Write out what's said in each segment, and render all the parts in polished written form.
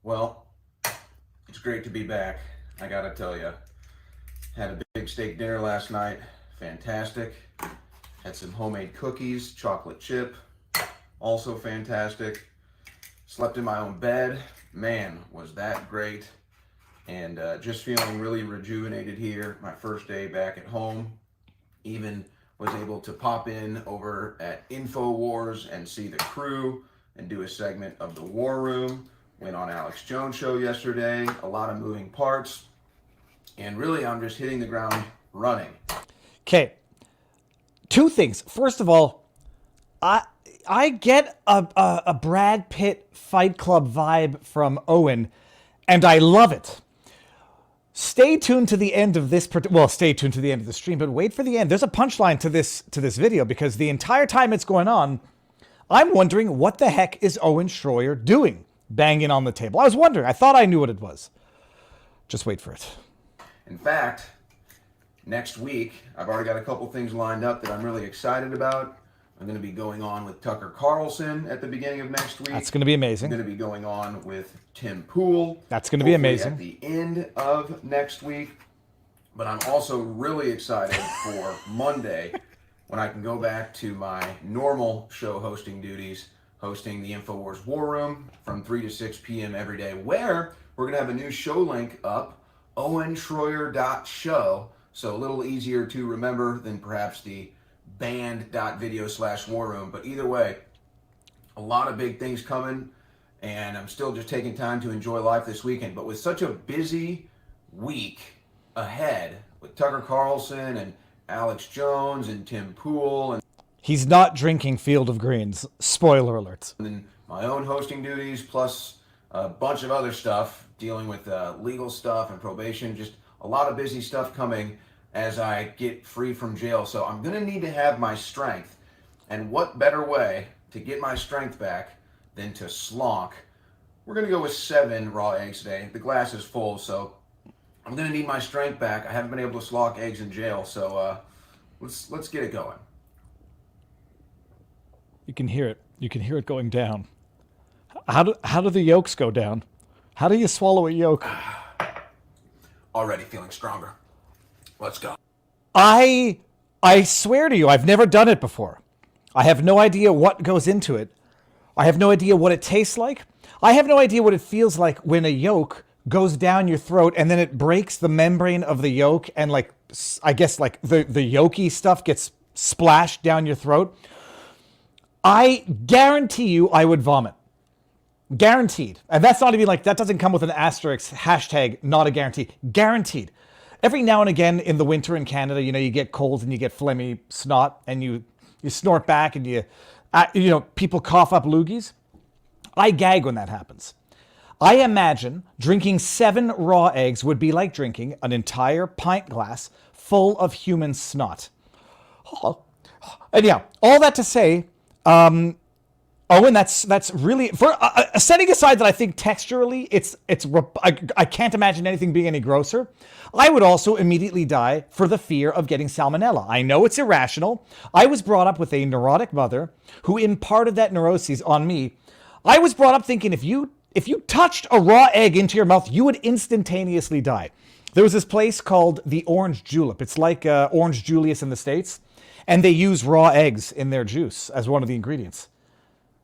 Well, it's great to be back. I gotta tell you, had a big steak dinner last night. Fantastic. Had some homemade cookies, chocolate chip. Also fantastic. Slept in my own bed. Man, was that great. And just feeling really rejuvenated here. My first day back at home. Even was able to pop in over at InfoWars and see the crew and do a segment of the War Room. Went on Alex Jones' show yesterday. A lot of moving parts. And really, I'm just hitting the ground running. Okay. Two things. First of all, I get a Brad Pitt Fight Club vibe from Owen, and I love it. Stay tuned to the end of this. Stay tuned to the end of the stream, but wait for the end. There's a punchline to this video because the entire time it's going on, I'm wondering what the heck is Owen Shroyer doing, banging on the table. I was wondering. I thought I knew what it was. Just wait for it. In fact, next week, I've already got a couple things lined up that I'm really excited about. I'm going to be going on with Tucker Carlson at the beginning of next week. That's going to be amazing. I'm going to be going on with Tim Pool. That's going to be amazing. At the end of next week. But I'm also really excited for Monday when I can go back to my normal show hosting duties, hosting the InfoWars War Room from 3 to 6 p.m. every day, where we're going to have a new show link up, owenshroyer.show. So a little easier to remember than perhaps the band.video/war room. But either way, a lot of big things coming, and I'm still just taking time to enjoy life this weekend. But with such a busy week ahead with Tucker Carlson and Alex Jones and Tim Pool, and he's not drinking Field of Greens. Spoiler alert. And then my own hosting duties, plus a bunch of other stuff, dealing with legal stuff and probation, just a lot of busy stuff coming as I get free from jail. So I'm going to need to have my strength. And what better way to get my strength back than to slonk? We're going to go with 7 raw eggs today. The glass is full, so I'm going to need my strength back. I haven't been able to slonk eggs in jail, so let's get it going. You can hear it. You can hear it going down. How do the yolks go down? How do you swallow a yolk? Already feeling stronger. Let's go. I swear to you, I've never done it before. I have no idea what goes into it. I have no idea what it tastes like. I have no idea what it feels like when a yolk goes down your throat and then it breaks the membrane of the yolk and I guess the yolky stuff gets splashed down your throat. I guarantee you I would vomit. Guaranteed. And that's not even that doesn't come with an asterisk, hashtag not a guarantee. Guaranteed. Every now and again in the winter in Canada, you get colds and you get phlegmy snot and you snort back and people cough up loogies. I gag when that happens. I imagine drinking 7 raw eggs would be like drinking an entire pint glass full of human snot. And yeah, all that to say, Owen, that's really for setting aside that I think texturally I can't imagine anything being any grosser. I would also immediately die for the fear of getting salmonella. I know it's irrational. I was brought up with a neurotic mother who imparted that neuroses on me. I was brought up thinking if you touched a raw egg into your mouth, you would instantaneously die. There was this place called the Orange Julep. It's like Orange Julius in the States, and they use raw eggs in their juice as one of the ingredients.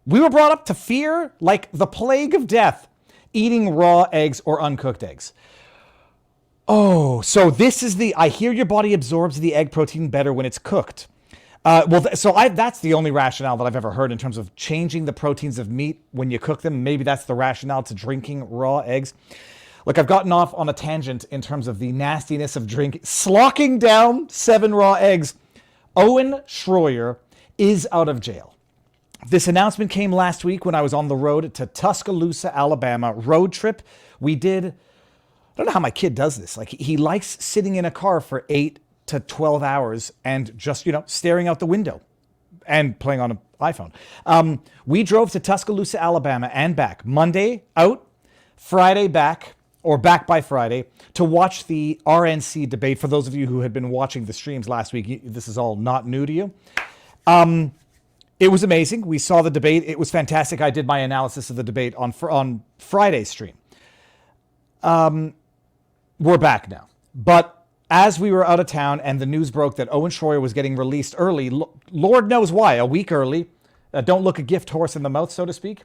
We were brought up to fear, like the plague of death, eating raw eggs or uncooked eggs. Oh, so this is I hear your body absorbs the egg protein better when it's cooked. That's the only rationale that I've ever heard in terms of changing the proteins of meat when you cook them. Maybe that's the rationale to drinking raw eggs. Look, I've gotten off on a tangent in terms of the nastiness of slocking down 7 raw eggs. Owen Shroyer is out of jail. This announcement came last week when I was on the road to Tuscaloosa, Alabama. Road trip. We did, I don't know how my kid does this. He likes sitting in a car for 8 to 12 hours and just, staring out the window and playing on an iPhone. We drove to Tuscaloosa, Alabama and back. Monday out, Friday back, or back by Friday, to watch the RNC debate. For those of you who had been watching the streams last week, this is all not new to you. It was amazing. We saw the debate. It was fantastic. I did my analysis of the debate on Friday's stream. We're back now. But as we were out of town and the news broke that Owen Shroyer was getting released early, Lord knows why, a week early, don't look a gift horse in the mouth, so to speak.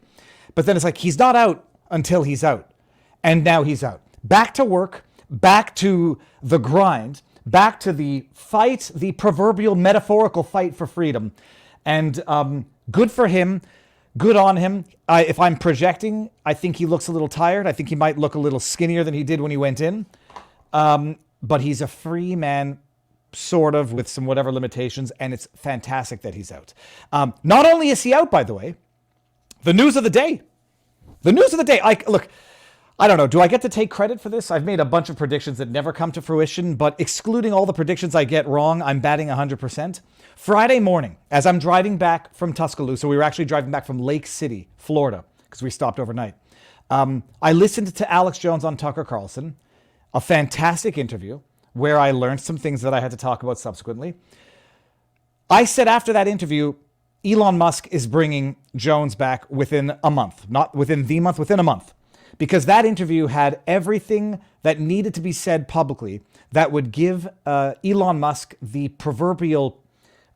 But then it's like, he's not out until he's out. And now he's out. Back to work, back to the grind, back to the fight, the proverbial metaphorical fight for freedom. And good for him. Good on him. If I'm projecting, I think he looks a little tired. I think he might look a little skinnier than he did when he went in. But he's a free man, sort of, with some whatever limitations, and it's fantastic that he's out. Not only is he out, by the way, the news of the day. The news of the day. Look, I don't know. Do I get to take credit for this? I've made a bunch of predictions that never come to fruition, but excluding all the predictions I get wrong, I'm batting 100%. Friday morning, as I'm driving back from Tuscaloosa, we were actually driving back from Lake City, Florida, because we stopped overnight. I listened to Alex Jones on Tucker Carlson, a fantastic interview where I learned some things that I had to talk about subsequently. I said after that interview, Elon Musk is bringing Jones back within a month, not within the month, within a month. Because that interview had everything that needed to be said publicly that would give Elon Musk the proverbial,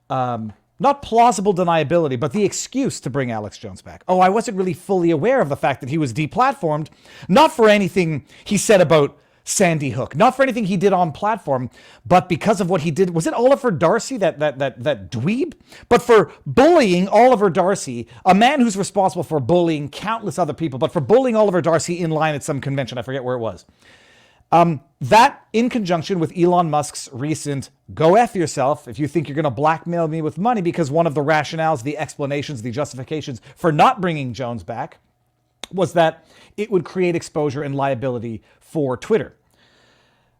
not plausible deniability, but the excuse to bring Alex Jones back. Oh, I wasn't really fully aware of the fact that he was deplatformed, not for anything he said about Sandy Hook, not for anything he did on platform, but because of what he did. Was it Oliver Darcy, that dweeb? But for bullying Oliver Darcy, a man who's responsible for bullying countless other people, but for bullying Oliver Darcy in line at some convention, I forget where it was. That, in conjunction with Elon Musk's recent "go F yourself if you think you're going to blackmail me with money," because one of the rationales, the explanations, the justifications for not bringing Jones back was that it would create exposure and liability for Twitter.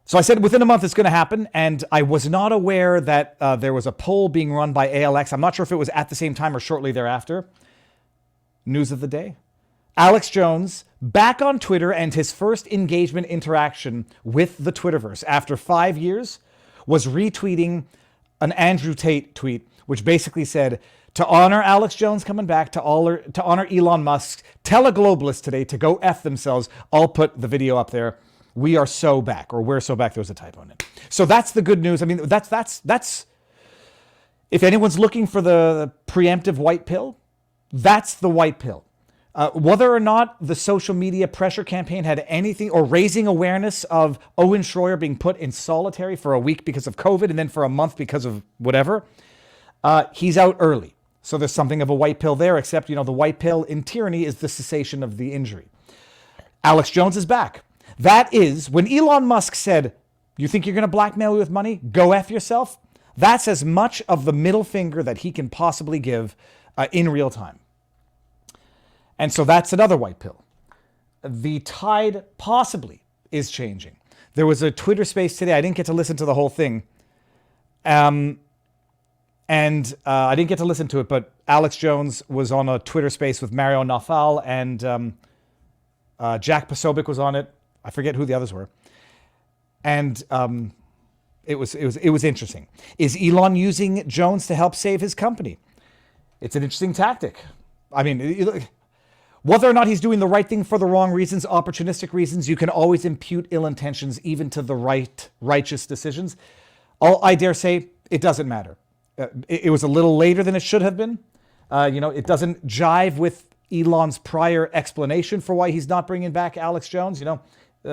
So I said within a month it's going to happen, and I was not aware that there was a poll being run by ALX. I'm not sure if it was at the same time or shortly thereafter. News of the day. Alex Jones back on Twitter, and his first engagement interaction with the Twitterverse after 5 years was retweeting an Andrew Tate tweet, which basically said, to honor Alex Jones coming back, to honor Elon Musk, tell a globalist today to go F themselves. I'll put the video up there. We are so back, or we're so back. There was a typo in it. So that's the good news. I mean, that's if anyone's looking for the preemptive white pill, that's the white pill. Whether or not the social media pressure campaign had anything, or raising awareness of Owen Shroyer being put in solitary for a week because of COVID and then for a month because of whatever, he's out early. So there's something of a white pill there, except, the white pill in tyranny is the cessation of the injury. Alex Jones is back. That is, when Elon Musk said, you think you're going to blackmail me with money? Go F yourself. That's as much of the middle finger that he can possibly give in real time. And so that's another white pill. The tide possibly is changing. There was a Twitter space today. I didn't get to listen to the whole thing. And I didn't get to listen to it, but Alex Jones was on a Twitter space with Mario Nawfal, and Jack Posobiec was on it. I forget who the others were. And it was interesting. Is Elon using Jones to help save his company? It's an interesting tactic. I mean, whether or not he's doing the right thing for the wrong reasons, opportunistic reasons, you can always impute ill intentions even to the righteous decisions. I dare say it doesn't matter. It was a little later than it should have been. It doesn't jive with Elon's prior explanation for why he's not bringing back Alex Jones.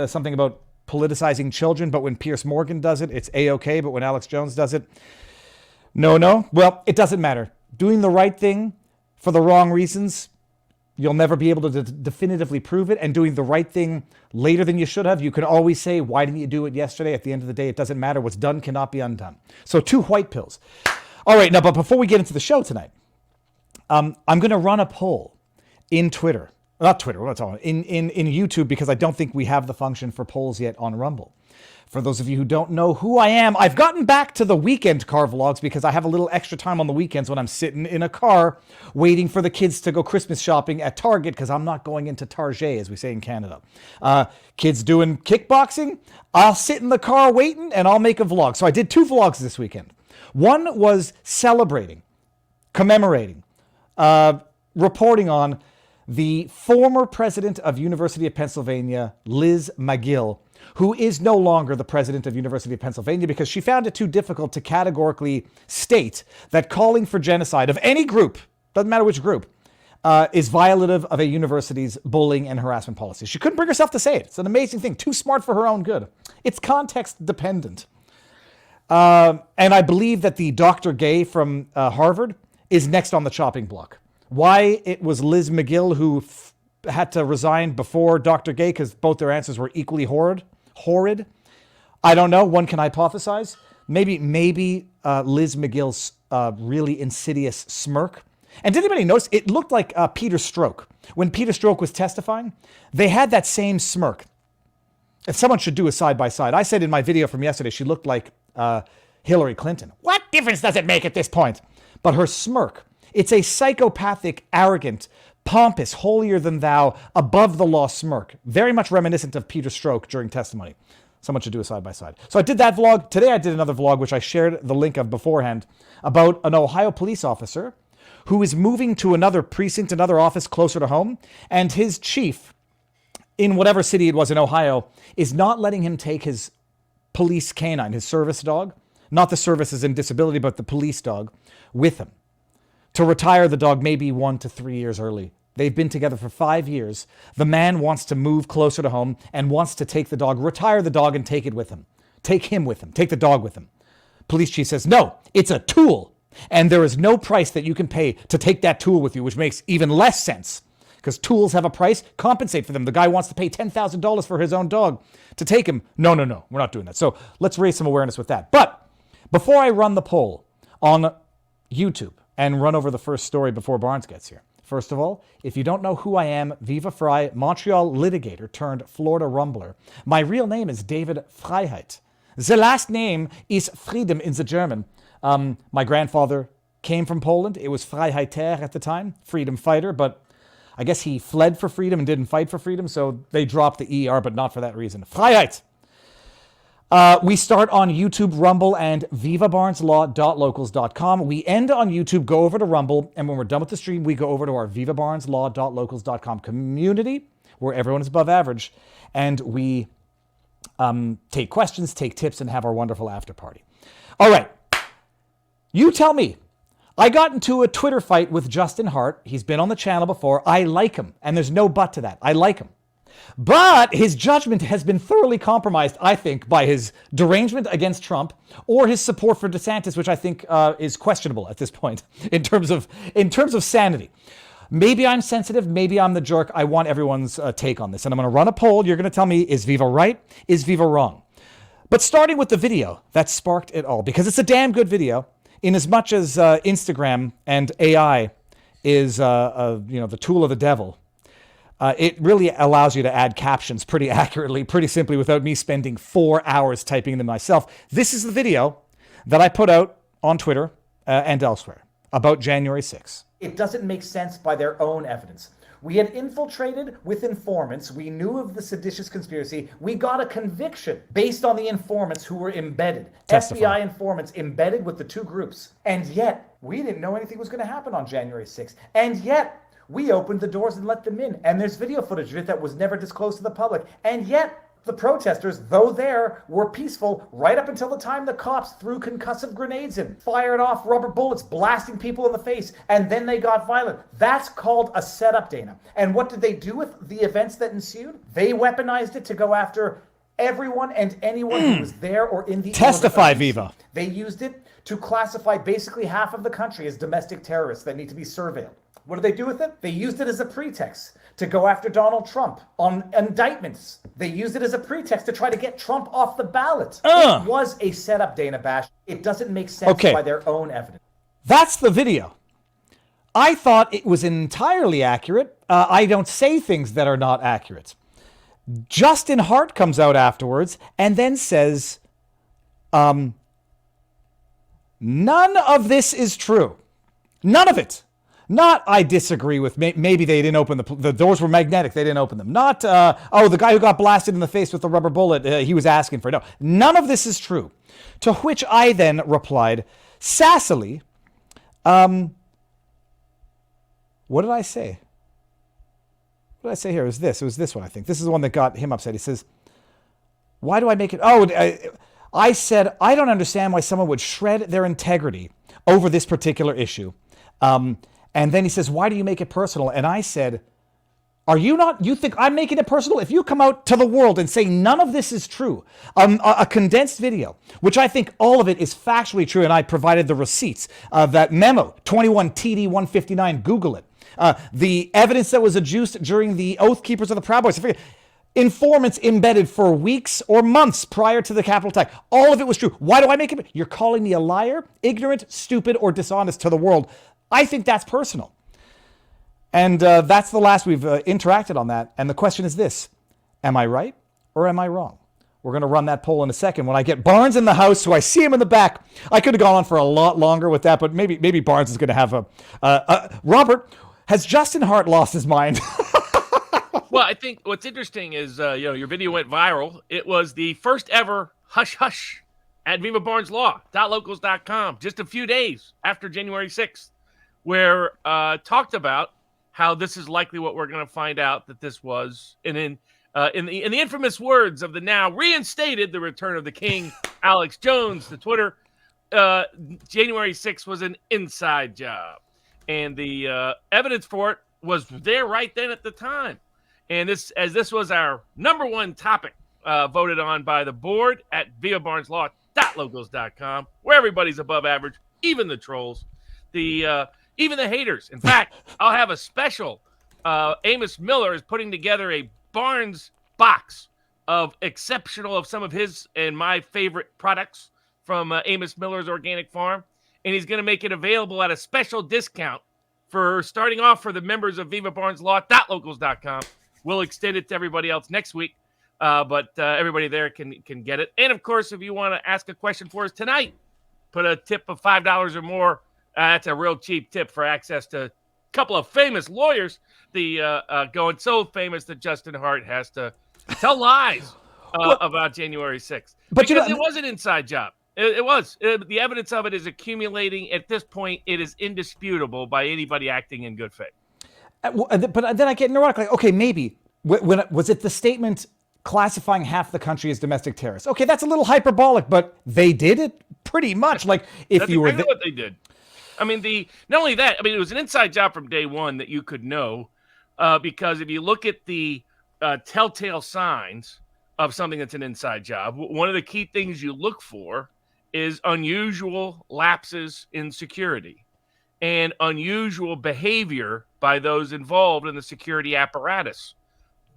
Something about politicizing children, but when Piers Morgan does it, it's A-okay, but when Alex Jones does it, no. Well, it doesn't matter. Doing the right thing for the wrong reasons, you'll never be able to definitively prove it. And doing the right thing later than you should have, you can always say, why didn't you do it yesterday? At the end of the day, it doesn't matter. What's done cannot be undone. So 2 white pills. All right, now, but before we get into the show tonight, I'm going to run a poll in Twitter. Not Twitter, what am I talking about? In YouTube, because I don't think we have the function for polls yet on Rumble. For those of you who don't know who I am, I've gotten back to the weekend car vlogs because I have a little extra time on the weekends when I'm sitting in a car waiting for the kids to go Christmas shopping at Target, because I'm not going into Target, as we say in Canada. Kids doing kickboxing, I'll sit in the car waiting and I'll make a vlog. So I did 2 vlogs this weekend. One was celebrating, commemorating, reporting on the former president of University of Pennsylvania, Liz Magill, who is no longer the president of University of Pennsylvania because she found it too difficult to categorically state that calling for genocide of any group, doesn't matter which group, is violative of a university's bullying and harassment policy. She couldn't bring herself to say it. It's an amazing thing. Too smart for her own good. It's context dependent. And I believe that the Dr. Gay from Harvard is next on the chopping block. Why it was Liz Magill who had to resign before Dr. Gay, because both their answers were equally horrid. I don't know. One can hypothesize. Maybe Liz Magill's really insidious smirk. And did anybody notice? It looked like Peter Strzok. When Peter Strzok was testifying, they had that same smirk. If someone should do a side-by-side. I said in my video from yesterday, she looked like Hillary Clinton. What difference does it make at this point? But her smirk, it's a psychopathic, arrogant, pompous, holier-than-thou, above-the-law smirk. Very much reminiscent of Peter Strzok during testimony. Someone should do a side-by-side. So I did that vlog. Today I did another vlog, which I shared the link of beforehand, about an Ohio police officer who is moving to another precinct, another office closer to home, and his chief, in whatever city it was in Ohio, is not letting him take his police canine, his service dog, not the services and disability, but the police dog, with him, to retire the dog maybe 1 to 3 years early. They've been together for 5 years. The man wants to move closer to home and wants to take the dog, retire the dog and take it with him. Take him with him. Take the dog with him. Police chief says, no, it's a tool. And there is no price that you can pay to take that tool with you, which makes even less sense. Because tools have a price, compensate for them. The guy wants to pay $10,000 for his own dog to take him. No, we're not doing that. So let's raise some awareness with that. But before I run the poll on YouTube and run over the first story before Barnes gets here, first of all, if you don't know who I am, Viva Frei, Montreal litigator turned Florida rumbler. My real name is David Freiheit. The last name is Freedom in the German. My grandfather came from Poland. It was Freiheiter at the time, freedom fighter, but I guess he fled for freedom and didn't fight for freedom, so they dropped the ER, but not for that reason. Freiheit! We start on YouTube, Rumble, and vivabarneslaw.locals.com. We end on YouTube, go over to Rumble, and when we're done with the stream, we go over to our vivabarneslaw.locals.com community, where everyone is above average, and we take questions, take tips, and have our wonderful after party. All right. You tell me. I got into a Twitter fight with Justin Hart. He's been on the channel before. I like him, and there's no but to that. I like him. But his judgment has been thoroughly compromised, I think, by his derangement against Trump or his support for DeSantis, which I think is questionable at this point in terms of sanity. Maybe I'm sensitive. Maybe I'm the jerk. I want everyone's take on this. And I'm going to run a poll. You're going to tell me, is Viva right? Is Viva wrong? But starting with the video that sparked it all, because it's a damn good video. In as much as Instagram and AI is the tool of the devil, it really allows you to add captions pretty accurately, pretty simply, without me spending 4 hours typing them myself. This is the video that I put out on Twitter and elsewhere about January 6th. It doesn't make sense by their own evidence. We had infiltrated with informants. We knew of the seditious conspiracy. We got a conviction based on the informants who were embedded. Testify. FBI informants embedded with the two groups. And yet, we didn't know anything was going to happen on January 6th. And yet, we opened the doors and let them in. And there's video footage of it that was never disclosed to the public. And yet, the protesters, though there, were peaceful right up until the time the cops threw concussive grenades in, fired off rubber bullets, blasting people in the face, and then they got violent. That's called a setup, Dana. And what did they do with the events that ensued? They weaponized it to go after everyone and anyone who was there or in the... Testify, Viva. They used it to classify basically half of the country as domestic terrorists that need to be surveilled. What did they do with it? They used it as a pretext to go after Donald Trump on indictments. They used it as a pretext to try to get Trump off the ballot. It was a setup, Dana Bash. It doesn't make sense by their own evidence. That's the video. I thought it was entirely accurate. I don't say things that are not accurate. Justin Hart comes out afterwards and then says, none of this is true. None of it. Not, I disagree with, maybe they didn't open the doors were magnetic, they didn't open them. Not, the guy who got blasted in the face with the rubber bullet, he was asking for it. No, none of this is true. To which I then replied, sassily, what did I say? what did I say here? It was this one, I think. This is the one that got him upset. He says, why do I make it? Oh, I said, I don't understand why someone would shred their integrity over this particular issue. And then he says, why do you make it personal? And I said, you think I'm making it personal? If you come out to the world and say none of this is true, a condensed video, which I think all of it is factually true, and I provided the receipts of that memo, 21 TD 159, Google it. The evidence that was adduced during the Oath Keepers of the Proud Boys, informants embedded for weeks or months prior to the Capitol attack. All of it was true. Why do I make it? You're calling me a liar, ignorant, stupid, or dishonest to the world. I think that's personal. And that's the last we've interacted on that. And the question is this: am I right or am I wrong? We're going to run that poll in a second when I get Barnes in the house, who I see him in the back. I could have gone on for a lot longer with that, but maybe Barnes is going to have Robert, has Justin Hart lost his mind? Well, I think what's interesting is, your video went viral. It was the first ever hush hush at Viva Barnes Law, .locals.com, just a few days after January 6th, where talked about how this is likely what we're going to find out that this was. And in the infamous words of the now reinstated, the return of the king, Alex Jones, to Twitter, January 6th was an inside job. And the evidence for it was there right then at the time. And this was our number one topic voted on by the board at vivabarneslaw.locals.com, where everybody's above average, even the trolls, even the haters. In fact, I'll have a special. Amos Miller is putting together a Barnes box of some of his and my favorite products from Amos Miller's Organic Farm. And he's going to make it available at a special discount for starting off for the members of vivabarneslaw.locals.com. We'll extend it to everybody else next week, but everybody there can get it. And, of course, if you want to ask a question for us tonight, put a tip of $5 or more. That's a real cheap tip for access to a couple of famous lawyers. Going so famous that Justin Hart has to tell lies about January 6th. But because it was an inside job. It was. The evidence of it is accumulating. At this point, it is indisputable by anybody acting in good faith. But then I get neurotic. Like, okay, maybe. Was it the statement classifying half the country as domestic terrorists? Okay, that's a little hyperbolic, but they did it pretty much. Like, if that's you were what they did. I mean, not only that, I mean, it was an inside job from day one that you could know, because if you look at the telltale signs of something that's an inside job, one of the key things you look for is unusual lapses in security and unusual behavior by those involved in the security apparatus.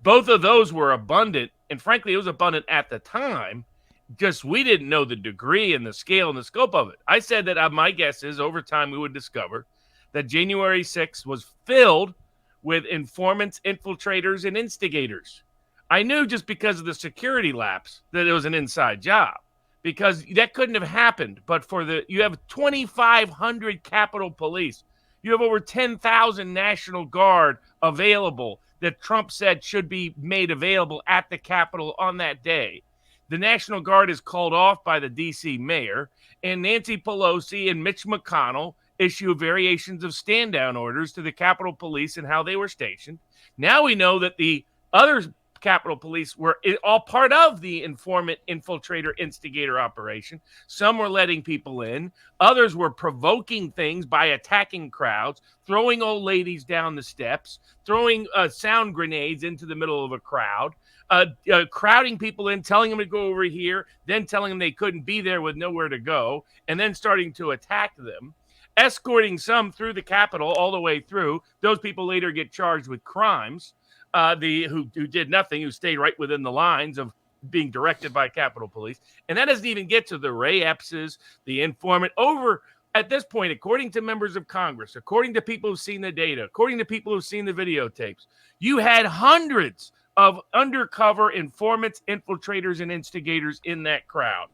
Both of those were abundant, and frankly, it was abundant at the time. Just we didn't know the degree and the scale and the scope of it. I said that my guess is over time we would discover that January 6th was filled with informants, infiltrators, and instigators. I knew just because of the security lapse that it was an inside job, because that couldn't have happened. But you have 2,500 Capitol Police. You have over 10,000 National Guard available that Trump said should be made available at the Capitol on that day. The National Guard is called off by the D.C. mayor, and Nancy Pelosi and Mitch McConnell issue variations of stand-down orders to the Capitol Police and how they were stationed. Now we know that the other Capitol Police were all part of the informant, infiltrator, instigator operation. Some were letting people in. Others were provoking things by attacking crowds, throwing old ladies down the steps, throwing sound grenades into the middle of a crowd, crowding people in, telling them to go over here, then telling them they couldn't be there with nowhere to go, and then starting to attack them, escorting some through the Capitol all the way through. Those people later get charged with crimes. Who did nothing, who stayed right within the lines of being directed by Capitol Police. And that doesn't even get to the Ray Epps', the informant. Over at this point, according to members of Congress, according to people who've seen the data, according to people who've seen the videotapes, you had hundreds of undercover informants, infiltrators, and instigators in that crowd,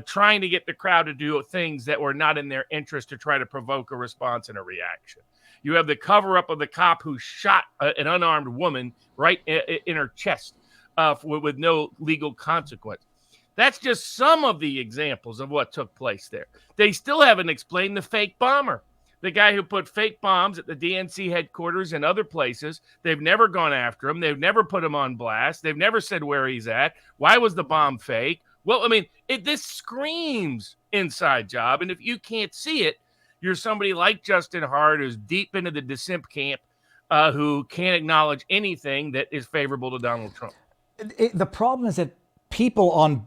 trying to get the crowd to do things that were not in their interest to try to provoke a response and a reaction. You have the cover-up of the cop who shot an unarmed woman right in her chest with no legal consequence. That's just some of the examples of what took place there. They still haven't explained the fake bomber. the guy who put fake bombs at the DNC headquarters and other places. They've never gone after him. They've never put him on blast. They've never said where he's at. Why was the bomb fake? Well, I mean, this screams inside job. And if you can't see it, you're somebody like Justin Hart, who's deep into the dissent camp, who can't acknowledge anything that is favorable to Donald Trump. The problem is that people on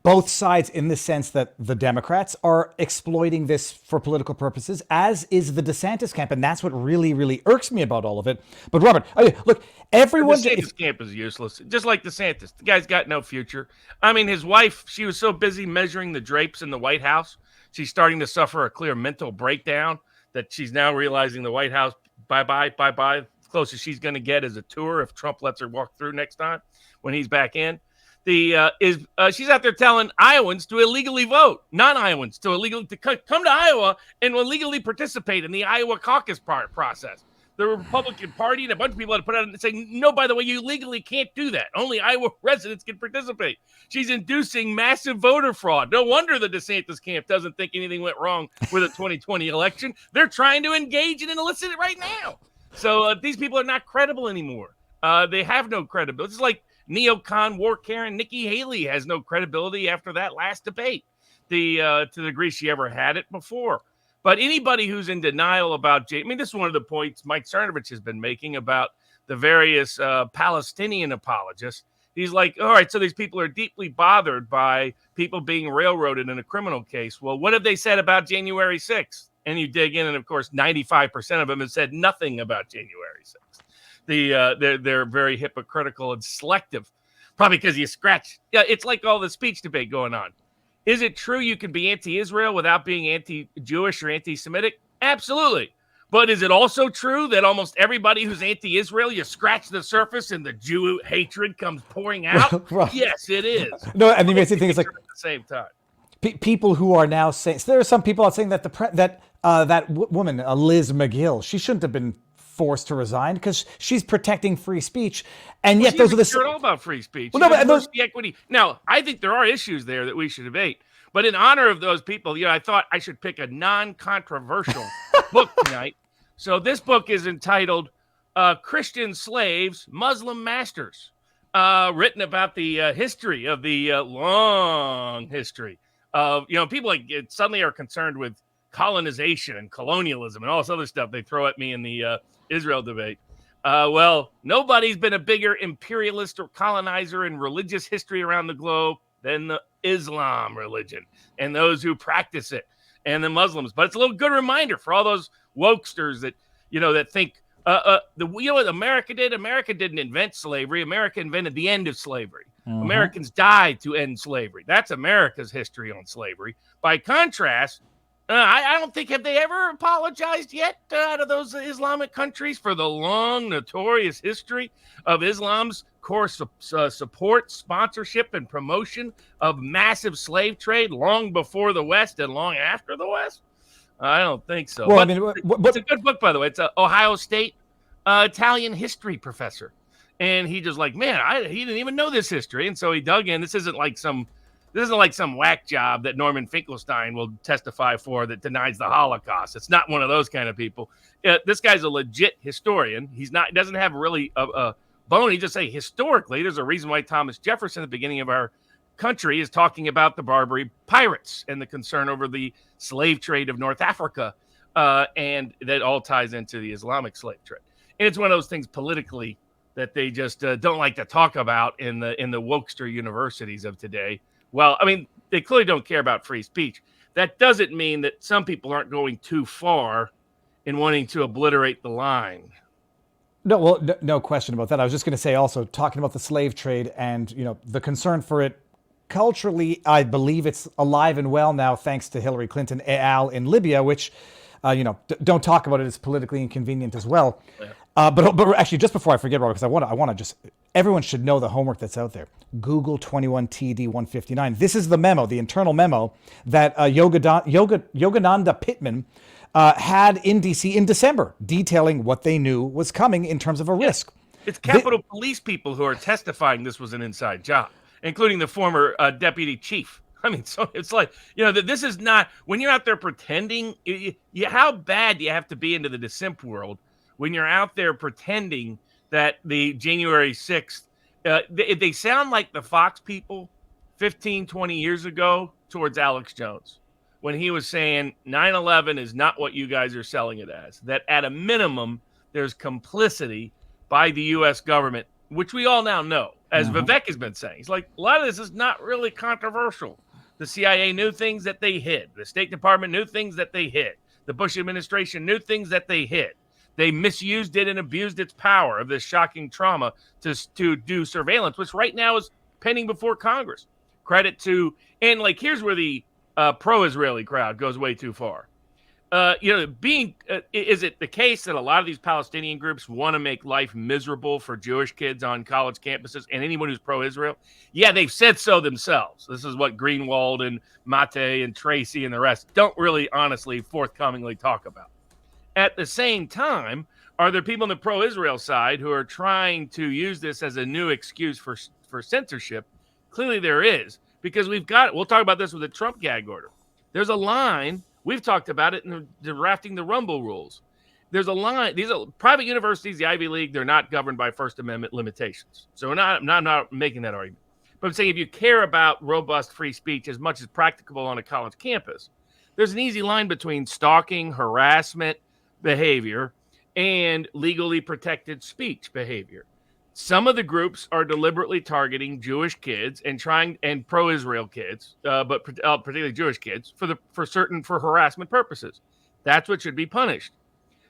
both sides, in the sense that the Democrats are exploiting this for political purposes, as is the DeSantis camp. And that's what really, really irks me about all of it. But Robert, look, everyone... The DeSantis camp is useless, just like DeSantis. The guy's got no future. I mean, his wife, she was so busy measuring the drapes in the White House, she's starting to suffer a clear mental breakdown that she's now realizing the White House, bye-bye. The closest she's going to get is a tour if Trump lets her walk through next time when he's back in. She's out there telling Iowans to illegally vote, non-Iowans to come to Iowa and illegally participate in the Iowa caucus process. The Republican Party and a bunch of people had put out and saying, no, by the way, you legally can't do that. Only Iowa residents can participate. She's inducing massive voter fraud. No wonder the DeSantis camp doesn't think anything went wrong with the 2020 election. They're trying to engage in and elicit it right now. So these people are not credible anymore. They have no credibility. It's like neocon war Karen Nikki Haley has no credibility after that last debate, to the degree she ever had it before. But anybody who's in denial about this is one of the points Mike Cernovich has been making about the various Palestinian apologists. He's like, all right, so these people are deeply bothered by people being railroaded in a criminal case. Well, what have they said about January 6th? And you dig in, and of course, 95% of them have said nothing about January 6th. They're very hypocritical and selective, probably because you scratch. Yeah, it's like all the speech debate going on. Is it true you can be anti-Israel without being anti-Jewish or anti-Semitic? Absolutely. But is it also true that almost everybody who's anti-Israel, you scratch the surface and the Jew hatred comes pouring out? Well, yes, it is. No, and the amazing thing is, like, at the same time, people who are now saying, so there are some people out saying that that woman, Liz McGill, she shouldn't have been forced to resign because she's protecting free speech, and yet those are the all about free speech. Well, no, but those the equity. Now, I think there are issues there that we should debate, but in honor of those people, I thought I should pick a non-controversial book tonight. So this book is entitled "Christian Slaves, Muslim Masters," written about the history of the long history of people suddenly are concerned with colonization and colonialism and all this other stuff they throw at me in the Israel debate. Well, nobody's been a bigger imperialist or colonizer in religious history around the globe than the Islam religion and those who practice it and the Muslims. But it's a little good reminder for all those wokesters that that think what America did. America didn't invent slavery. America invented the end of slavery. Mm-hmm. Americans died to end slavery. That's America's history on slavery. By contrast, I don't think have they ever apologized yet out of those Islamic countries for the long, notorious history of Islam's core support, sponsorship, and promotion of massive slave trade long before the West and long after the West? I don't think so. Well, it's a good book, by the way. It's an Ohio State Italian history professor, and he just he didn't even know this history, and so he dug in. This isn't like some whack job that Norman Finkelstein will testify for that denies the Holocaust. It's not one of those kind of people. This guy's a legit historian. He doesn't have really a bone. He just say historically, there's a reason why Thomas Jefferson at the beginning of our country is talking about the Barbary pirates and the concern over the slave trade of North Africa. And that all ties into the Islamic slave trade. And it's one of those things politically that they just don't like to talk about in the wokester universities of today. Well, they clearly don't care about free speech. That doesn't mean that some people aren't going too far in wanting to obliterate the line. No, well, no question about that. I was just going to say also, talking about the slave trade and, the concern for it culturally, I believe it's alive and well now, thanks to Hillary Clinton et al. In Libya, which, don't talk about it, as politically inconvenient as well. Yeah. But actually, just before I forget, Robert, because I want to just, everyone should know the homework that's out there. Google 21TD159. This is the memo, the internal memo that Yogananda Pittman had in D.C. in December, detailing what they knew was coming in terms of a risk. It's Capitol Police people who are testifying this was an inside job, including the former deputy chief I mean, so it's like, that this is not, when you're out there pretending, how bad do you have to be into the simp world when you're out there pretending that the January 6th, they sound like the Fox people 15, 20 years ago towards Alex Jones when he was saying 9/11 is not what you guys are selling it as, that at a minimum, there's complicity by the U.S. government, which we all now know, as Vivek has been saying. He's like, a lot of this is not really controversial. The CIA knew things that they hid. The State Department knew things that they hid. The Bush administration knew things that they hid. They misused it and abused its power of this shocking trauma to do surveillance, which right now is pending before Congress. Credit to, and like, here's where the pro-Israeli crowd goes way too far. Is it the case that a lot of these Palestinian groups want to make life miserable for Jewish kids on college campuses and anyone who's pro-Israel? Yeah, they've said so themselves. This is what Greenwald and Mate and Tracy and the rest don't really honestly forthcomingly talk about. At the same time, are there people on the pro-Israel side who are trying to use this as a new excuse for censorship? Clearly there is, because we'll talk about this with the Trump gag order. There's a line. We've talked about it in drafting the Rumble rules. There's a line. These are private universities, the Ivy League. They're not governed by First Amendment limitations. So I'm not making that argument. But I'm saying if you care about robust free speech as much as practicable on a college campus, there's an easy line between stalking, harassment behavior, and legally protected speech behavior. Some of the groups are deliberately targeting Jewish kids and pro-Israel kids, but particularly Jewish kids for harassment purposes. That's what should be punished.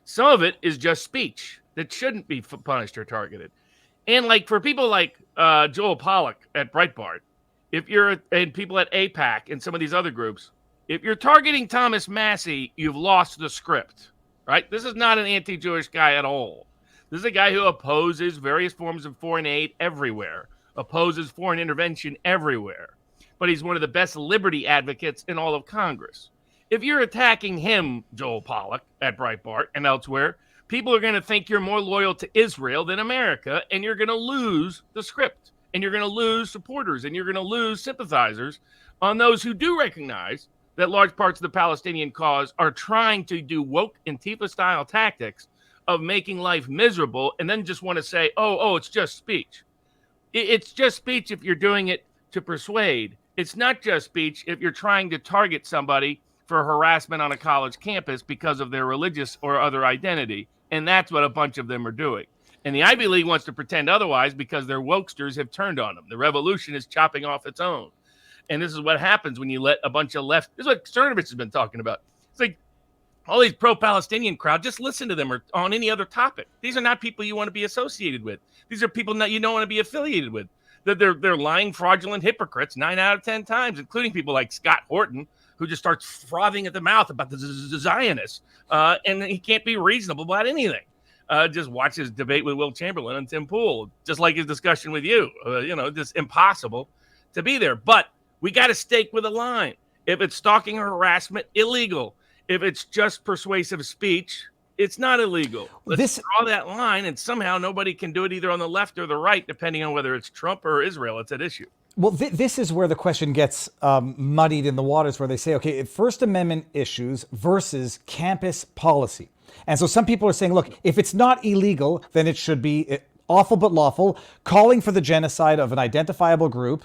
Some of it is just speech that shouldn't be punished or targeted. And like for people like Joel Pollack at Breitbart, and people at AIPAC and some of these other groups, if you're targeting Thomas Massey, you've lost the script, right? This is not an anti-Jewish guy at all. This is a guy who opposes various forms of foreign aid everywhere, opposes foreign intervention everywhere. But he's one of the best liberty advocates in all of Congress. If you're attacking him, Joel Pollack, at Breitbart and elsewhere, people are going to think you're more loyal to Israel than America, and you're going to lose the script, and you're going to lose supporters, and you're going to lose sympathizers on those who do recognize that large parts of the Palestinian cause are trying to do woke Antifa-style tactics of making life miserable, and then just want to say, oh, it's just speech. It's just speech if you're doing it to persuade. It's not just speech if you're trying to target somebody for harassment on a college campus because of their religious or other identity. And that's what a bunch of them are doing. And the Ivy League wants to pretend otherwise because their wokesters have turned on them. The revolution is chopping off its own. And this is what happens when you let a bunch of left. This is what Cernovich has been talking about. It's like, all these pro-Palestinian crowd, just listen to them or on any other topic. These are not people you want to be associated with. These are people that you don't want to be affiliated with. They're lying, fraudulent hypocrites 9 out of 10 times, including people like Scott Horton, who just starts frothing at the mouth about the Zionists, and he can't be reasonable about anything. Just watch his debate with Will Chamberlain and Tim Pool, just like his discussion with you. Just impossible to be there. But we got to stake with a line. If it's stalking or harassment, illegal. If it's just persuasive speech, it's not illegal. Let's draw that line, and somehow nobody can do it either on the left or the right, depending on whether it's Trump or Israel. It's at issue. Well, this is where the question gets muddied in the waters, where they say, okay, First Amendment issues versus campus policy. And so some people are saying, look, if it's not illegal, then it should be awful but lawful, calling for the genocide of an identifiable group.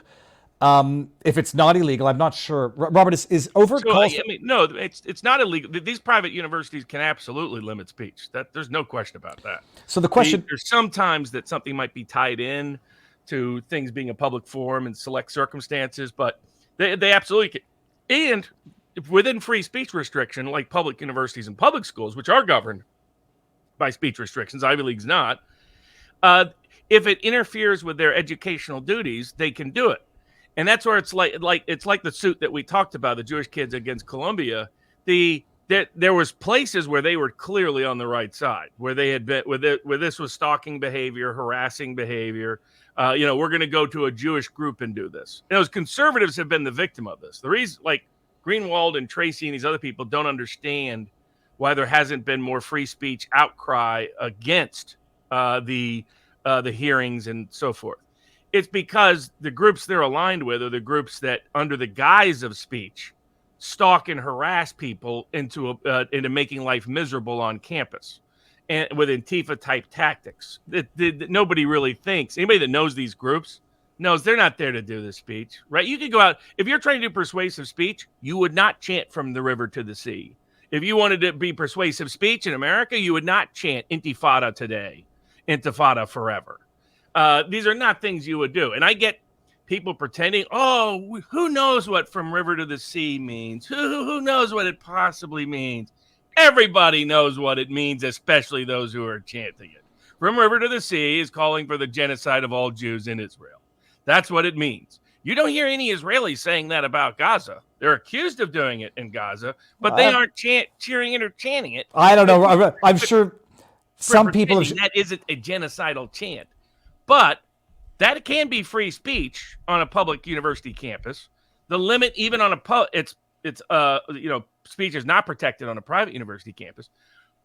If it's not illegal, I'm not sure. Robert, is overt calls... no, it's not illegal. These private universities can absolutely limit speech. There's no question about that. So the question... There's sometimes that something might be tied in to things being a public forum in select circumstances, but they absolutely can. And within free speech restriction, like public universities and public schools, which are governed by speech restrictions, Ivy League's not, if it interferes with their educational duties, they can do it. And that's where it's like the suit that we talked about, the Jewish kids against Columbia. There was places where they were clearly on the right side, where they had been, where this was stalking behavior, harassing behavior. We're going to go to a Jewish group and do this. And those conservatives have been the victim of this. The reason, like Greenwald and Tracy and these other people, don't understand why there hasn't been more free speech outcry against the hearings and so forth. it's because the groups they're aligned with are the groups that, under the guise of speech, stalk and harass people into making life miserable on campus, and with Antifa type tactics that nobody really thinks. Anybody that knows these groups knows they're not there to do this speech, right? You could go out, if you're trying to do persuasive speech, you would not chant from the river to the sea. If you wanted to be persuasive speech in America, you would not chant Intifada today, Intifada forever. These are not things you would do. And I get people pretending, oh, who knows what from river to the sea means? Who knows what it possibly means? Everybody knows what it means, especially those who are chanting it. From river to the sea is calling for the genocide of all Jews in Israel. That's what it means. You don't hear any Israelis saying that about Gaza. They're accused of doing it in Gaza, but they aren't cheering it or chanting it. I don't know. I'm sure some people that isn't a genocidal chant, but that can be free speech on a public university campus. The limit, even on speech is not protected on a private university campus.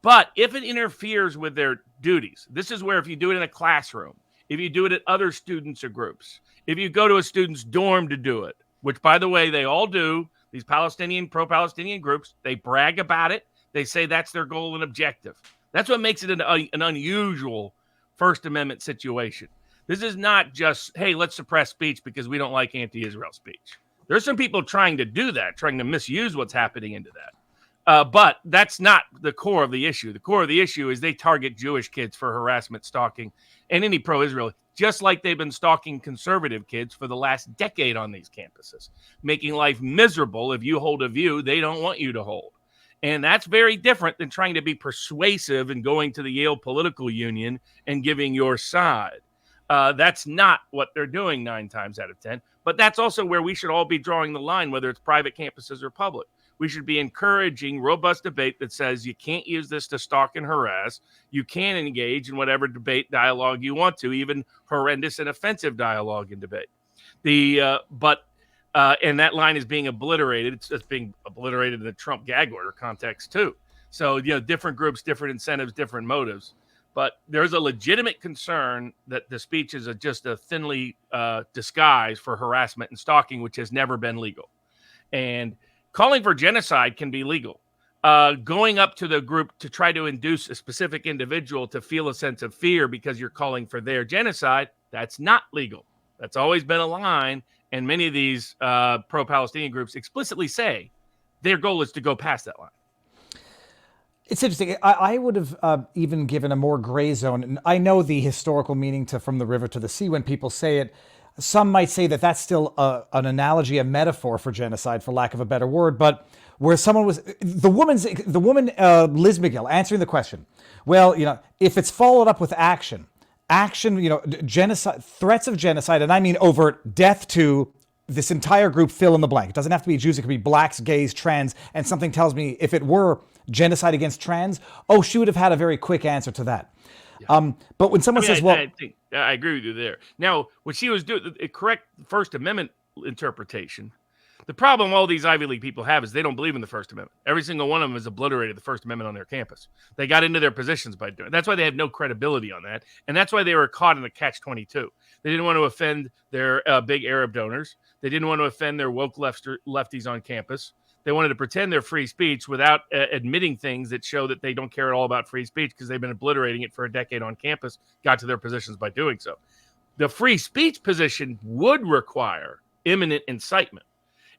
But if it interferes with their duties, this is where if you do it in a classroom, if you do it at other students or groups, if you go to a student's dorm to do it, which, by the way, they all do, these pro-Palestinian groups, they brag about it. They say that's their goal and objective. That's what makes it an unusual First Amendment situation. This is not just, hey, let's suppress speech because we don't like anti-Israel speech. There's some people trying to do that, trying to misuse what's happening into that. But that's not the core of the issue. The core of the issue is they target Jewish kids for harassment, stalking, and any pro-Israel, just like they've been stalking conservative kids for the last decade on these campuses, making life miserable if you hold a view they don't want you to hold. And that's very different than trying to be persuasive and going to the Yale Political Union and giving your side. That's not what they're doing 9 times out of 10. But that's also where we should all be drawing the line, whether it's private campuses or public. We should be encouraging robust debate that says you can't use this to stalk and harass. You can engage in whatever debate dialogue you want to, even horrendous and offensive dialogue and debate. And that line is being obliterated. It's being obliterated in the Trump gag order context too. So, different groups, different incentives, different motives. But there's a legitimate concern that the speech is just a thinly disguise for harassment and stalking, which has never been legal. And calling for genocide can be legal. Going up to the group to try to induce a specific individual to feel a sense of fear because you're calling for their genocide, that's not legal. That's always been a line. And many of these pro-Palestinian groups explicitly say their goal is to go past that line. It's interesting. I would have even given a more gray zone. And I know the historical meaning to from the river to the sea when people say it. Some might say that that's still an analogy, a metaphor for genocide, for lack of a better word. But where someone was, the woman, Liz McGill, answering the question. Well, if it's followed up with action, genocide, threats of genocide, and I mean overt death to this entire group, fill in the blank. It doesn't have to be Jews. It could be blacks, gays, trans. And something tells me if it were genocide against trans, she would have had a very quick answer to that. Yeah. But when someone says, I agree with you there. Now, what she was doing, the correct First Amendment interpretation, the problem all these Ivy League people have is they don't believe in the First Amendment. Every single one of them has obliterated the First Amendment on their campus. They got into their positions by doing it. That's why they have no credibility on that. And that's why they were caught in the catch-22. They didn't want to offend their big Arab donors. They didn't want to offend their woke lefties on campus. They wanted to pretend they're free speech without admitting things that show that they don't care at all about free speech because they've been obliterating it for a decade on campus, got to their positions by doing so. The free speech position would require imminent incitement.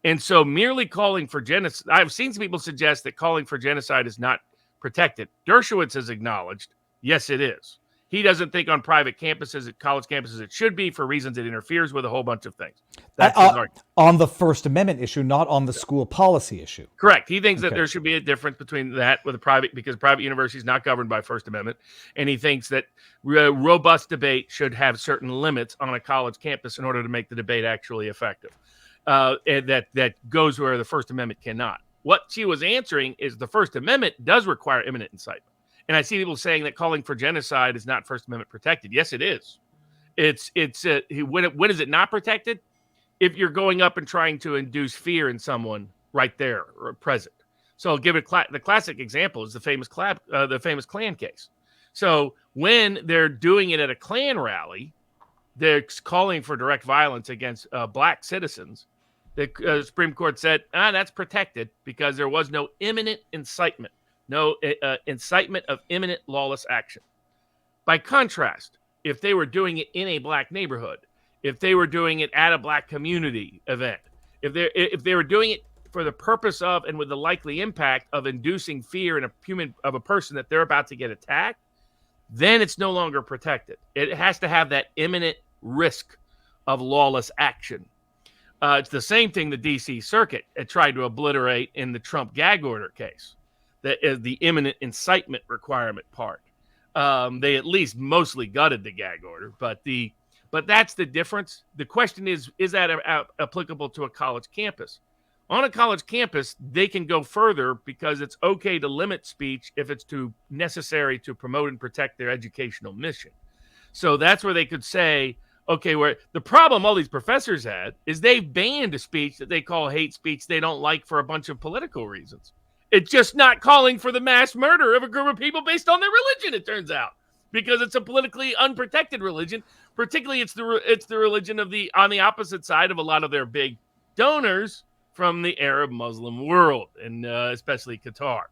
And so merely calling for genocide, I've seen some people suggest that calling for genocide is not protected. Dershowitz has acknowledged, yes, it is. He doesn't think on private campuses, at college campuses, it should be for reasons it interferes with a whole bunch of things. That's his argument. On the First Amendment issue, not on the school policy issue. Correct. He thinks that there should be a difference between that with a private, because private university is not governed by First Amendment. And he thinks that robust debate should have certain limits on a college campus in order to make the debate actually effective. And that goes where the First Amendment cannot. What she was answering is the First Amendment does require imminent incitement. And I see people saying that calling for genocide is not First Amendment protected. Yes, it is. When is it not protected? If you're going up and trying to induce fear in someone right there or present. So I'll give it the classic example is the famous Klan case. So when they're doing it at a Klan rally, they're calling for direct violence against black citizens, the Supreme Court said, that's protected because there was no imminent incitement, no incitement of imminent lawless action. By contrast, if they were doing it in a black neighborhood, if they were doing it at a black community event, if they were doing it for the purpose of and with the likely impact of inducing fear in a person that they're about to get attacked, then it's no longer protected. It has to have that imminent risk of lawless action. It's the same thing the D.C. Circuit had tried to obliterate in the Trump gag order case, that is the imminent incitement requirement part. They at least mostly gutted the gag order, but that's the difference. The question is that applicable to a college campus? On a college campus, they can go further because it's okay to limit speech if it's necessary to promote and protect their educational mission. So that's where they could say, okay, where the problem all these professors had is they banned a speech that they call hate speech they don't like for a bunch of political reasons. It's just not calling for the mass murder of a group of people based on their religion, it turns out, because it's a politically unprotected religion. Particularly, it's the religion on the opposite side of a lot of their big donors from the Arab Muslim world, and especially Qatar.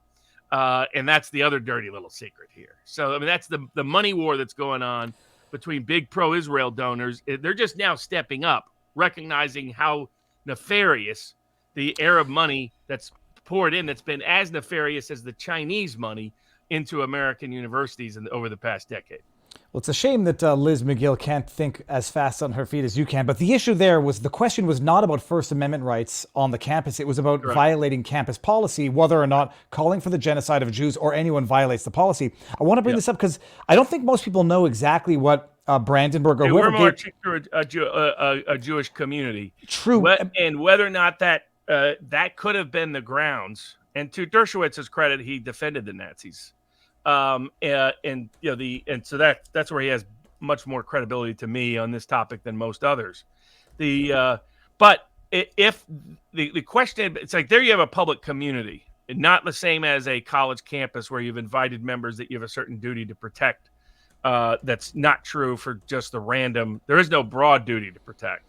And that's the other dirty little secret here. So, I mean, that's the money war that's going on between big pro-Israel donors. They're just now stepping up, recognizing how nefarious the Arab money that's poured in, that's been as nefarious as the Chinese money into American universities over the past decade. Well, it's a shame that Liz McGill can't think as fast on her feet as you can. But the issue there was the question was not about First Amendment rights on the campus. It was about violating campus policy, whether or not calling for the genocide of Jews or anyone violates the policy. I want to bring this up because I don't think most people know exactly what Brandenburg or whoever we're marching through a Jewish community. True. And whether or not that could have been the grounds. And to Dershowitz's credit, he defended the Nazis. So that's where he has much more credibility to me on this topic than most others. But if the question, it's like there you have a public community, and not the same as a college campus where you've invited members that you have a certain duty to protect. That's not true for just the random. There is no broad duty to protect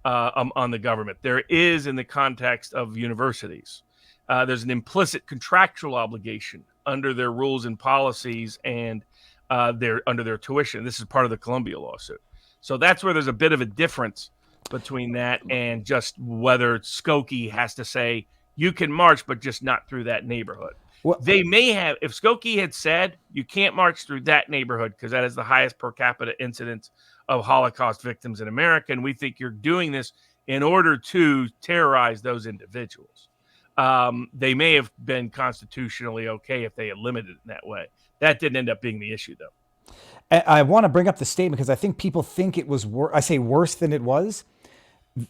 on the government. There is in the context of universities. There's an implicit contractual obligation under their rules and policies and under their tuition. This is part of the Columbia lawsuit. So that's where there's a bit of a difference between that and just whether Skokie has to say, you can march, but just not through that neighborhood. Well, they may have, if Skokie had said, you can't march through that neighborhood because that is the highest per capita incidence of Holocaust victims in America, and we think you're doing this in order to terrorize those individuals. They may have been constitutionally okay if they had limited it in that way. That didn't end up being the issue, though. I want to bring up the statement because I think people think it was worse than it was.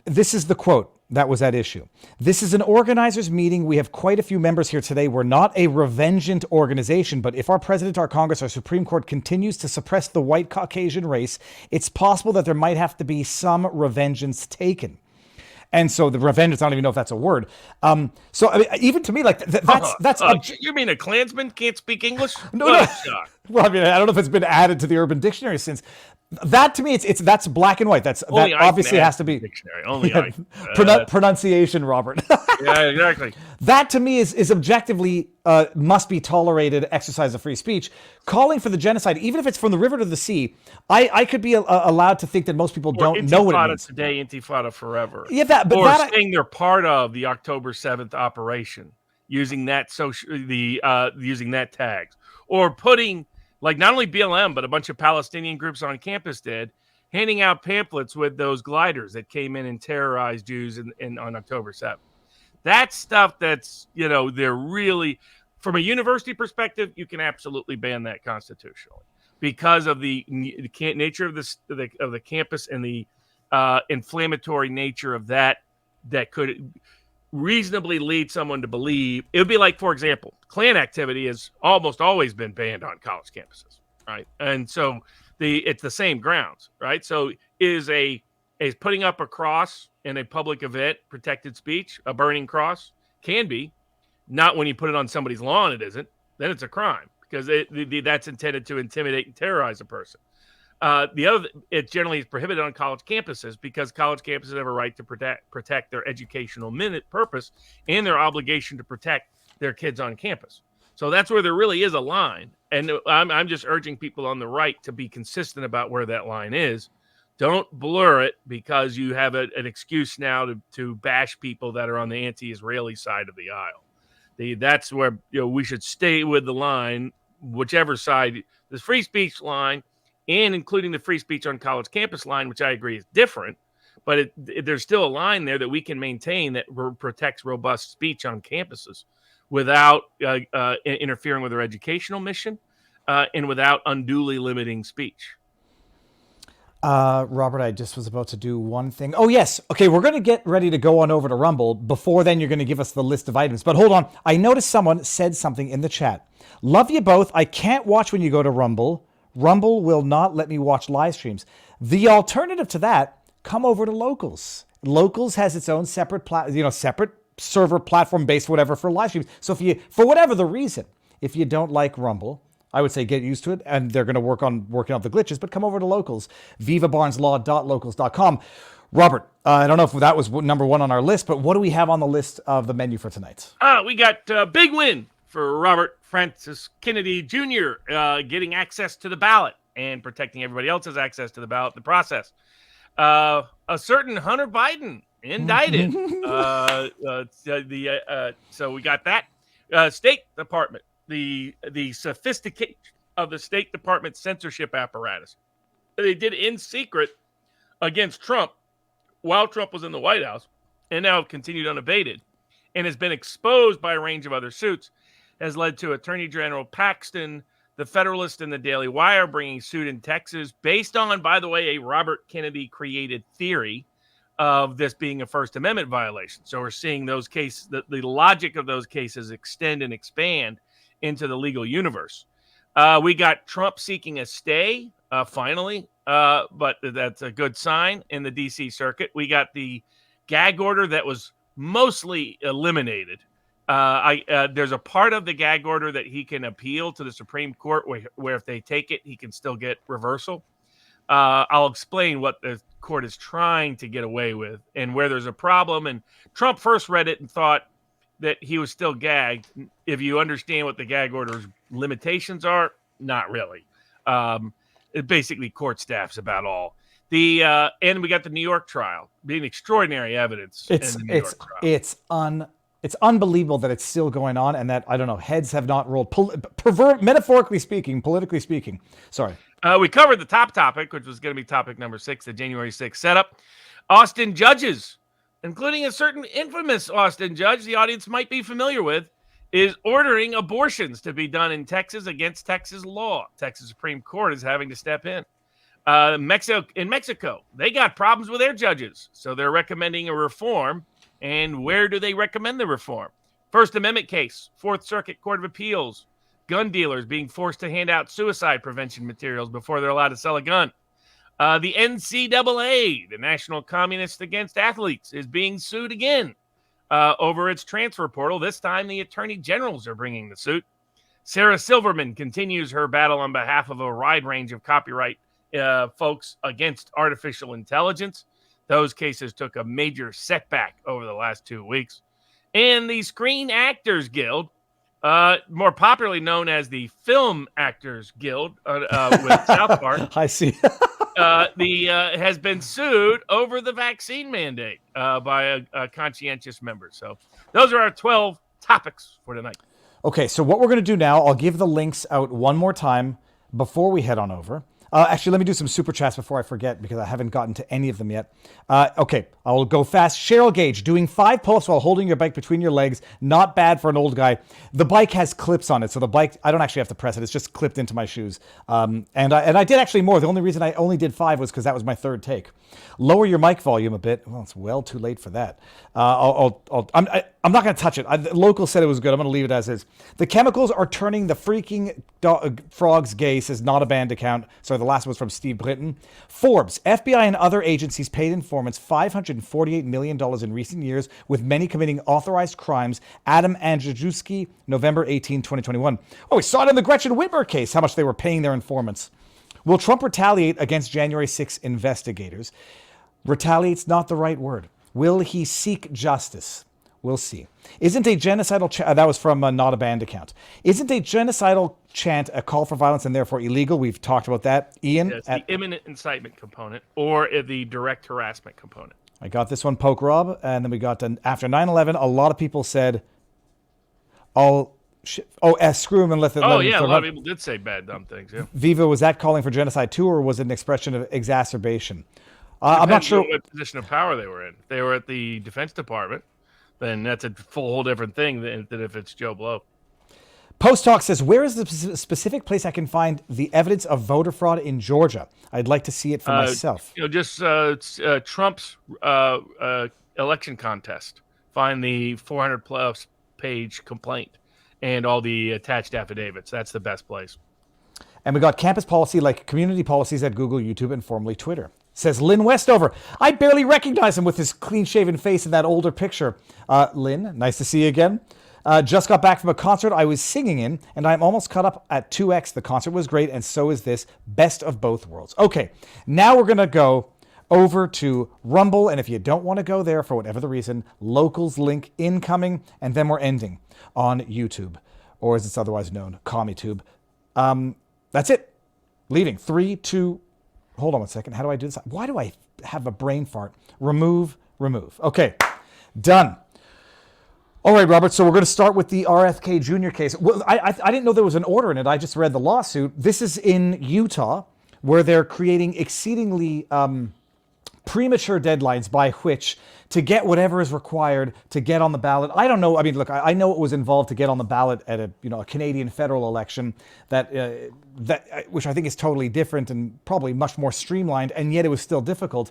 This is the quote that was at issue. This is an organizers' meeting. We have quite a few members here today. We're not a revengeant organization, but if our president, our Congress, our Supreme Court continues to suppress the white Caucasian race, it's possible that there might have to be some revengeance taken. And so the revengeance, I don't even know if that's a word. So I mean, even to me, like that's. You mean a Klansman can't speak English? No. Well, I mean, I don't know if it's been added to the Urban Dictionary since. That to me, it's that's black and white. That obviously has to be dictionary. Only pronunciation, Robert. Yeah, exactly. That to me is objectively must be tolerated exercise of free speech. Calling for the genocide, even if it's from the river to the sea, I could be allowed to think that most people don't know what it means. Today, Intifada forever. Yeah, saying they're part of the October 7th operation, using that using that tags, or putting. Like not only BLM, but a bunch of Palestinian groups on campus did, handing out pamphlets with those gliders that came in and terrorized Jews on October 7th. That's stuff that's, they're really, from a university perspective, you can absolutely ban that constitutionally because of the nature of the campus and the inflammatory nature of that could reasonably lead someone to believe. It would be like, for example, Klan activity has almost always been banned on college campuses, right? And so it's the same grounds, right? So is putting up a cross in a public event protected speech? A burning cross can be, not when you put it on somebody's lawn. It isn't. Then it's a crime because that's intended to intimidate and terrorize a person. The other, it generally is prohibited on college campuses because college campuses have a right to protect their educational purpose and their obligation to protect their kids on campus. So that's where there really is a line. And I'm just urging people on the right to be consistent about where that line is. Don't blur it because you have an excuse now to bash people that are on the anti-Israeli side of the aisle. That's where we should stay with the line, whichever side, the free speech line, and including the free speech on college campus line, which I agree is different, but there's still a line there that we can maintain that protects robust speech on campuses without interfering with their educational mission and without unduly limiting speech. Robert, I just was about to do one thing. Oh, yes. Okay, we're going to get ready to go on over to Rumble. Before then, you're going to give us the list of items. But hold on. I noticed someone said something in the chat. Love you both. I can't watch when you go to Rumble. Rumble will not let me watch live streams. The alternative to that, come over to Locals. Locals has its own separate separate server platform based whatever for live streams. So if you, for whatever the reason, if you don't like Rumble, I would say get used to it, and they're going to work on working out the glitches, but come over to Locals, vivabarneslaw.locals.com. Robert, I don't know if that was number one on our list, but what do we have on the list of the menu for tonight? We got a big win for Robert Francis Kennedy Jr. Getting access to the ballot and protecting everybody else's access to the ballot in the process. A certain Hunter Biden indicted. So we got that. State Department. The sophistication of the State Department censorship apparatus. They did in secret against Trump while Trump was in the White House and now continued unabated and has been exposed by a range of other suits, has led to Attorney General Paxton, the Federalist, and the Daily Wire bringing suit in Texas based on, by the way, a Robert Kennedy created theory of this being a First Amendment violation. So we're seeing those cases, the logic of those cases extend and expand into the legal universe. We got Trump seeking a stay, finally, but that's a good sign in the D.C. circuit. We got the gag order that was mostly eliminated. There's a part of the gag order that he can appeal to the Supreme Court where if they take it, he can still get reversal. I'll explain what the court is trying to get away with and where there's a problem. And Trump first read it and thought that he was still gagged. If you understand what the gag order's limitations are, not really. It basically court staff's about all. And we got the New York trial, being extraordinary evidence in the New York trial. It's unbelievable that it's still going on and that, I don't know, heads have not rolled, metaphorically speaking, politically speaking. Sorry. We covered the top topic, which was going to be topic number 6, the January 6th setup. Austin judges, including a certain infamous Austin judge the audience might be familiar with, is ordering abortions to be done in Texas against Texas law. Texas Supreme Court is having to step in. In Mexico, they got problems with their judges, so they're recommending a reform. And where do they recommend the reform? First Amendment case, Fourth Circuit Court of Appeals, gun dealers being forced to hand out suicide prevention materials before they're allowed to sell a gun. The NCAA, the National Communist Against Athletes, is being sued again over its transfer portal. This time, the attorney generals are bringing the suit. Sarah Silverman continues her battle on behalf of a wide range of copyright folks against artificial intelligence. Those cases took a major setback over the last 2 weeks. And the Screen Actors Guild, more popularly known as the Film Actors Guild with South Park. I see. Has been sued over the vaccine mandate by a conscientious member. So those are our 12 topics for tonight. Okay, so what we're going to do now, I'll give the links out one more time before we head on over. Actually, let me do some super chats before I forget because I haven't gotten to any of them yet. Okay, I will go fast. Cheryl Gage, doing 5 pull-ups while holding your bike between your legs. Not bad for an old guy. The bike has clips on it, so the bike, I don't actually have to press it. It's just clipped into my shoes. And I did actually more. The only reason I only did 5 was because that was my third take. Lower your mic volume a bit. Well, it's well too late for that. I'm not going to touch it. Local said it was good. I'm going to leave it as is. The chemicals are turning the freaking frogs gay, says not a banned account. Sorry, the last was from Steve Britton. Forbes, FBI and other agencies paid informants $548 million in recent years, with many committing authorized crimes. Adam Andrzejewski, November 18, 2021. Oh, we saw it in the Gretchen Whitmer case, how much they were paying their informants. Will Trump retaliate against January 6 investigators? Retaliate's not the right word. Will he seek justice? We'll see. Isn't a genocidal that was from a Not a Banned account. Isn't a genocidal chant a call for violence and therefore illegal? We've talked about that. Ian? Yes, the imminent incitement component or the direct harassment component. I got this one, Poke Rob, and then we got after 9/11, a lot of people said, screw him and let them. Oh, yeah, a lot of people did say bad, dumb things, yeah. Viva, was that calling for genocide too, or was it an expression of exacerbation? I'm not sure what position of power they were in. If they were at the Defense Department, then that's a whole different thing than if it's Joe Blow. Post Talk says, where is the specific place I can find the evidence of voter fraud in Georgia? I'd like to see it for myself. Just Trump's election contest. Find the 400-plus page complaint and all the attached affidavits. That's the best place. And we got campus policy like community policies at Google, YouTube, and formerly Twitter. Says Lynn Westover. I barely recognize him with his clean-shaven face in that older picture. Lynn, nice to see you again. Just got back from a concert I was singing in, and I'm almost caught up at 2X. The concert was great, and so is this. Best of both worlds. Okay, now we're going to go over to Rumble, and if you don't want to go there for whatever the reason, Locals link incoming, and then we're ending on YouTube, or as it's otherwise known, CommieTube. That's it. Leaving. 3, 2... Hold on one second. How do I do this? Why do I have a brain fart? Remove. Okay, done. All right, Robert, so we're going to start with the RFK Jr. case. Well, I didn't know there was an order in it. I just read the lawsuit. This is in Utah, where they're creating exceedingly premature deadlines by which to get whatever is required to get on the ballot. I don't know. I mean, look, I know it was involved to get on the ballot at a Canadian federal election that which I think is totally different and probably much more streamlined, and yet it was still difficult.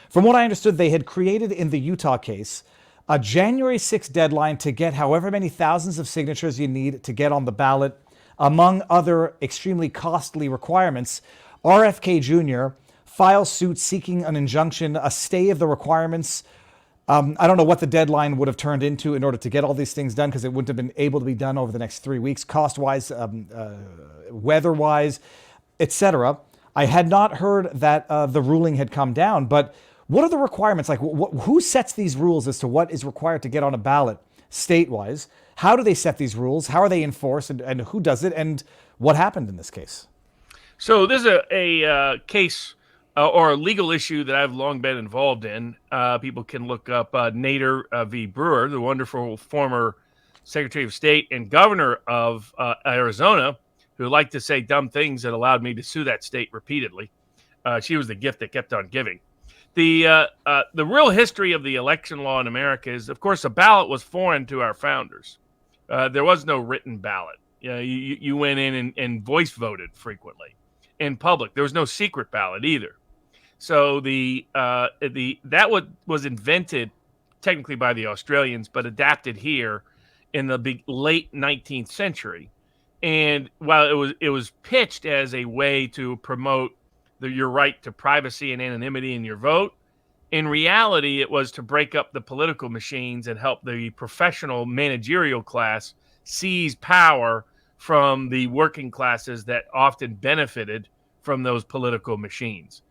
From what I understood, they had created in the Utah case a January 6th deadline to get however many thousands of signatures you need to get on the ballot, among other extremely costly requirements. RFK Jr. files suit seeking an injunction, a stay of the requirements. I don't know what the deadline would have turned into in order to get all these things done, because it wouldn't have been able to be done over the next 3 weeks, cost-wise, weather-wise, etc. I had not heard that the ruling had come down, but what are the requirements? Like, who sets these rules as to what is required to get on a ballot state-wise? How do they set these rules? How are they enforced? And who does it? And what happened in this case? So this is a case or a legal issue that I've long been involved in. People can look up Nader v. Brewer, the wonderful former Secretary of State and governor of Arizona, who liked to say dumb things that allowed me to sue that state repeatedly. She was the gift that kept on giving. The real history of the election law in America is, of course, a ballot was foreign to our founders. There was no written ballot. You went in and voice voted frequently in public. There was no secret ballot either. So that was invented technically by the Australians, but adapted here in the late 19th century. And while it was pitched as a way to promote your right to privacy and anonymity in your vote, in reality, it was to break up the political machines and help the professional managerial class seize power from the working classes that often benefited from those political machines.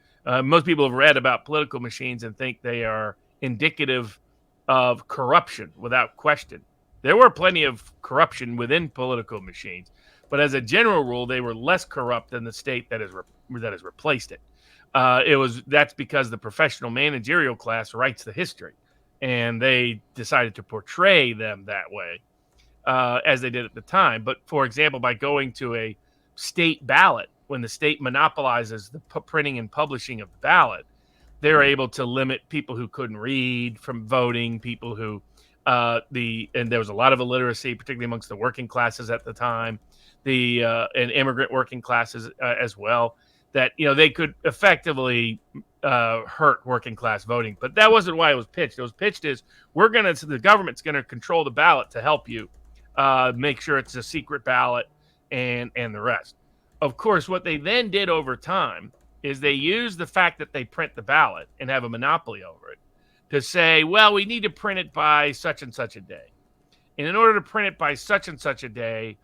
Most people have read about political machines and think they are indicative of corruption without question. There were plenty of corruption within political machines, but as a general rule, they were less corrupt than the state that has replaced it. That's because the professional managerial class writes the history, and they decided to portray them that way as they did at the time. But for example, by going to a state ballot, when the state monopolizes the printing and publishing of the ballot, they're able to limit people who couldn't read from voting, people who and there was a lot of illiteracy, particularly amongst the working classes at the time, and immigrant working classes as well, that they could effectively hurt working class voting. But that wasn't why it was pitched. It was pitched as the government's gonna control the ballot to help you make sure it's a secret ballot and the rest. Of course, what they then did over time is they used the fact that they print the ballot and have a monopoly over it to say, well, we need to print it by such and such a day. And in order to print it by such and such a day,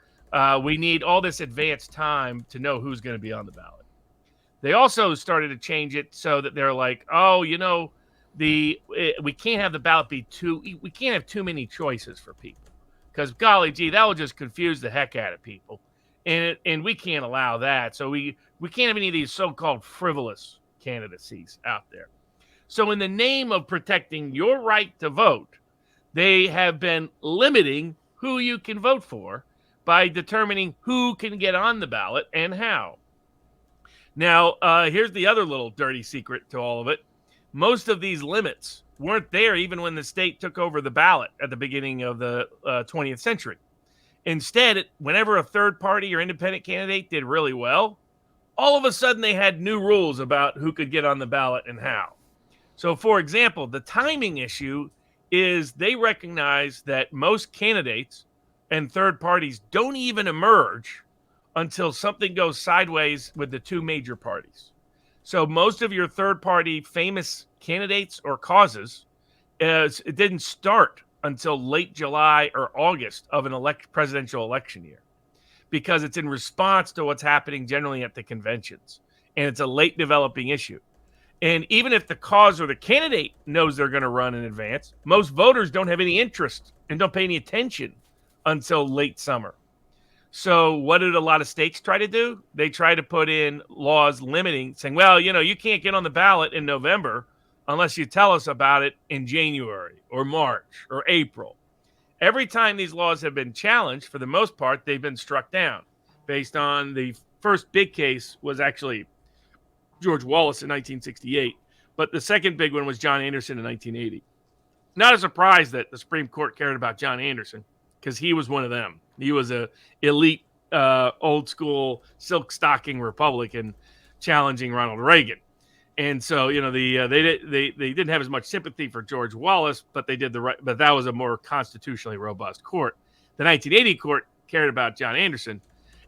we need all this advanced time to know who's going to be on the ballot. They also started to change it so that they're like, oh, we can't have the ballot we can't have too many choices for people, because golly gee, that will just confuse the heck out of people, and we can't allow that. So we can't have any of these so-called frivolous candidacies out there. So in the name of protecting your right to vote, they have been limiting who you can vote for by determining who can get on the ballot and how. Now, here's the other little dirty secret to all of it. Most of these limits weren't there even when the state took over the ballot at the beginning of the 20th century. Instead, whenever a third party or independent candidate did really well, all of a sudden they had new rules about who could get on the ballot and how. So, for example, the timing issue is they recognize that most candidates and third parties don't even emerge until something goes sideways with the two major parties. So most of your third party famous candidates or causes, it didn't start until late July or August of an presidential election year, because it's in response to what's happening generally at the conventions. And it's a late developing issue. And even if the cause or the candidate knows they're going to run in advance, most voters don't have any interest and don't pay any attention until late summer. So what did a lot of states try to do? They try to put in laws limiting, saying, well, you can't get on the ballot in November unless you tell us about it in January or March or April. Every time these laws have been challenged, for the most part, they've been struck down based on the first big case was actually George Wallace in 1968. But the second big one was John Anderson in 1980. Not a surprise that the Supreme Court cared about John Anderson, because he was one of them. He was a elite, old school silk stocking Republican challenging Ronald Reagan. And so, they didn't have as much sympathy for George Wallace, but they did but that was a more constitutionally robust court. The 1980 court cared about John Anderson,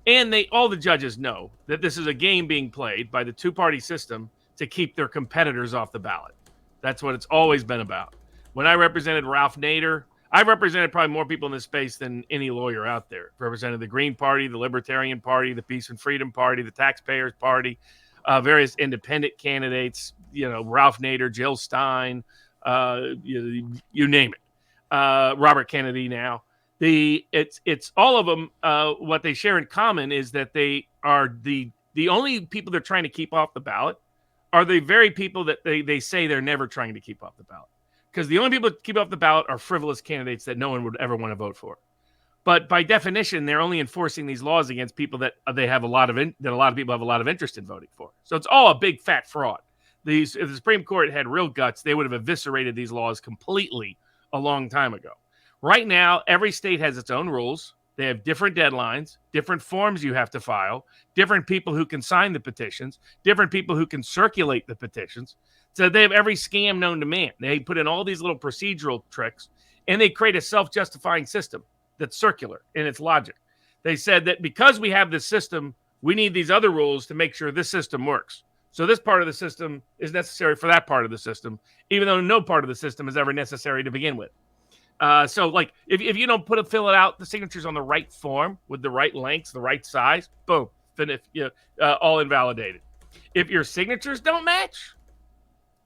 and all the judges know that this is a game being played by the two-party system to keep their competitors off the ballot. That's what it's always been about. When I represented Ralph Nader, I represented probably more people in this space than any lawyer out there. Represented the Green Party, the Libertarian Party, the Peace and Freedom Party, the Taxpayers Party, various independent candidates, Ralph Nader, Jill Stein, you name it, Robert Kennedy now. It's all of them. What they share in common is that they are the only people they're trying to keep off the ballot are the very people that they say they're never trying to keep off the ballot. Because the only people that keep off the ballot are frivolous candidates that no one would ever want to vote for. But by definition, they're only enforcing these laws against people that a lot of people have a lot of interest in voting for. So it's all a big fat fraud. If the Supreme Court had real guts, they would have eviscerated these laws completely a long time ago. Right now, every state has its own rules. They have different deadlines, different forms you have to file, different people who can sign the petitions, different people who can circulate the petitions. So they have every scam known to man. They put in all these little procedural tricks, and they create a self-justifying system that's circular in its logic. They said that because we have this system, we need these other rules to make sure this system works. So this part of the system is necessary for that part of the system, even though no part of the system is ever necessary to begin with. So like if you don't fill it out, the signatures on the right form with the right lengths, the right size, boom, all invalidated. If your signatures don't match,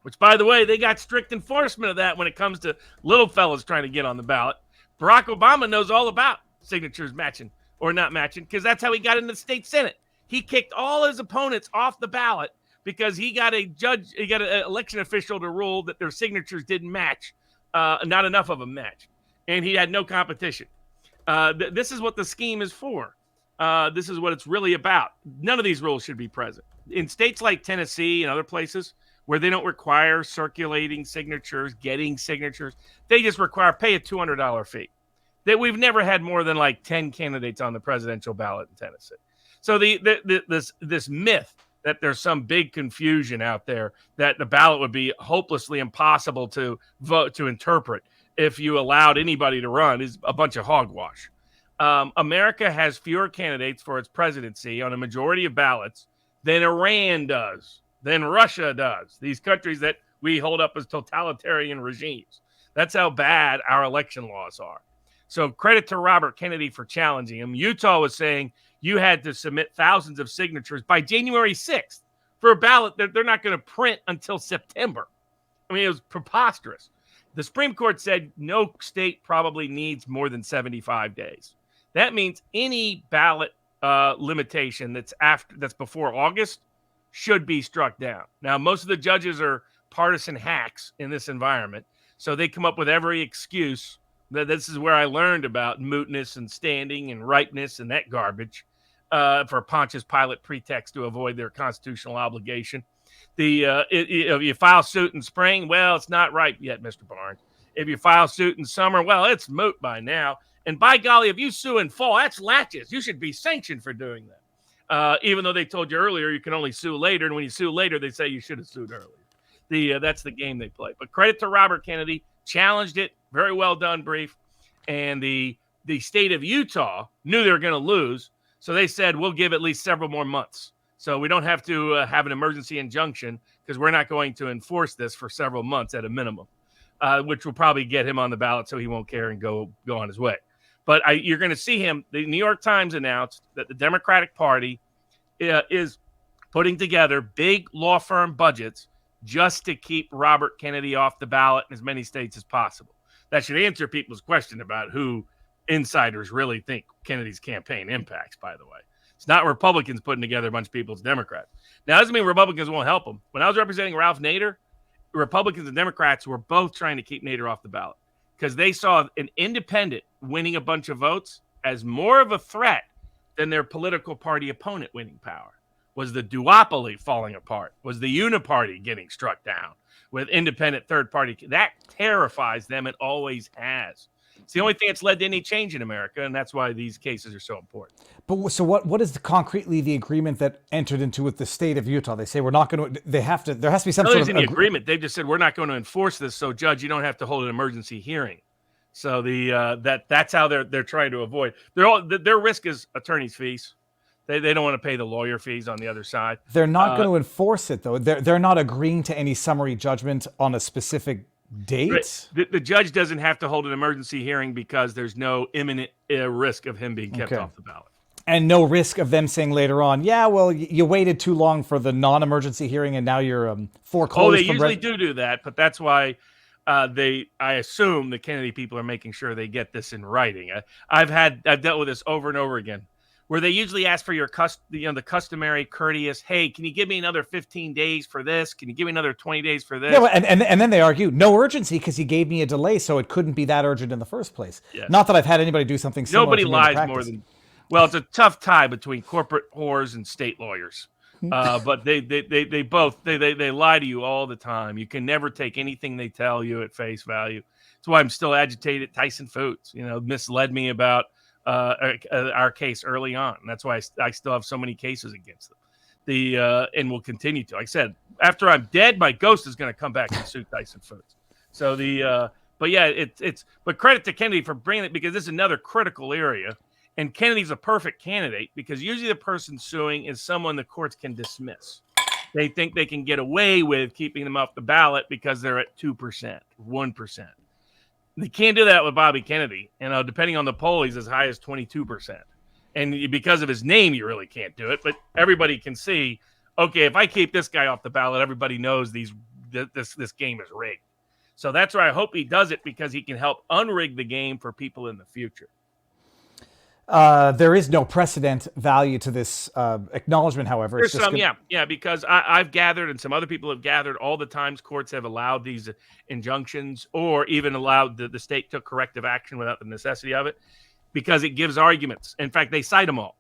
which by the way, they got strict enforcement of that when it comes to little fellas trying to get on the ballot. Barack Obama knows all about signatures matching or not matching, because that's how he got into the state Senate. He kicked all his opponents off the ballot because he got an election official to rule that their signatures didn't match. Not enough of them match, and he had no competition. This is what the scheme is for. This is what it's really about. None of these rules should be present. In states like Tennessee and other places where they don't require circulating signatures, getting signatures, they just require pay a $200 fee. That we've never had more than like 10 candidates on the presidential ballot in Tennessee. So this myth that there's some big confusion out there that the ballot would be hopelessly impossible to vote, to interpret if you allowed anybody to run is a bunch of hogwash. America has fewer candidates for its presidency on a majority of ballots than Iran does, than Russia does, these countries that we hold up as totalitarian regimes. That's how bad our election laws are. So credit to Robert Kennedy for challenging him. Utah was saying you had to submit thousands of signatures by January 6th for a ballot that they're not going to print until September. I mean, it was preposterous. The Supreme Court said no state probably needs more than 75 days. That means any ballot limitation that's before August should be struck down. Now, most of the judges are partisan hacks in this environment, so they come up with every excuse. This is where I learned about mootness and standing and ripeness and that garbage for Pontius Pilate pretext to avoid their constitutional obligation. If you file suit in spring, well, it's not ripe yet, Mr. Barnes. If you file suit in summer, well, it's moot by now. And by golly, if you sue in fall, that's laches. You should be sanctioned for doing that. Even though they told you earlier you can only sue later, and when you sue later, they say you should have sued earlier. That's the game they play. But credit to Robert Kennedy, challenged it. Very well done brief. And the state of Utah knew they were going to lose, so they said, we'll give at least several more months. So we don't have to have an emergency injunction because we're not going to enforce this for several months at a minimum, which will probably get him on the ballot so he won't care and go on his way. But you're going to see him. The New York Times announced that the Democratic Party is putting together big law firm budgets just to keep Robert Kennedy off the ballot in as many states as possible. That should answer people's question about who insiders really think Kennedy's campaign impacts, by the way. It's not Republicans putting together a bunch of people, it's Democrats. Now, that doesn't mean Republicans won't help them. When I was representing Ralph Nader, Republicans and Democrats were both trying to keep Nader off the ballot because they saw an independent winning a bunch of votes as more of a threat than their political party opponent winning power. Was the duopoly falling apart? Was the uniparty getting struck down with independent third party? That terrifies them. It always has. It's the only thing that's led to any change in America, and that's why these cases are so important. But so what is concretely the agreement that entered into with the state of Utah? They say we're not going to. There has to be some sort of agreement. They've just said we're not going to enforce this. So, Judge, you don't have to hold an emergency hearing. So that's how they're trying to avoid. Their risk is attorney's fees. They don't want to pay the lawyer fees on the other side. They're not going to enforce it though. They're not agreeing to any summary judgment on a specific date. Right. The judge doesn't have to hold an emergency hearing because there's no imminent risk of him being kept off the ballot. And no risk of them saying later on, yeah, well, you waited too long for the non-emergency hearing and now you're foreclosed. Oh, they usually do that, but that's why I assume the Kennedy people are making sure they get this in writing. I've dealt with this over and over again, where they usually ask for the customary courteous, hey, can you give me another 15 days for this? Can you give me another 20 days for this? Yeah, and then they argue, no urgency because he gave me a delay, so it couldn't be that urgent in the first place. Yes. Not that I've had anybody do something similar. Nobody lies more than... Well, it's a tough tie between corporate whores and state lawyers. But they both lie to you all the time. You can never take anything they tell you at face value. That's why I'm still agitated. Tyson Foods, misled me about our case early on. And that's why I still have so many cases against them. And will continue to. Like I said, after I'm dead, my ghost is going to come back and sue Tyson Foods. So but yeah, but credit to Kennedy for bringing it because this is another critical area. And Kennedy's a perfect candidate because usually the person suing is someone the courts can dismiss. They think they can get away with keeping them off the ballot because they're at 2%, 1%. They can't do that with Bobby Kennedy. Depending on the poll, he's as high as 22%. And because of his name, you really can't do it. But everybody can see, okay, if I keep this guy off the ballot, everybody knows this game is rigged. So that's why I hope he does it because he can help unrig the game for people in the future. There is no precedent value to this acknowledgement, however. There's some, because I've gathered and some other people have gathered all the times courts have allowed these injunctions or even allowed the state took corrective action without the necessity of it because it gives arguments. In fact, they cite them all.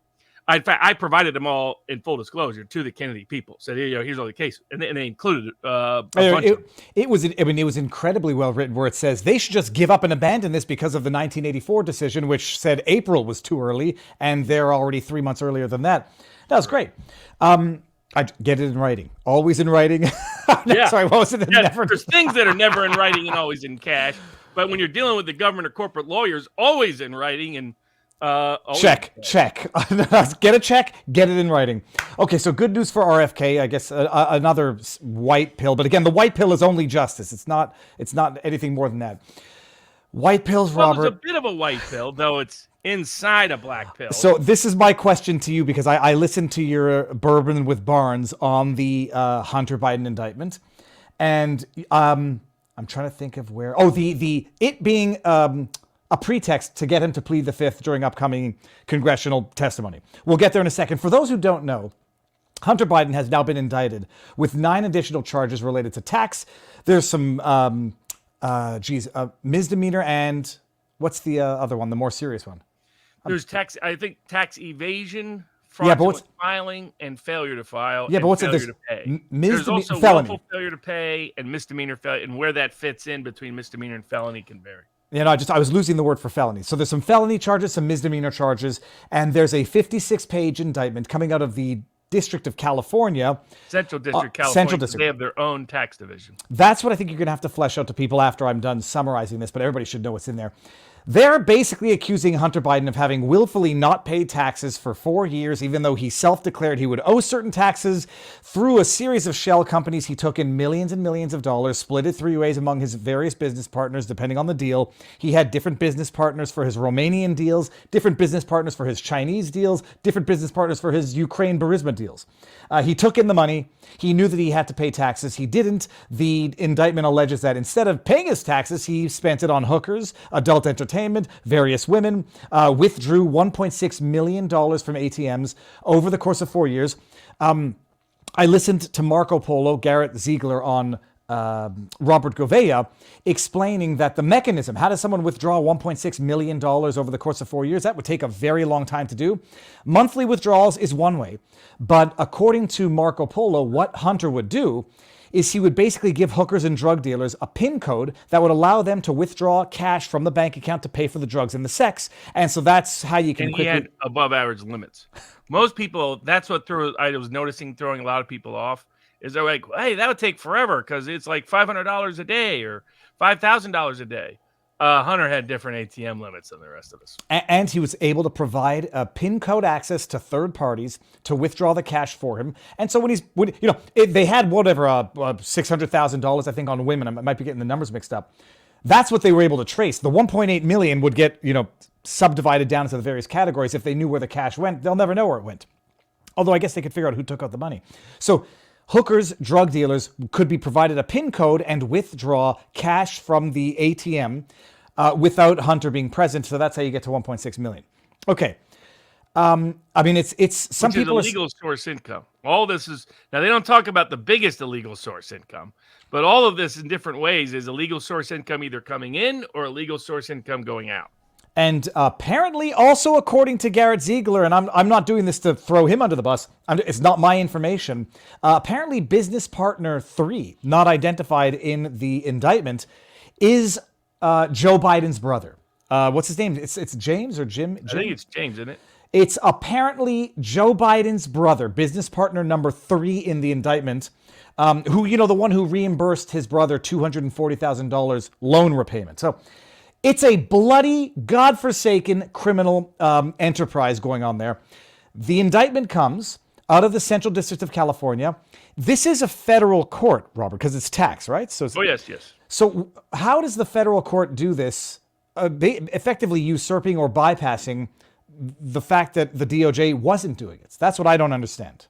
I provided them all in full disclosure to the Kennedy people. So here's all the cases, and they included a bunch of them. It was incredibly well written. Where it says they should just give up and abandon this because of the 1984 decision, which said April was too early, and they're already 3 months earlier than that. That was great. I get it in writing, always in writing. Sorry, what was it? There's things that are never in writing and always in cash, but when you're dealing with the government or corporate lawyers, always in writing and. Check. Get a check, get it in writing. Okay, so good news for RFK. I guess another white pill, but again, the white pill is only justice. It's not anything more than that. White pills, Robert. It's a bit of a white pill, though. inside a black pill. So this is my question to you, because I listened to your Bourbon with Barnes on the Hunter Biden indictment, and I'm trying to think of where. Oh, the it being a pretext to get him to plead the fifth during upcoming congressional testimony. We'll get there in a second. For those who don't know, Hunter Biden has now been indicted with 9 additional charges related to tax. There's some misdemeanor and what's the other one, the more serious one? There's tax evasion, fraudulent filing, and failure to file. Yeah, but what's failure it? To pay. There's also felony. willful failure to pay and misdemeanor failure, and where that fits in between misdemeanor and felony can vary. You know, I was losing the word for felony. So there's some felony charges, some misdemeanor charges, and there's a 56-page indictment coming out of the District of California. Central District, California. Central District. They have their own tax division. That's what I think you're going to have to flesh out to people after I'm done summarizing this, but everybody should know what's in there. They're basically accusing Hunter Biden of having willfully not paid taxes for 4 years, even though he self-declared he would owe certain taxes through a series of shell companies. He took in millions and millions of dollars, split it 3 ways among his various business partners, depending on the deal. He had different business partners for his Romanian deals, different business partners for his Chinese deals, different business partners for his Ukraine Burisma deals. He took in the money. He knew that he had to pay taxes. He didn't. The indictment alleges that instead of paying his taxes, he spent it on hookers, adult entertainment, various women, withdrew $1.6 million from ATMs over the course of 4 years. I listened to Marco Polo, Garrett Ziegler on Robert Gouveia, explaining that the mechanism, how does someone withdraw $1.6 million over the course of 4 years? That would take a very long time to do. Monthly withdrawals is one way. But according to Marco Polo, what Hunter would do is he would basically give hookers and drug dealers a PIN code that would allow them to withdraw cash from the bank account to pay for the drugs and the sex. And so that's how you can quickly... And he had above average limits. Most people, that's what I was noticing throwing a lot of people off, is they're like, hey, that would take forever because it's like $500 a day or $5,000 a day. Hunter had different ATM limits than the rest of us. And he was able to provide a PIN code access to third parties to withdraw the cash for him. And so they had whatever, $600,000, I think, on women. I might be getting the numbers mixed up. That's what they were able to trace. The 1.8 million would get, subdivided down into the various categories. If they knew where the cash went, they'll never know where it went. Although I guess they could figure out who took out the money. So hookers, drug dealers could be provided a PIN code and withdraw cash from the ATM without Hunter being present. So that's how you get to 1.6 million. Okay. It's some people is illegal source income. All this is now they don't talk about the biggest illegal source income, but all of this in different ways is illegal source income either coming in or illegal source income going out. And apparently, also according to Garrett Ziegler, and I'm not doing this to throw him under the bus. It's not my information. Apparently, business partner 3, not identified in the indictment, is Joe Biden's brother. What's his name? It's James or Jim? I think it's James, isn't it? It's apparently Joe Biden's brother, business partner number 3 in the indictment, who, the one who reimbursed his brother $240,000 loan repayment. So it's a bloody, godforsaken criminal enterprise going on there. The indictment comes out of the Central District of California. This is a federal court, Robert, because it's tax, right? So yes. So how does the federal court do this, effectively usurping or bypassing the fact that the DOJ wasn't doing it? That's what I don't understand.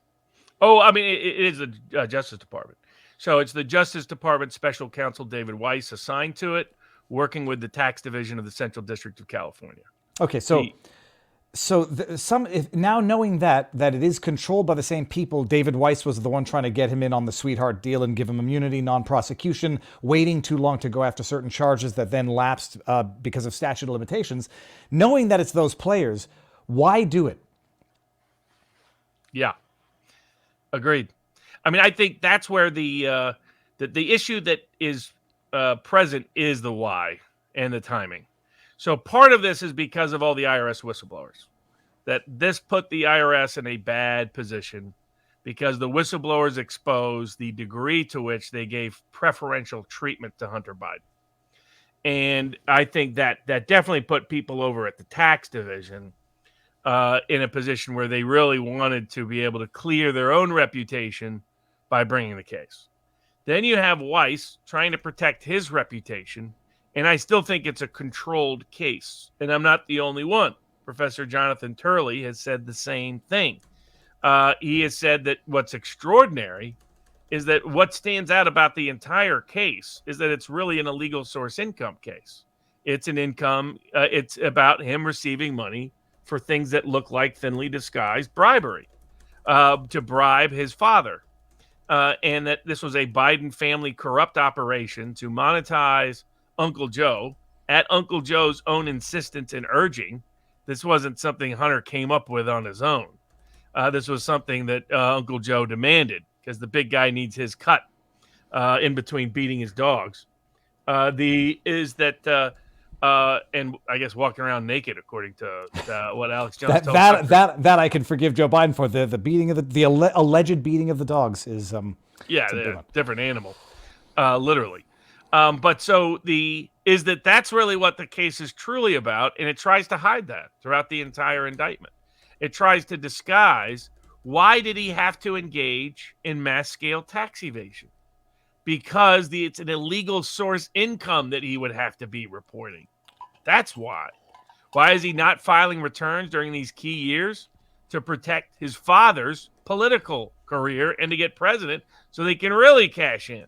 Oh, I mean, it is the Justice Department. So it's the Justice Department Special Counsel David Weiss assigned to it, working with the tax division of the Central District of California. Okay, now knowing that it is controlled by the same people, David Weiss was the one trying to get him in on the sweetheart deal and give him immunity, non-prosecution, waiting too long to go after certain charges that then lapsed because of statute of limitations. Knowing that it's those players, why do it? Yeah, agreed. I mean, I think that's where the issue that is present is the why and the timing. So part of this is because of all the IRS whistleblowers, that this put the IRS in a bad position because the whistleblowers exposed the degree to which they gave preferential treatment to Hunter Biden. And I think that definitely put people over at the tax division in a position where they really wanted to be able to clear their own reputation by bringing the case. Then you have Weiss trying to protect his reputation. And I still think it's a controlled case. And I'm not the only one. Professor Jonathan Turley, has said the same thing. He has said that what's extraordinary is that what stands out about the entire case is that it's really an illegal source income case. It's an income. It's about him receiving money for things that look like thinly disguised bribery to bribe his father. And that this was a Biden family corrupt operation to monetize Uncle Joe at Uncle Joe's own insistence and urging. This wasn't something Hunter came up with on his own. This was something that Uncle Joe demanded because the big guy needs his cut in between beating his dogs. And I guess walking around naked, according to what Alex Jones told us. That I can forgive Joe Biden for. The beating of the alleged beating of the dogs is different animal, literally. But that's really what the case is truly about, and it tries to hide that throughout the entire indictment. It tries to disguise why did he have to engage in mass scale tax evasion? Because it's an illegal source income that he would have to be reporting. That's why. Why is he not filing returns during these key years? To protect his father's political career and to get president so they can really cash in.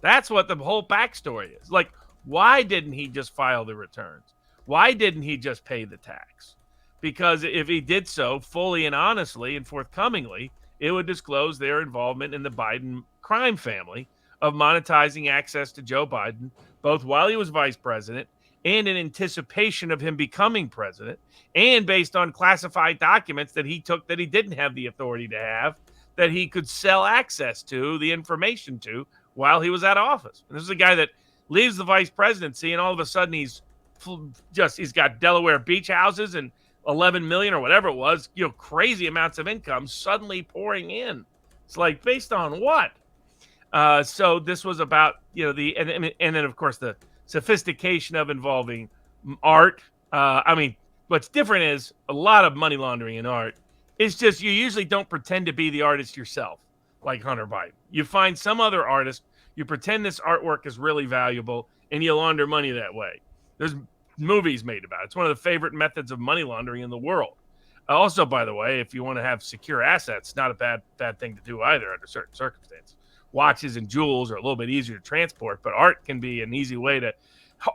That's what the whole backstory is. Like, why didn't he just file the returns? Why didn't he just pay the tax? Because if he did so fully and honestly and forthcomingly, it would disclose their involvement in the Biden crime family of monetizing access to Joe Biden, both while he was vice president and in anticipation of him becoming president, and based on classified documents that he took that he didn't have the authority to have, that he could sell access to, the information to, while he was out of office. And this is a guy that leaves the vice presidency, and all of a sudden he's got Delaware beach houses and 11 million or whatever it was, crazy amounts of income suddenly pouring in. It's like, based on what? So this was about, and then of course the sophistication of involving art. What's different is a lot of money laundering in art. It's just, you usually don't pretend to be the artist yourself, like Hunter Biden. You find some other artist, you pretend this artwork is really valuable, and you launder money that way. There's movies made about it. It's one of the favorite methods of money laundering in the world. Also, by the way, if you want to have secure assets, not a bad thing to do either under certain circumstances. Watches and jewels are a little bit easier to transport, but art can be an easy way to.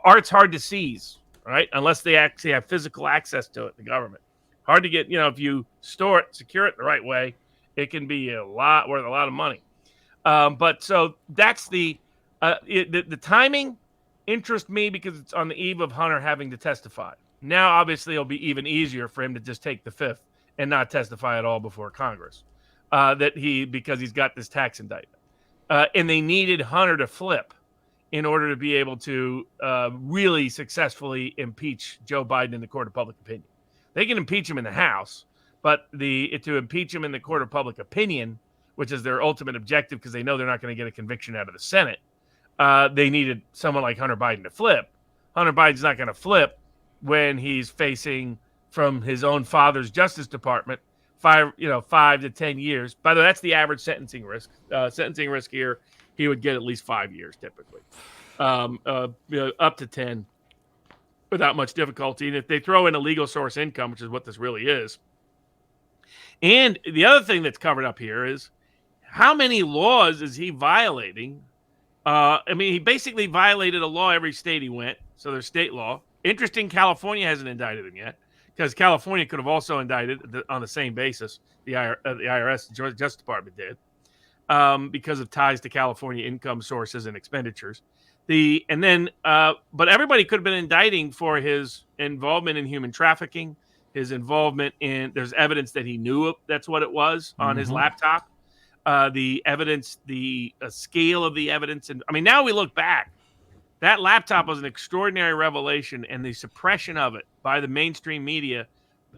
Art's hard to seize, right? Unless they actually have physical access to it, the government. Hard to get. If you store it, secure it the right way, it can be worth a lot of money. But so that's the timing interests me because it's on the eve of Hunter having to testify. Now, obviously, it'll be even easier for him to just take the fifth and not testify at all before Congress. Because he's got this tax indictment. And they needed Hunter to flip in order to be able to really successfully impeach Joe Biden in the court of public opinion. They can impeach him in the House, but to impeach him in the court of public opinion, which is their ultimate objective because they know they're not going to get a conviction out of the Senate, they needed someone like Hunter Biden to flip. Hunter Biden's not going to flip when he's facing, from his own father's Justice Department, 5 to 10 years. By the way, that's the average sentencing risk. Sentencing risk here, he would get at least 5 years typically, up to 10 without much difficulty. And if they throw in illegal source income, which is what this really is. And the other thing that's covered up here is how many laws is he violating? He basically violated a law every state he went. So there's state law. Interesting, California hasn't indicted him yet, because California could have also indicted on the same basis. The IRS, the Justice Department did, because of ties to California income sources and expenditures. But everybody could have been indicting for his involvement in human trafficking, his involvement in. There's evidence that he knew that's what it was on his laptop. The evidence, the scale of the evidence, and now we look back. That laptop was an extraordinary revelation, and the suppression of it by the mainstream media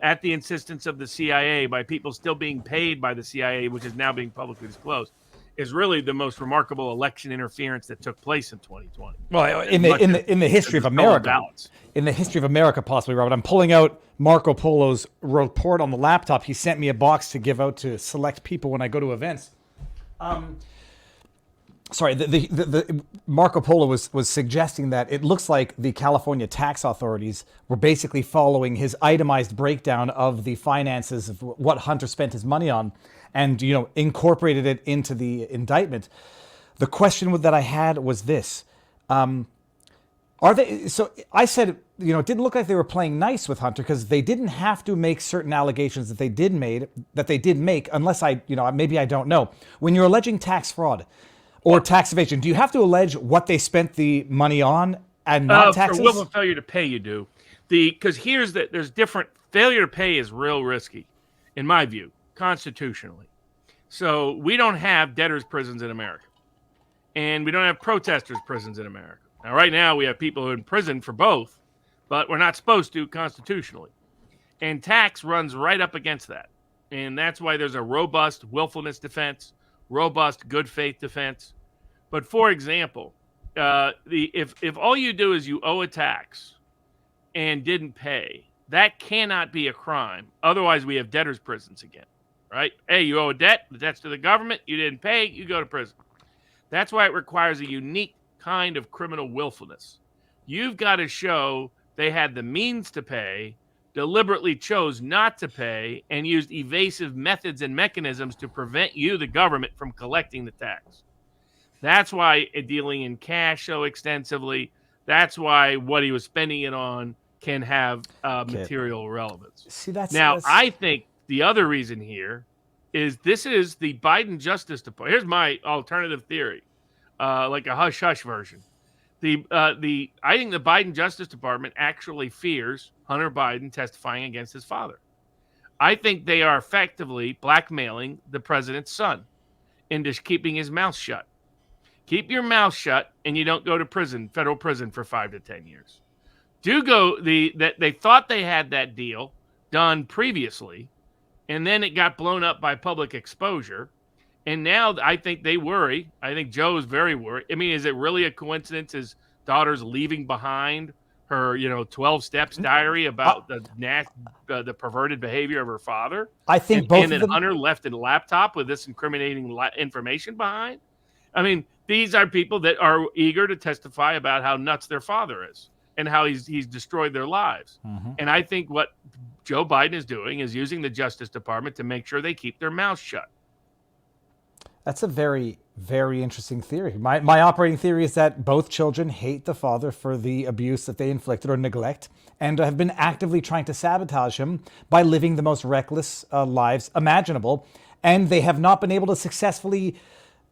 at the insistence of the CIA, by people still being paid by the CIA, which is now being publicly disclosed, is really the most remarkable election interference that took place in 2020. Well, in the history of America, possibly, Robert. I'm pulling out Marco Polo's report on the laptop. He sent me a box to give out to select people when I go to events. sorry, the Marco Polo was suggesting that it looks like the California tax authorities were basically following his itemized breakdown of the finances of what Hunter spent his money on, and incorporated it into the indictment. The question that I had was this: are they? So I said, it didn't look like they were playing nice with Hunter because they didn't have to make certain allegations that they did make, unless maybe I don't know. When you're alleging tax fraud or tax evasion, do you have to allege what they spent the money on and not taxes? For willful failure to pay, you do. Because there's different. Failure to pay is real risky, in my view, constitutionally. So we don't have debtors' prisons in America, and we don't have protesters' prisons in America. Now, right now, we have people who are in prison for both, but we're not supposed to constitutionally. And tax runs right up against that. And that's why there's a robust willfulness defense, robust good faith defense. But for example, if all you do is you owe a tax and didn't pay, that cannot be a crime. Otherwise, we have debtors' prisons again, right? Hey, you owe a debt, the debt's to the government, you didn't pay, you go to prison. That's why it requires a unique kind of criminal willfulness. You've got to show they had the means to pay, deliberately chose not to pay, and used evasive methods and mechanisms to prevent you, the government, from collecting the tax. That's why dealing in cash so extensively, that's why what he was spending it on can have material relevance. See, I think the other reason here is this is the Biden Justice Department. Here's my alternative theory. Like a hush-hush version. I think the Biden Justice Department actually fears Hunter Biden testifying against his father. I think they are effectively blackmailing the president's son into keeping his mouth shut. Keep your mouth shut, and you don't go to prison, federal prison, for 5 to 10 years. They thought they had that deal done previously, and then it got blown up by public exposure. And now I think they worry. I think Joe is very worried. I mean, is it really a coincidence his daughter's leaving behind her, 12 steps diary about the perverted behavior of her father? I think both of them. And then Hunter left a laptop with this incriminating information behind. I mean, these are people that are eager to testify about how nuts their father is and how he's destroyed their lives. Mm-hmm. And I think what Joe Biden is doing is using the Justice Department to make sure they keep their mouths shut. That's a very, very interesting theory. My operating theory is that both children hate the father for the abuse that they inflicted or neglect, and have been actively trying to sabotage him by living the most reckless lives imaginable. And they have not been able to successfully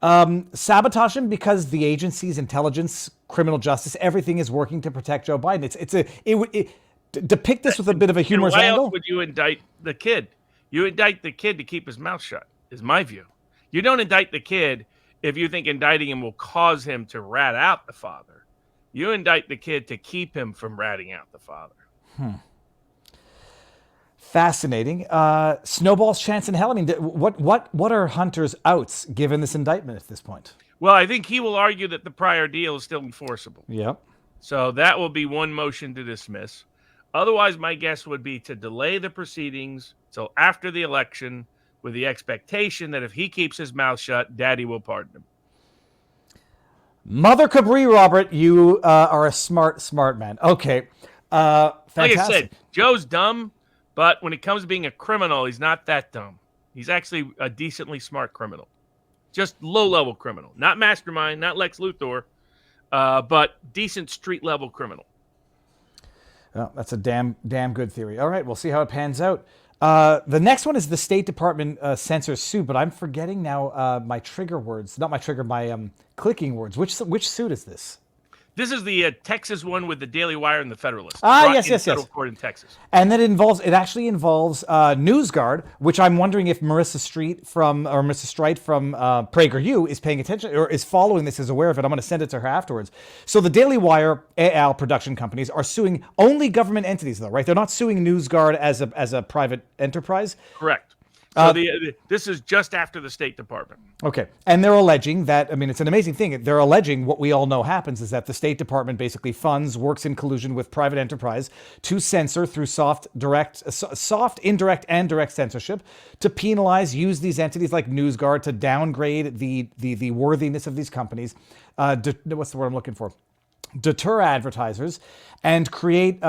sabotage him because the agencies, intelligence, criminal justice, everything is working to protect Joe Biden. Depict this with a bit of a humorous angle. Why else would you indict the kid? You indict the kid to keep his mouth shut, is my view. You don't indict the kid if you think indicting him will cause him to rat out the father. You indict the kid to keep him from ratting out the father. Fascinating. Snowball's chance in hell. I mean, what are Hunter's outs given this indictment at this point? Well, I think he will argue that the prior deal is still enforceable. Yep. So that will be one motion to dismiss. Otherwise, my guess would be to delay the proceedings till after the election, with the expectation that if he keeps his mouth shut, Daddy will pardon him. Mother Cabri, Robert, you are a smart man. Okay. Fantastic. Like I said, Joe's dumb, but when it comes to being a criminal, he's not that dumb. He's actually a decently smart criminal. Just low-level criminal. Not mastermind, not Lex Luthor, but decent street-level criminal. Well, that's a damn good theory. All right, we'll see how it pans out. The next one is the State Department censors suit, but I'm forgetting now my trigger words. Not my trigger, my clicking words. Which suit is this? This is the Texas one with the Daily Wire and the Federalist. Yes. Federal court in Texas. And that actually involves NewsGuard, which I'm wondering if Marissa Streit from PragerU is paying attention or is following this, is aware of it. I'm going to send it to her afterwards. So the Daily Wire, AL production companies are suing only government entities, though, right? They're not suing NewsGuard as a private enterprise. Correct. So this is just after the State Department. Okay. And they're alleging that, I mean, it's an amazing thing. They're alleging what we all know happens is that the State Department basically works in collusion with private enterprise to censor through soft, indirect, and direct censorship, to penalize, use these entities like NewsGuard to downgrade the worthiness of these companies. What's the word I'm looking for? Deter advertisers and create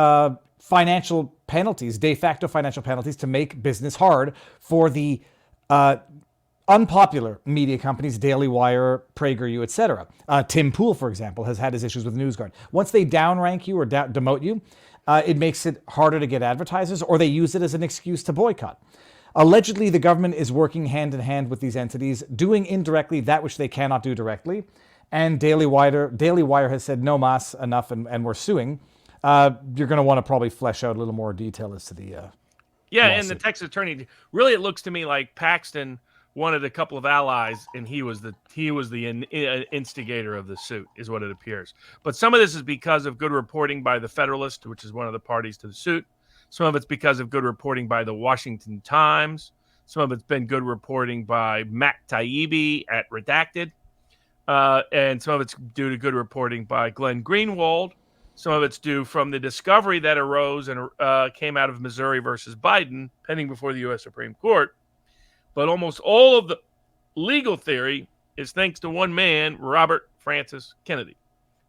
financial penalties, de facto financial penalties, to make business hard for the unpopular media companies, Daily Wire, PragerU, etc. Tim Pool, for example, has had his issues with NewsGuard. Once they downrank you or demote you, it makes it harder to get advertisers, or they use it as an excuse to boycott. Allegedly, the government is working hand in hand with these entities, doing indirectly that which they cannot do directly. And Daily Wire has said, no mas, enough, and we're suing. You're going to want to probably flesh out a little more detail as to the lawsuit. And the Texas attorney, really, it looks to me like Paxton wanted a couple of allies, and he was the instigator of the suit, is what it appears. But some of this is because of good reporting by the Federalist, which is one of the parties to the suit. Some of it's because of good reporting by the Washington Times. Some of it's been good reporting by Matt Taibbi at Redacted. And some of it's due to good reporting by Glenn Greenwald. Some of it's due from the discovery that arose and came out of Missouri versus Biden, pending before the U.S. Supreme Court. But almost all of the legal theory is thanks to one man, Robert Francis Kennedy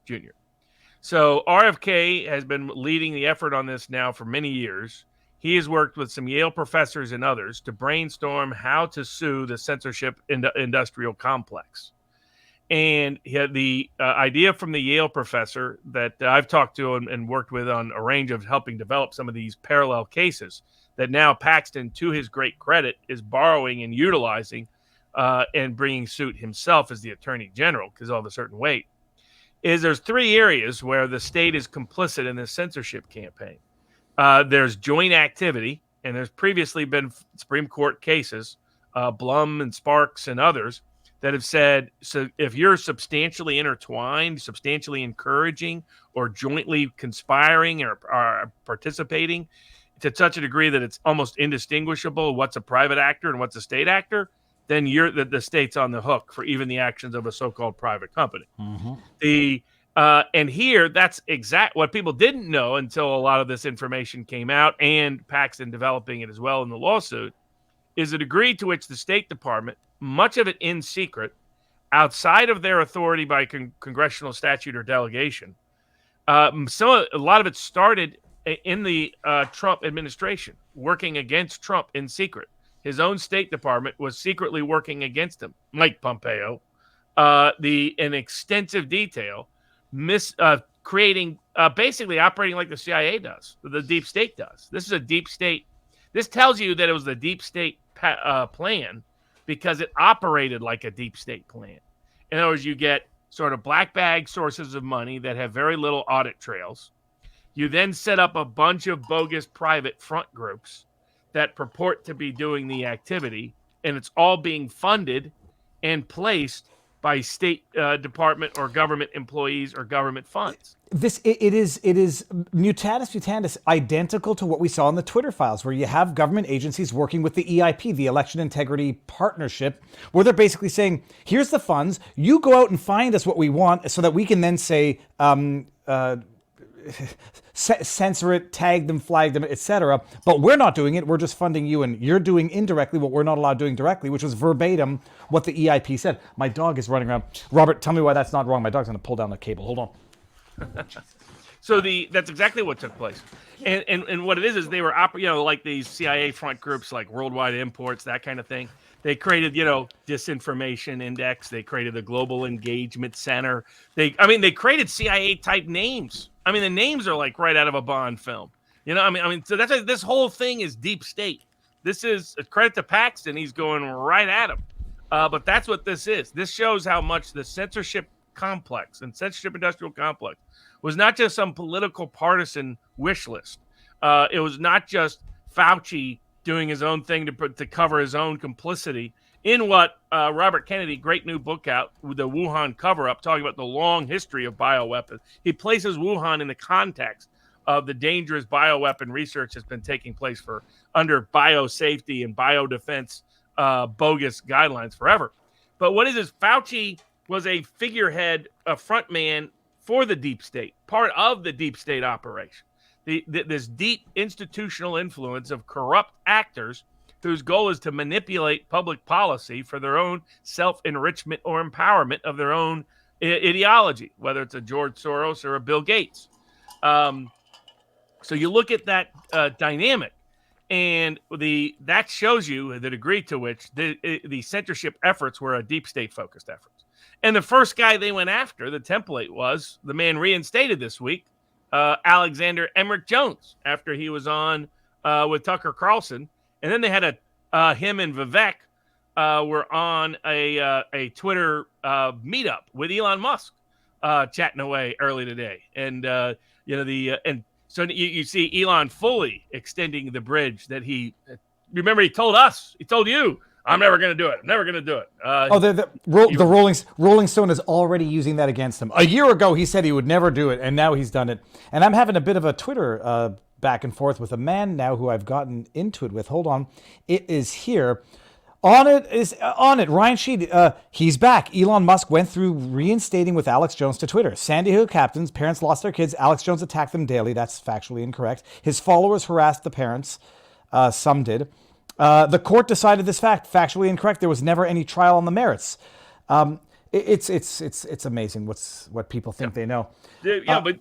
Jr. So RFK has been leading the effort on this now for many years. He has worked with some Yale professors and others to brainstorm how to sue the censorship industrial complex. And he had the idea from the Yale professor that I've talked to and worked with on a range of helping develop some of these parallel cases that now Paxton, to his great credit, is borrowing and utilizing and bringing suit himself as the attorney general because of a certain weight, is there's three areas where the state is complicit in this censorship campaign. There's joint activity, and there's previously been Supreme Court cases, Blum and Sparks and others, that have said, so if you're substantially intertwined, substantially encouraging, or jointly conspiring or participating to such a degree that it's almost indistinguishable what's a private actor and what's a state actor, then the state's on the hook for even the actions of a so-called private company. Mm-hmm. And here, that's exact what people didn't know until a lot of this information came out, and Paxton developing it as well in the lawsuit, is the degree to which the State Department, much of it in secret, outside of their authority by congressional statute or delegation. A lot of it started in the Trump administration, working against Trump in secret. His own State Department was secretly working against him, Mike Pompeo, in extensive detail, creating, basically operating like the CIA does, the deep state does. This is a deep state. This tells you that it was the deep state plan because it operated like a deep state plan. In other words, you get sort of black bag sources of money that have very little audit trails. You then set up a bunch of bogus private front groups that purport to be doing the activity, and it's all being funded and placed by State Department or government employees or government funds. It is mutatis mutandis identical to what we saw in the Twitter files, where you have government agencies working with the EIP, the Election Integrity Partnership, where they're basically saying, here's the funds, you go out and find us what we want so that we can then say, censor it, tag them, flag them, etc. But we're not doing it. We're just funding you, and you're doing indirectly what we're not allowed doing directly, which was verbatim what the EIP said. My dog is running around. Robert, tell me why that's not wrong. My dog's going to pull down the cable. Hold on. So that's exactly what took place. And what it is they were like these CIA front groups like Worldwide Imports, that kind of thing. They created, Disinformation Index. They created the Global Engagement Center. They created CIA type names. I mean, the names are like right out of a Bond film. So that's this whole thing is deep state. This is a credit to Paxton. He's going right at him. But that's what this is. This shows how much the censorship complex and censorship industrial complex was not just some political partisan wish list. It was not just Fauci doing his own thing to cover his own complicity in what Robert Kennedy, great new book out with the Wuhan cover-up, talking about the long history of bioweapons. He places Wuhan in the context of the dangerous bioweapon research that's been taking place for under biosafety and biodefense bogus guidelines forever. But what is this? Fauci was a figurehead, a front man for the deep state, part of the deep state operation. This deep institutional influence of corrupt actors whose goal is to manipulate public policy for their own self-enrichment or empowerment of their own ideology, whether it's a George Soros or a Bill Gates. So you look at that dynamic, and that shows you the degree to which the censorship efforts were a deep state focused efforts. And the first guy they went after, the template, was the man reinstated this week, Alexander Emmerich Jones, after he was on with Tucker Carlson. And then they had him and Vivek were on a Twitter meetup with Elon Musk, chatting away early today. And so you see Elon fully extending the bridge that he told you, I'm never going to do it. I'm never going to do it. The Rolling Stone is already using that against him. A year ago, he said he would never do it, and now he's done it. And I'm having a bit of a Twitter back and forth with a man now who I've gotten into it with. Hold on. It is here. On it. Ryan Sheed, he's back. Elon Musk went through reinstating with Alex Jones to Twitter. Sandy Hook captains, parents lost their kids. Alex Jones attacked them daily. That's factually incorrect. His followers harassed the parents. Some did. The court decided this factually incorrect. There was never any trial on the merits. It's amazing what people think they know. But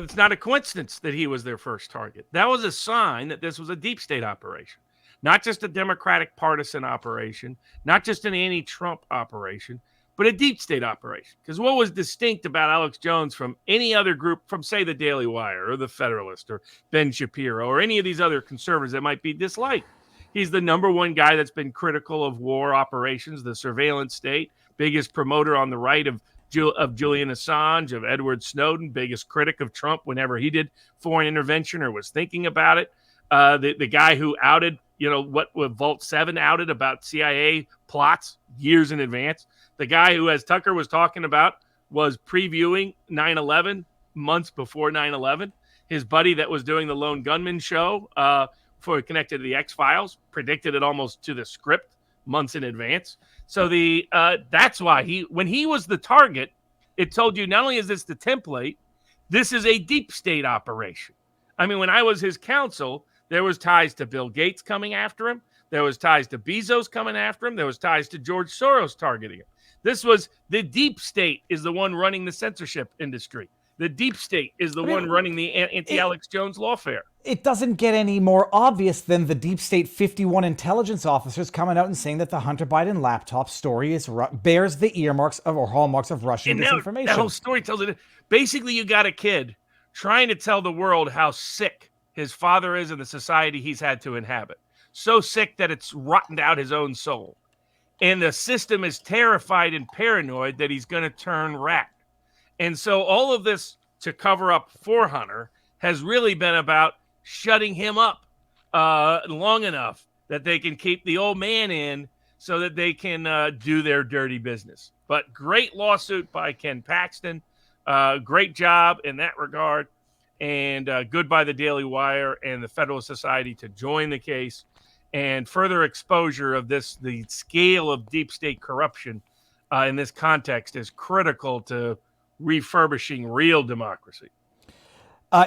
it's not a coincidence that he was their first target. That was a sign that this was a deep state operation, not just a Democratic partisan operation, not just an anti-Trump operation, but a deep state operation. Because what was distinct about Alex Jones from any other group, from, say, the Daily Wire or the Federalist or Ben Shapiro or any of these other conservatives that might be disliked? He's the number one guy that's been critical of war operations, the surveillance state, biggest promoter on the right of Julian Assange, of Edward Snowden, biggest critic of Trump whenever he did foreign intervention or was thinking about it. The guy who outed, what Vault 7 outed about CIA plots years in advance. The guy who, as Tucker was talking about, was previewing 9/11 months before 9/11. His buddy that was doing the Lone Gunman show for connected to the X-Files predicted it almost to the script months in advance. So that's why when he was the target, it told you not only is this the template, this is a deep state operation. I mean, when I was his counsel, there was ties to Bill Gates coming after him. There was ties to Bezos coming after him. There was ties to George Soros targeting him. This was the deep state is the one running the censorship industry. The deep state is the one running the anti-Alex Jones lawfare. It doesn't get any more obvious than the deep state 51 intelligence officers coming out and saying that the Hunter Biden laptop story bears the earmarks or hallmarks of Russian disinformation. That whole story tells it. Basically, you got a kid trying to tell the world how sick his father is and the society he's had to inhabit. So sick that it's rotted out his own soul. And the system is terrified and paranoid that he's going to turn rat. And so all of this to cover up for Hunter has really been about shutting him up long enough that they can keep the old man in so that they can do their dirty business. But great lawsuit by Ken Paxton. Great job in that regard. And good by the Daily Wire and the Federal Society to join the case. And further exposure of the scale of deep state corruption in this context is critical to refurbishing real democracy.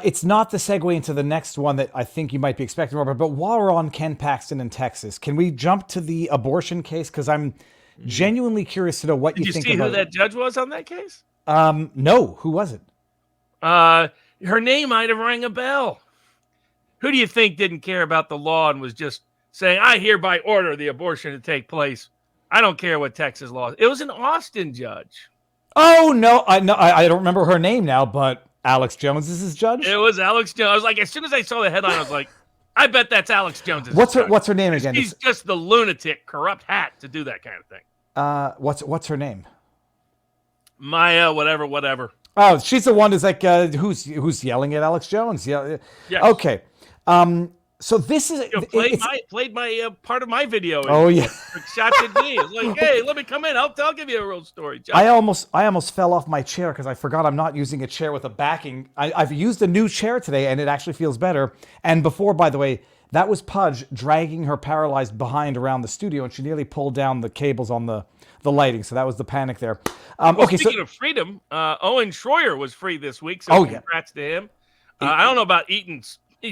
It's not the segue into the next one that I think you might be expecting, Robert, but while we're on Ken Paxton in Texas, can we jump to the abortion case? Because I'm genuinely curious to know what you think about it. Did you see who that judge was on that case? No. Who was it? Her name might have rang a bell. Who do you think didn't care about the law and was just saying, I hereby order the abortion to take place? I don't care what Texas law is. It was an Austin judge. Oh, no. I don't remember her name now, but Alex Jones is his judge? It was Alex Jones. I was like, as soon as I saw the headline, I was like, I bet that's Alex Jones. What's her name again? He's just the lunatic, corrupt hat to do that kind of thing. What's her name? Maya, whatever. Oh, she's the one who's like, who's yelling at Alex Jones? Yeah. Yes. Okay. So this is played my part of my video. Oh yeah, shots at me. It's like, hey, let me come in. I'll give you a real story. John. I almost fell off my chair because I forgot I'm not using a chair with a backing. I've used a new chair today and it actually feels better. And before, by the way, that was Pudge dragging her paralyzed behind around the studio, and she nearly pulled down the cables on the lighting. So that was the panic there. Speaking of freedom, Owen Shroyer was free this week. So congrats to him. I don't know about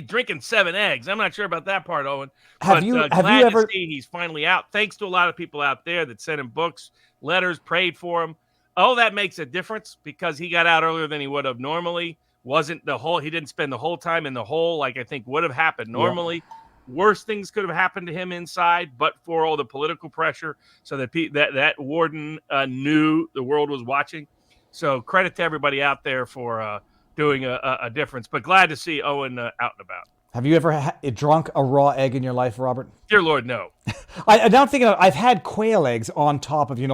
drinking 7 eggs. I'm not sure about that part, Owen. Have you ever? To see he's finally out. Thanks to a lot of people out there that sent him books, letters, prayed for him. Oh, that makes a difference because he got out earlier than he would have normally. He didn't spend the whole time in the hole like I think would have happened normally. Yeah. Worse things could have happened to him inside, but for all the political pressure, so that warden knew the world was watching. So credit to everybody out there for doing a difference, but glad to see Owen out and about. Have you ever drunk a raw egg in your life, Robert? Dear Lord, no. Now I'm thinking I've had quail eggs on top of beef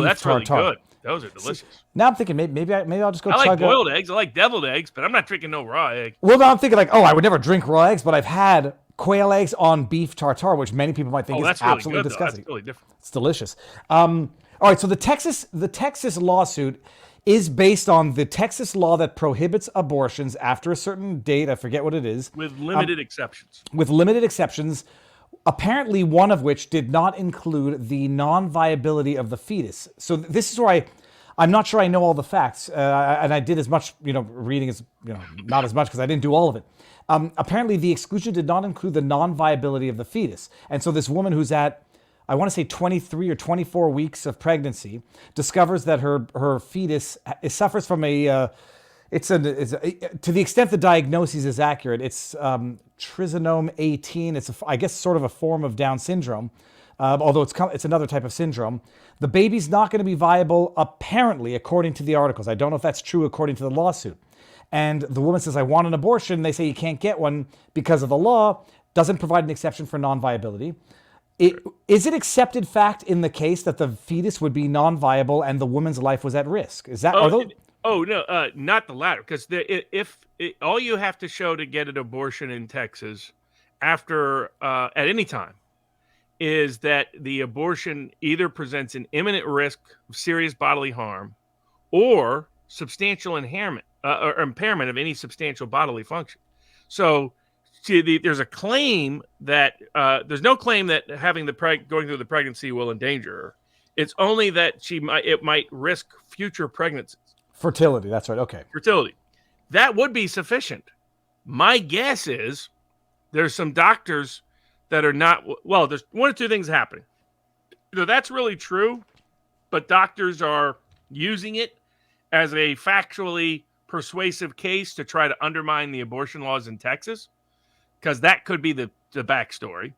that's tartare. Really good. Those are delicious. Now I'm thinking maybe I'll just go. I like boiled eggs. I like deviled eggs, but I'm not drinking no raw egg. Well, now I'm thinking I would never drink raw eggs, but I've had quail eggs on beef tartare, which many people might think is absolutely disgusting. That's really different. It's delicious. All right, so the Texas lawsuit is based on the Texas law that prohibits abortions after a certain date. I forget what it is. With limited exceptions. With limited exceptions, apparently one of which did not include the non-viability of the fetus. So this is where I'm not sure I know all the facts, and I did as much, reading as, not as much because I didn't do all of it. Apparently the exclusion did not include the non-viability of the fetus. And so this woman who's at, I want to say 23 or 24 weeks of pregnancy, discovers that her fetus suffers from to the extent the diagnosis is accurate, it's trisomy 18. It's I guess sort of a form of Down syndrome, although it's another type of syndrome. The baby's not going to be viable, apparently, according to the articles. I don't know if that's true according to the lawsuit. And the woman says, I want an abortion. They say you can't get one because of the law. Doesn't provide an exception for non-viability. Is it accepted fact in the case that the fetus would be non-viable and the woman's life was at risk? Is that? No, not the latter. Because all you have to show to get an abortion in Texas, after at any time, is that the abortion either presents an imminent risk of serious bodily harm, or substantial impairment of any substantial bodily function. So. There's a claim that there's no claim that having going through the pregnancy will endanger her. It's only that it might risk future pregnancies. Fertility, that's right. Okay. Fertility. That would be sufficient. My guess is there's some doctors that are not, there's one or two things happening. Either that's really true, but doctors are using it as a factually persuasive case to try to undermine the abortion laws in Texas. Because that could be the backstory.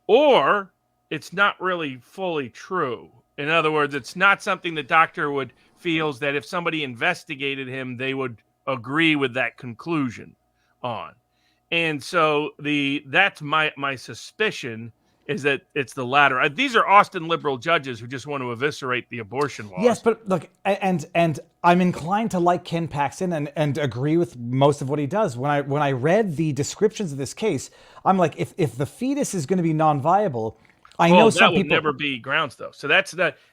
Or it's not really fully true. In other words, it's not something the doctor feels that if somebody investigated him, they would agree with that conclusion on. And so that's my suspicion is that it's the latter. These are Austin liberal judges who just want to eviscerate the abortion laws. Yes, but look, and I'm inclined to like Ken Paxton and agree with most of what he does. When I read the descriptions of this case, I'm like, if the fetus is going to be non-viable, I know some people... that would never be grounds, though. So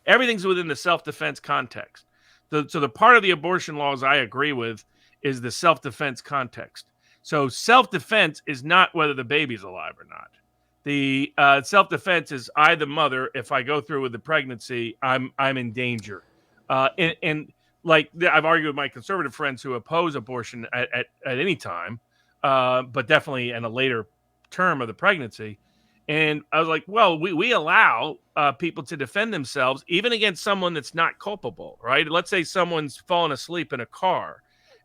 everything's within the self-defense context. So the part of the abortion laws I agree with is the self-defense context. So self-defense is not whether the baby's alive or not. The self-defense is I, the mother, if I go through with the pregnancy, I'm in danger. And like I've argued with my conservative friends who oppose abortion at any time, but definitely in a later term of the pregnancy. And I was like, well, we allow people to defend themselves even against someone that's not culpable, right? Let's say someone's fallen asleep in a car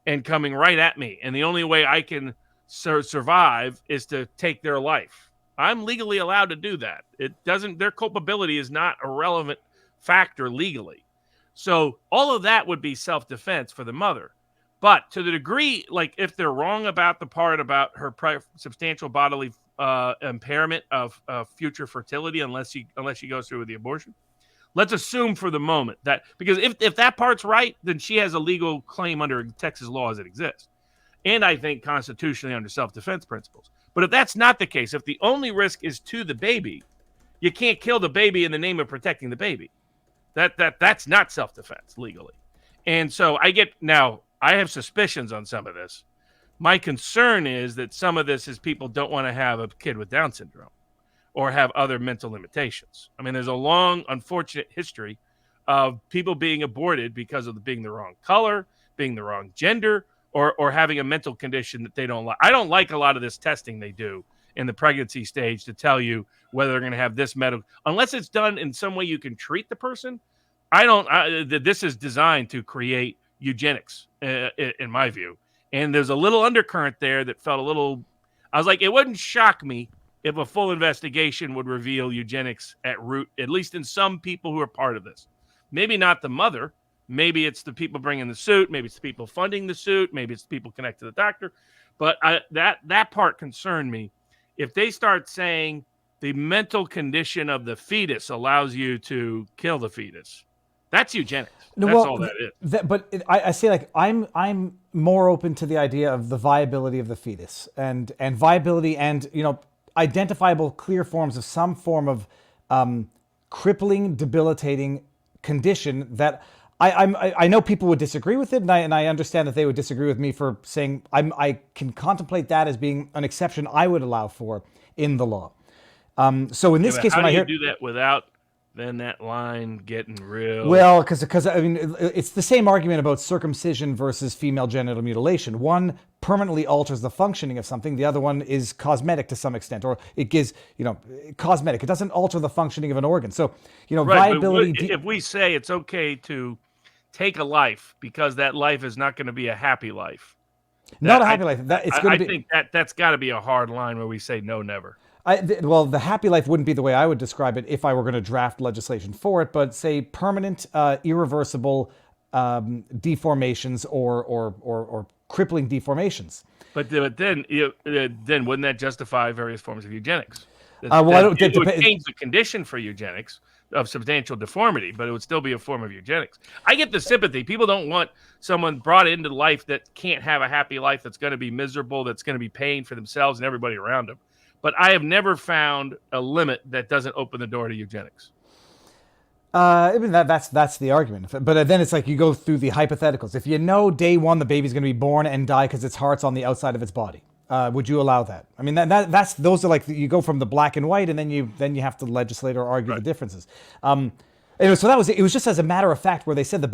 and coming right at me, and the only way I can survive is to take their life. I'm legally allowed to do that. Their culpability is not a relevant factor legally. So all of that would be self-defense for the mother. But to the degree, like if they're wrong about the part about her substantial bodily impairment of future fertility, unless she goes through with the abortion, let's assume for the moment that, because if that part's right, then she has a legal claim under Texas law as it exists. And I think constitutionally under self-defense principles. But if that's not the case, if the only risk is to the baby, you can't kill the baby in the name of protecting the baby. That's not self-defense legally. And so I have suspicions on some of this. My concern is that some of this is people don't want to have a kid with Down syndrome or have other mental limitations. I mean, there's a long, unfortunate history of people being aborted because of being the wrong color, being the wrong gender, or having a mental condition that they don't like. I don't like a lot of this testing they do in the pregnancy stage to tell you whether they're going to have this medical, unless it's done in some way you can treat the person. This is designed to create eugenics, in my view. And there's a little undercurrent there that felt a little, I was like, it wouldn't shock me if a full investigation would reveal eugenics at root, at least in some people who are part of this. Maybe not the mother. Maybe it's the people bringing the suit. Maybe it's the people funding the suit. Maybe it's the people connected to the doctor. But that part concerned me. If they start saying the mental condition of the fetus allows you to kill the fetus, that's eugenics. That's all that is. But I say, like, I'm more open to the idea of the viability of the fetus and viability and, identifiable clear forms of some form of crippling, debilitating condition that I know people would disagree with it, and I understand that they would disagree with me for saying I can contemplate that as being an exception I would allow for in the law. So in this case, when I hear, how do you do that without then that line getting real? Well, because I mean, it's the same argument about circumcision versus female genital mutilation. One permanently alters the functioning of something. The other one is cosmetic to some extent, or it gives, cosmetic. It doesn't alter the functioning of an organ. So, viability. If we say it's okay to take a life because that life is not going to be a happy life, not a happy life. I think that's got to be a hard line where we say no, never. Well, the happy life wouldn't be the way I would describe it if I were going to draft legislation for it, but say permanent, irreversible deformations or crippling deformations. But then wouldn't that justify various forms of eugenics? It would change the condition for eugenics of substantial deformity, but it would still be a form of eugenics. I get the sympathy. People don't want someone brought into life that can't have a happy life, that's going to be miserable, that's going to be paying for themselves and everybody around them. But I have never found a limit that doesn't open the door to eugenics. I mean, that's the argument. But then it's like you go through the hypotheticals. If you know day one the baby's going to be born and die because its heart's on the outside of its body, would you allow that? I mean, those are like, you go from the black and white, and then you have to legislate or argue the differences. Anyway, so it was just as a matter of fact where they said the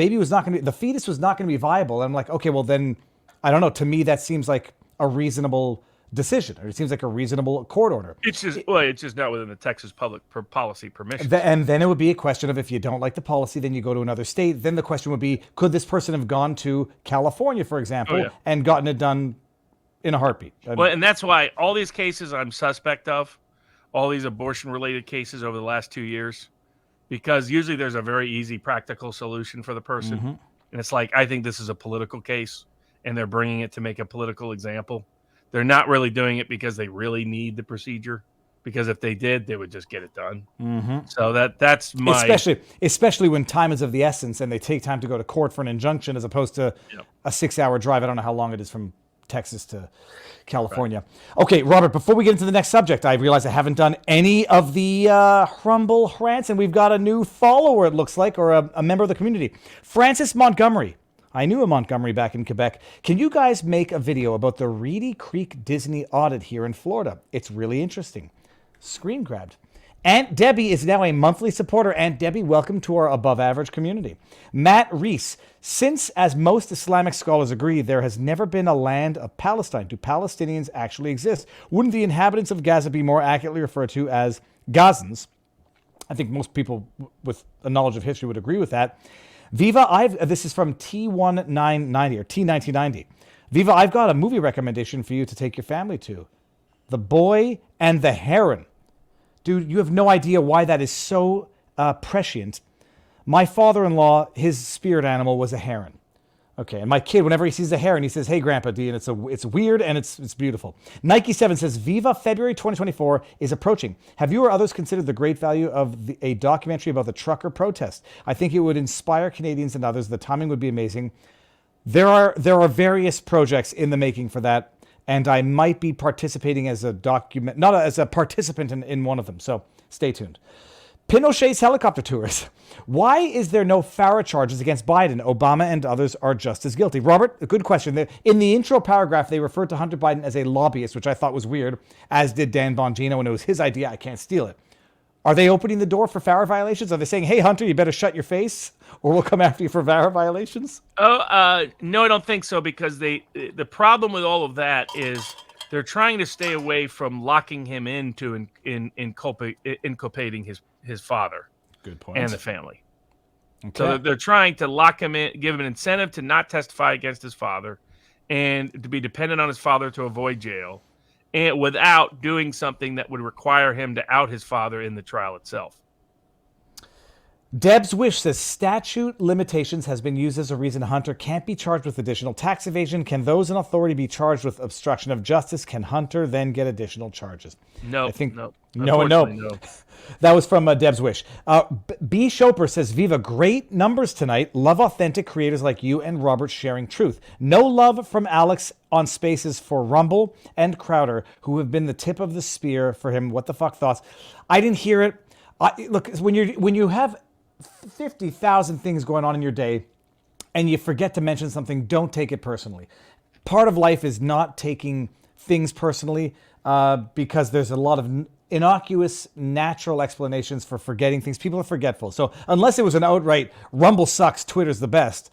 fetus was not going to be viable. And I'm like, okay, well then, I don't know. To me, that seems like a reasonable decision, or it seems like a reasonable court order. It's just not within the Texas public policy permission. And then it would be a question of, if you don't like the policy, then you go to another state. Then the question would be, could this person have gone to California, for example, and gotten it done in a heartbeat? Well, and that's why all these cases I'm suspect of, all these abortion-related cases over the last 2 years, because usually there's a very easy, practical solution for the person. Mm-hmm. And it's like, I think this is a political case, and they're bringing it to make a political example. They're not really doing it because they really need the procedure, because if they did, they would just get it done. Mm-hmm. So that's my... Especially when time is of the essence and they take time to go to court for an injunction as opposed to a 6-hour drive. I don't know how long it is from Texas to California. Right. Okay, Robert, before we get into the next subject, I realize I haven't done any of the Rumble rants, and we've got a new follower, it looks like, or a member of the community. Francis Montgomery. I knew a Montgomery back in Quebec. Can you guys make a video about the Reedy Creek Disney audit here in Florida? It's really interesting. Screen grabbed. Aunt Debbie is now a monthly supporter. Aunt Debbie, welcome to our above average community. Matt Reese, since, as most Islamic scholars agree, there has never been a land of Palestine, do Palestinians actually exist? Wouldn't the inhabitants of Gaza be more accurately referred to as Gazans? I think most people with a knowledge of history would agree with that. Viva, this is from T1990 or T1990. Viva, I've got a movie recommendation for you to take your family to. The Boy and the Heron. Dude, you have no idea why that is so prescient. My father-in-law, his spirit animal was a heron. Okay, and my kid, whenever he sees a heron, he says, "Hey, Grandpa D," and it's weird and it's beautiful. Nike7 says, Viva, February 2024 is approaching. Have you or others considered the great value of a documentary about the trucker protest? I think it would inspire Canadians and others. The timing would be amazing. There are various projects in the making for that. and I might be participating as a not as a participant in one of them. So stay tuned. Pinochet's helicopter tours. Why is there no FARA charges against Biden? Obama and others are just as guilty. Robert, a good question. In the intro paragraph, they referred to Hunter Biden as a lobbyist, which I thought was weird, as did Dan Bongino, and it was his idea. I can't steal it. Are they opening the door for FARA violations? Are they saying, hey, Hunter, you better shut your face, or we'll come after you for FARA violations? No, I don't think so, because the problem with all of that is they're trying to stay away from locking him into inculpating his father. Good point. And the family. Okay. So they're trying to lock him in, give him an incentive to not testify against his father and to be dependent on his father to avoid jail, and without doing something that would require him to out his father in the trial itself. Deb's Wish says statute limitations has been used as a reason Hunter can't be charged with additional tax evasion. Can those in authority be charged with obstruction of justice? Can Hunter then get additional charges? No, I think no. No. That was from Deb's Wish. B. Shoper says, Viva, great numbers tonight. Love authentic creators like you and Robert sharing truth. No love from Alex on Spaces for Rumble and Crowder, who have been the tip of the spear for him. What the fuck thoughts? I didn't hear it. Look, when you have 50,000 things going on in your day and you forget to mention something, don't take it personally. Part of life is not taking things personally because there's a lot of innocuous, natural explanations for forgetting things. People are forgetful. So unless it was an outright Rumble sucks, Twitter's the best,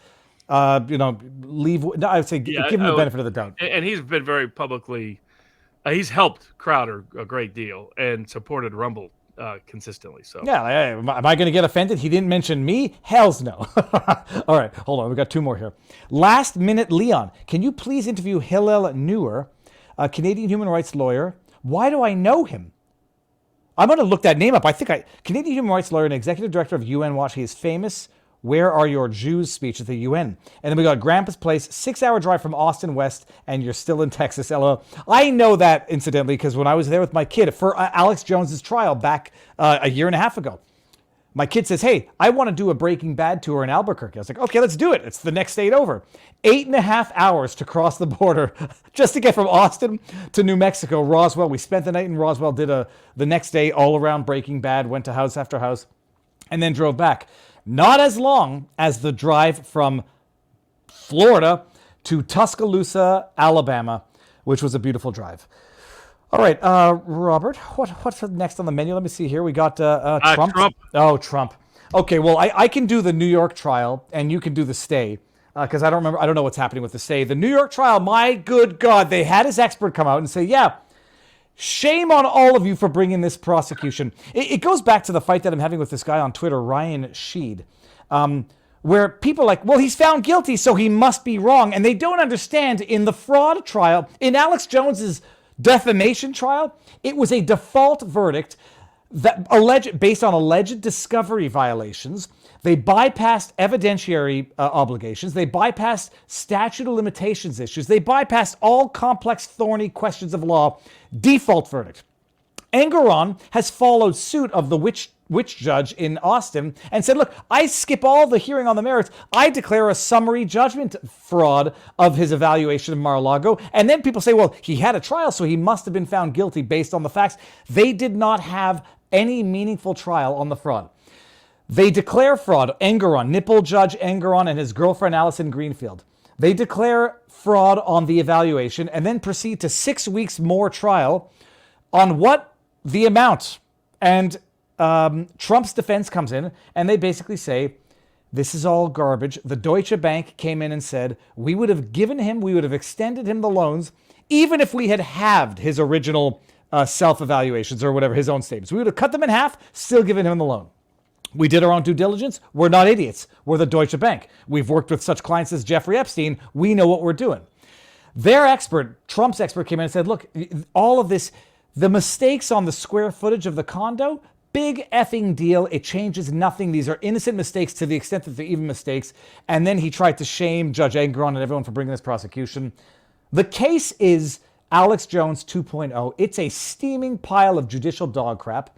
leave. No, I would say give him the benefit of the doubt. And he's been very publicly, he's helped Crowder a great deal and supported Rumble consistently. So yeah, am I going to get offended? He didn't mention me? Hells no. All right, hold on. We got two more here. Last minute, Leon, can you please interview Hillel Neuer, a Canadian human rights lawyer? Why do I know him? I'm going to look that name up. Canadian human rights lawyer and executive director of UN Watch. He is famous. Where are your Jews speech at the UN? And then we got Grandpa's Place, 6-hour drive from Austin West, and you're still in Texas, LOL. I know that, incidentally, because when I was there with my kid for Alex Jones's trial back a year and a half ago, my kid says, hey, I want to do a Breaking Bad tour in Albuquerque. I was like, okay, let's do it. It's the next state over. 8.5 hours to cross the border just to get from Austin to New Mexico, Roswell. We spent the night in Roswell, did the next day all around Breaking Bad, went to house after house, and then drove back. Not as long as the drive from Florida to Tuscaloosa, Alabama, which was a beautiful drive. All right, Robert, what's next on the menu? Let me see here. We got Trump. Oh, Trump. Okay, well, I can do the New York trial, and you can do the stay, because I don't know what's happening with the stay. The New York trial, my good God, they had his expert come out and say, yeah, shame on all of you for bringing this prosecution. It goes back to the fight that I'm having with this guy on Twitter, Ryan Sheed, where people are like, well, he's found guilty, so he must be wrong. And they don't understand in the fraud trial, in Alex Jones's defamation trial, it was a default verdict that based on alleged discovery violations. They bypassed evidentiary obligations. They bypassed statute of limitations issues. They bypassed all complex, thorny questions of law. Default verdict. Engoron has followed suit of the witch judge in Austin and said, look, I skip all the hearing on the merits. I declare a summary judgment fraud of his evaluation of Mar-a-Lago. And then people say, well, he had a trial, so he must have been found guilty based on the facts. They did not have any meaningful trial on the fraud. They declare fraud, Engoron, nipple judge Engoron and his girlfriend Allison Greenfield. They declare fraud on the evaluation and then proceed to 6 weeks more trial on what? The amount. And Trump's defense comes in and they basically say, this is all garbage. The Deutsche Bank came in and said, we would have extended him the loans even if we had halved his original self-evaluations or whatever, his own statements. We would have cut them in half, still given him the loan. We did our own due diligence. We're not idiots. We're the Deutsche Bank. We've worked with such clients as Jeffrey Epstein. We know what we're doing. Their expert, Trump's expert, came in and said, look, all of this, the mistakes on the square footage of the condo, big effing deal. It changes nothing. These are innocent mistakes to the extent that they're even mistakes. And then he tried to shame Judge Engoron and everyone for bringing this prosecution. The case is Alex Jones 2.0. It's a steaming pile of judicial dog crap.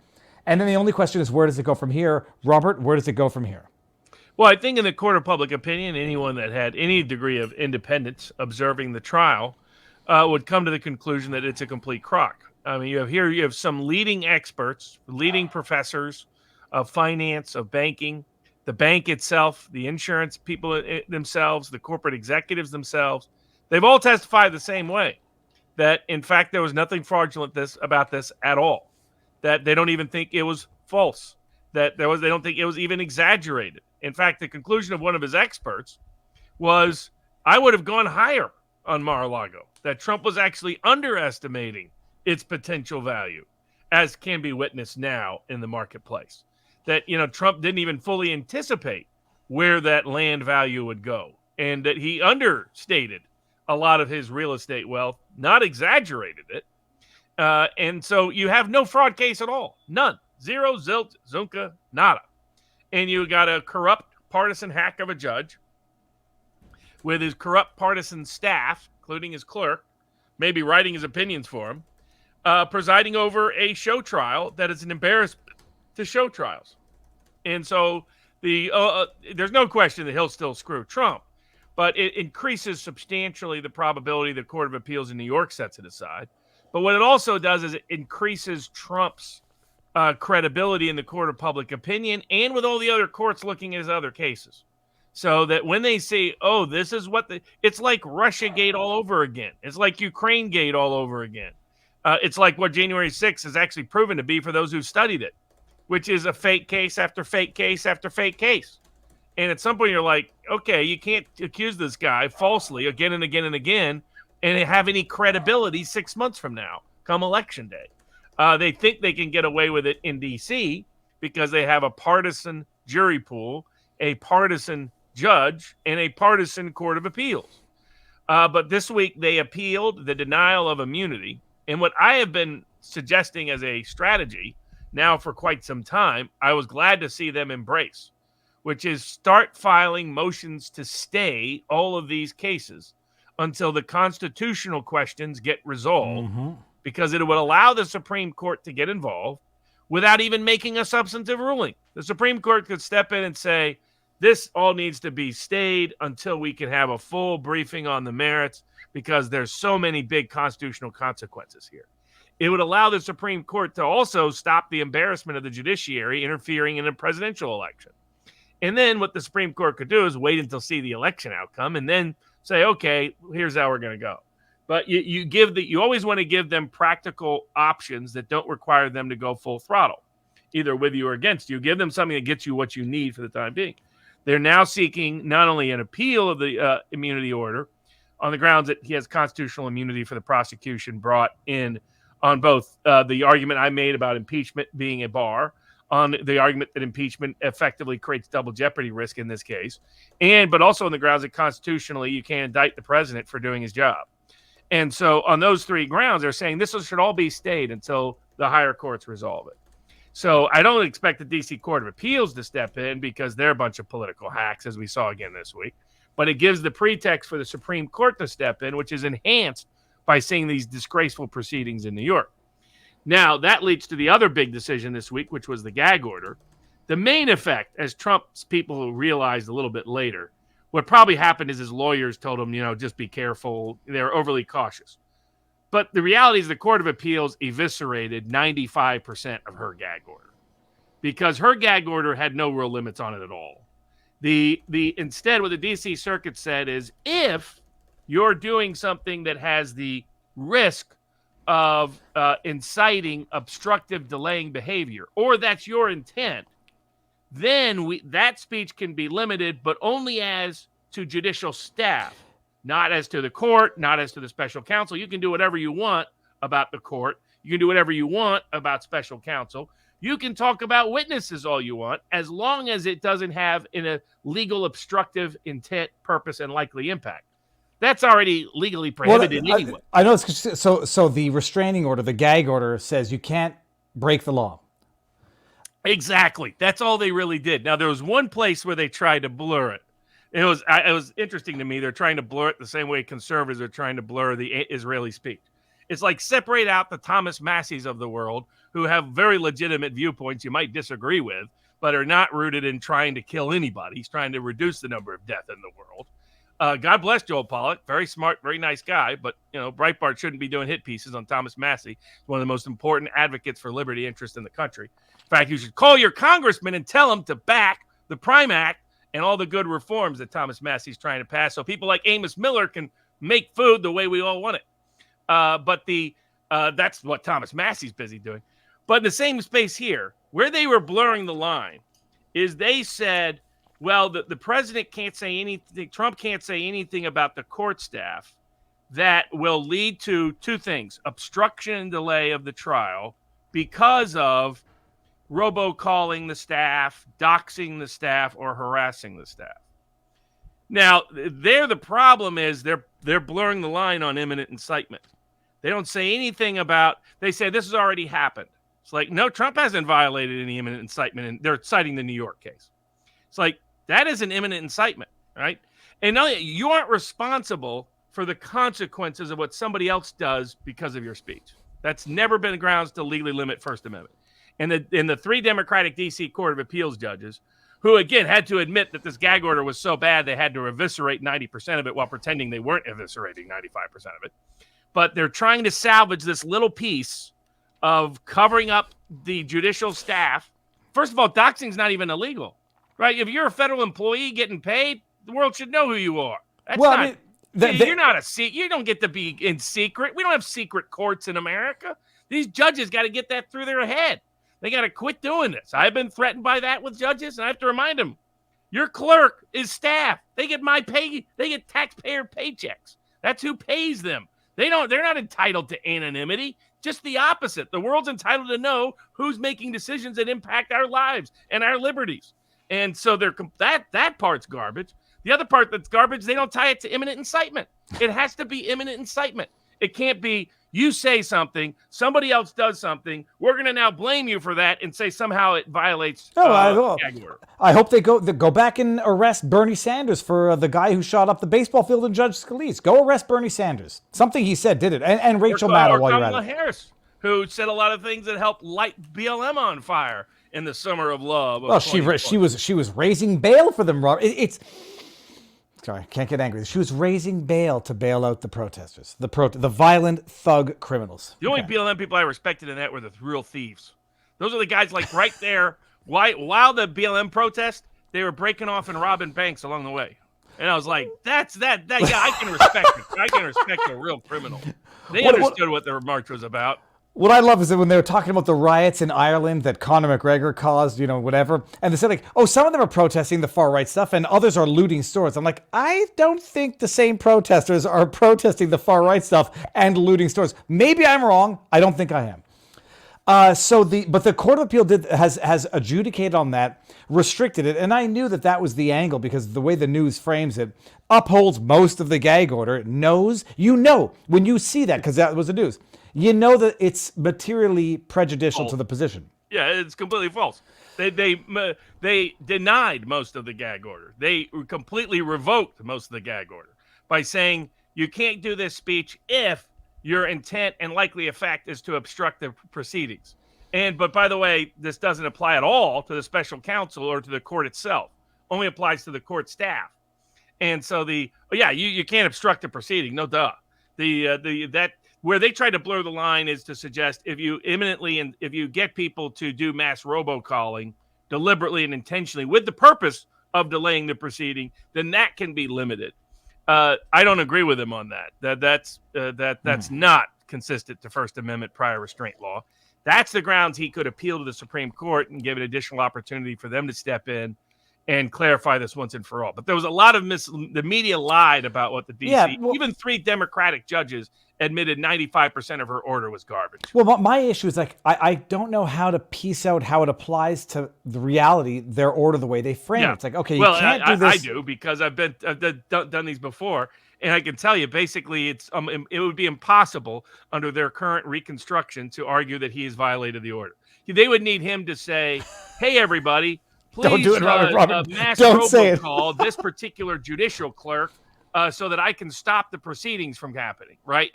And then the only question is, where does it go from here? Robert, where does it go from here? Well, I think in the court of public opinion, anyone that had any degree of independence observing the trial would come to the conclusion that it's a complete crock. I mean, you have some leading experts, leading professors of finance, of banking, the bank itself, the insurance people themselves, the corporate executives themselves. They've all testified the same way, that in fact there was nothing fraudulent about this at all, that they don't even think it was false, that they don't think it was even exaggerated. In fact, the conclusion of one of his experts was, I would have gone higher on Mar-a-Lago, that Trump was actually underestimating its potential value, as can be witnessed now in the marketplace. That, Trump didn't even fully anticipate where that land value would go, and that he understated a lot of his real estate wealth, not exaggerated it. And so you have no fraud case at all. None. Zero, zilch, zunka, nada. And you got a corrupt partisan hack of a judge with his corrupt partisan staff, including his clerk, maybe writing his opinions for him, presiding over a show trial that is an embarrassment to show trials. And so there's no question that he'll still screw Trump, but it increases substantially the probability the Court of Appeals in New York sets it aside. But what it also does is it increases Trump's credibility in the court of public opinion and with all the other courts looking at his other cases. So that when they say, oh, this is what it's like Russiagate all over again. It's like Ukrainegate all over again. It's like what January 6th has actually proven to be for those who studied it, which is a fake case after fake case after fake case. And at some point you're like, okay, you can't accuse this guy falsely again and again and again and have any credibility 6 months from now, come election day. They think they can get away with it in D.C. because they have a partisan jury pool, a partisan judge, and a partisan court of appeals. But this week they appealed the denial of immunity. And what I have been suggesting as a strategy now for quite some time, I was glad to see them embrace, which is start filing motions to stay all of these cases until the constitutional questions get resolved, because it would allow the Supreme Court to get involved without even making a substantive ruling. The Supreme Court could step in and say, this all needs to be stayed until we can have a full briefing on the merits, because there's so many big constitutional consequences here. It would allow the Supreme Court to also stop the embarrassment of the judiciary interfering in a presidential election. And then what the Supreme Court could do is wait until see the election outcome and then say, okay, here's how we're going to go. But you always want to give them practical options that don't require them to go full throttle, either with you or against you. Give them something that gets you what you need for the time being. They're now seeking not only an appeal of the immunity order on the grounds that he has constitutional immunity for the prosecution brought in on both the argument I made about impeachment being a bar, on the argument that impeachment effectively creates double jeopardy risk in this case, but also on the grounds that constitutionally you can't indict the president for doing his job. And so on those three grounds, they're saying this should all be stayed until the higher courts resolve it. So I don't expect the D.C. Court of Appeals to step in because they're a bunch of political hacks, as we saw again this week. But it gives the pretext for the Supreme Court to step in, which is enhanced by seeing these disgraceful proceedings in New York. Now, that leads to the other big decision this week, which was the gag order. The main effect, as Trump's people realized a little bit later, what probably happened is his lawyers told him, just be careful. They're overly cautious. But the reality is the Court of Appeals eviscerated 95% of her gag order because her gag order had no real limits on it at all. Instead, what the D.C. Circuit said is if you're doing something that has the risk of inciting obstructive delaying behavior, or that's your intent, then that speech can be limited, but only as to judicial staff, not as to the court, not as to the special counsel. You can do whatever you want about the court. You can do whatever you want about special counsel. You can talk about witnesses all you want, as long as it doesn't have a legal obstructive intent, purpose, and likely impact. That's already legally prohibited anyway. I know. So the restraining order, the gag order, says you can't break the law. Exactly. That's all they really did. Now, there was one place where they tried to blur it. It was interesting to me. They're trying to blur it the same way conservatives are trying to blur the Israeli speech. It's like separate out the Thomas Masseys of the world who have very legitimate viewpoints you might disagree with, but are not rooted in trying to kill anybody. He's trying to reduce the number of deaths in the world. God bless Joel Pollak. Very smart, very nice guy. But, Breitbart shouldn't be doing hit pieces on Thomas Massie, one of the most important advocates for liberty interest in the country. In fact, you should call your congressman and tell him to back the Prime Act and all the good reforms that Thomas Massie's trying to pass so people like Amos Miller can make food the way we all want it. But that's what Thomas Massie's busy doing. But in the same space here, where they were blurring the line, is they said, well, the president can't say anything, Trump can't say anything about the court staff that will lead to two things: obstruction and delay of the trial because of robocalling the staff, doxing the staff, or harassing the staff. Now, the problem is they're blurring the line on imminent incitement. They don't say anything about, they say this has already happened. It's like, no, Trump hasn't violated any imminent incitement, and they're citing the New York case. It's like, that is an imminent incitement, right? And now you aren't responsible for the consequences of what somebody else does because of your speech. That's never been grounds to legally limit First Amendment. And the three Democratic D.C. Court of Appeals judges, who, again, had to admit that this gag order was so bad they had to eviscerate 90% of it while pretending they weren't eviscerating 95% of it. But they're trying to salvage this little piece of covering up the judicial staff. First of all, doxing is not even illegal, right? If you're a federal employee getting paid, the world should know who you are. That's well, not, I mean, you're not you don't get to be in secret. We don't have secret courts in America. These judges got to get that through their head. They got to quit doing this. I've been threatened by that with judges, and I have to remind them, your clerk is staff. They get they get taxpayer paychecks. That's who pays them. They're not entitled to anonymity. Just the opposite. The world's entitled to know who's making decisions that impact our lives and our liberties. And so that part's garbage. The other part that's garbage, they don't tie it to imminent incitement. It has to be imminent incitement. It can't be you say something, somebody else does something, we're going to now blame you for that and say somehow it violates gag order. I hope they go back and arrest Bernie Sanders for the guy who shot up the baseball field in Judge Scalise. Go arrest Bernie Sanders. Something he said did it. And Rachel Maddow while you're at it. Harris, who said a lot of things that helped light BLM on fire in the summer of love. Well, she was raising bail for them, Robert. Sorry, can't get angry. She was raising bail to bail out the protesters, the violent thug criminals. The only BLM people I respected in that were the real thieves. Those are the guys like right there. While the BLM protest, they were breaking off and robbing banks along the way. And I was like, that's that. Yeah, I can respect it. I can respect a real criminal. They understood what their march was about. What I love is that when they were talking about the riots in Ireland that Conor McGregor caused, whatever, and they said like, oh, some of them are protesting the far right stuff and others are looting stores. I'm like, I don't think the same protesters are protesting the far right stuff and looting stores. Maybe I'm wrong. I don't think I am. But the Court of Appeal has adjudicated on that, restricted it, and I knew that was the angle because the way the news frames it upholds most of the gag order. Knows when you see that, because that was the news. You know that it's materially prejudicial to the position. Yeah, it's completely false. They denied most of the gag order. They completely revoked most of the gag order by saying you can't do this speech if your intent and likely effect is to obstruct the proceedings. But by the way, this doesn't apply at all to the special counsel or to the court itself. Only applies to the court staff. And so you can't obstruct the proceeding. No duh. Where they try to blur the line is to suggest if you get people to do mass robocalling deliberately and intentionally with the purpose of delaying the proceeding, then that can be limited. I don't agree with him on that. That's not consistent to First Amendment prior restraint law. That's the grounds he could appeal to the Supreme Court and give an additional opportunity for them to step in and clarify this once and for all. But there was a lot of the media lied about what the DC, even 3 Democratic judges admitted 95% of her order was garbage. Well, my issue is I don't know how to piece out how it applies to the reality, their order, the way they frame it. It's like, okay, you can't do this. I do because I've done these before, and I can tell you basically it would be impossible under their current reconstruction to argue that he has violated the order. They would need him to say, "Hey, everybody, please don't do it, Robert. Mass Don't say it. robocall this particular judicial clerk." So that I can stop the proceedings from happening, right?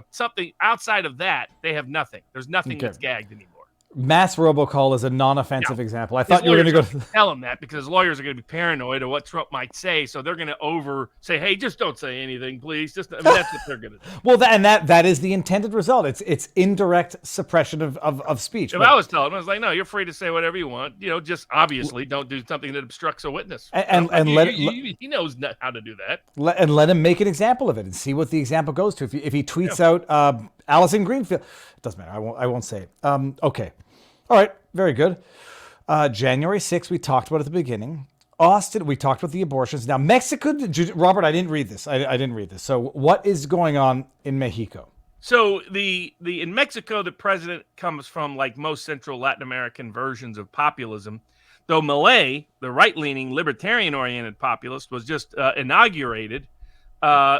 Something outside of that, they have nothing. There's nothing that's gagged anymore. mass robocall is a non-offensive example. I His thought you were going to lawyers go. have to tell him that because his lawyers are going to be paranoid of what Trump might say, so they're going to say, "Hey, just don't say anything, please." That's what they're going to do. Well, that is the intended result. It's indirect suppression of speech. If I was telling him, I was like, "No, you're free to say whatever you want. Just obviously don't do something that obstructs a witness." He knows how to do that. Let him make an example of it and see what the example goes to. If he tweets out Allison Greenfield, it doesn't matter. I won't say it. Okay, all right, very good. January 6th, we talked about at the beginning. Austin, we talked about the abortions. Now, Mexico, Robert, I didn't read this. I didn't read this. So what is going on in Mexico? So in Mexico, the president comes from, like most Central Latin American versions of populism, though Milei, the right-leaning, libertarian-oriented populist, was just inaugurated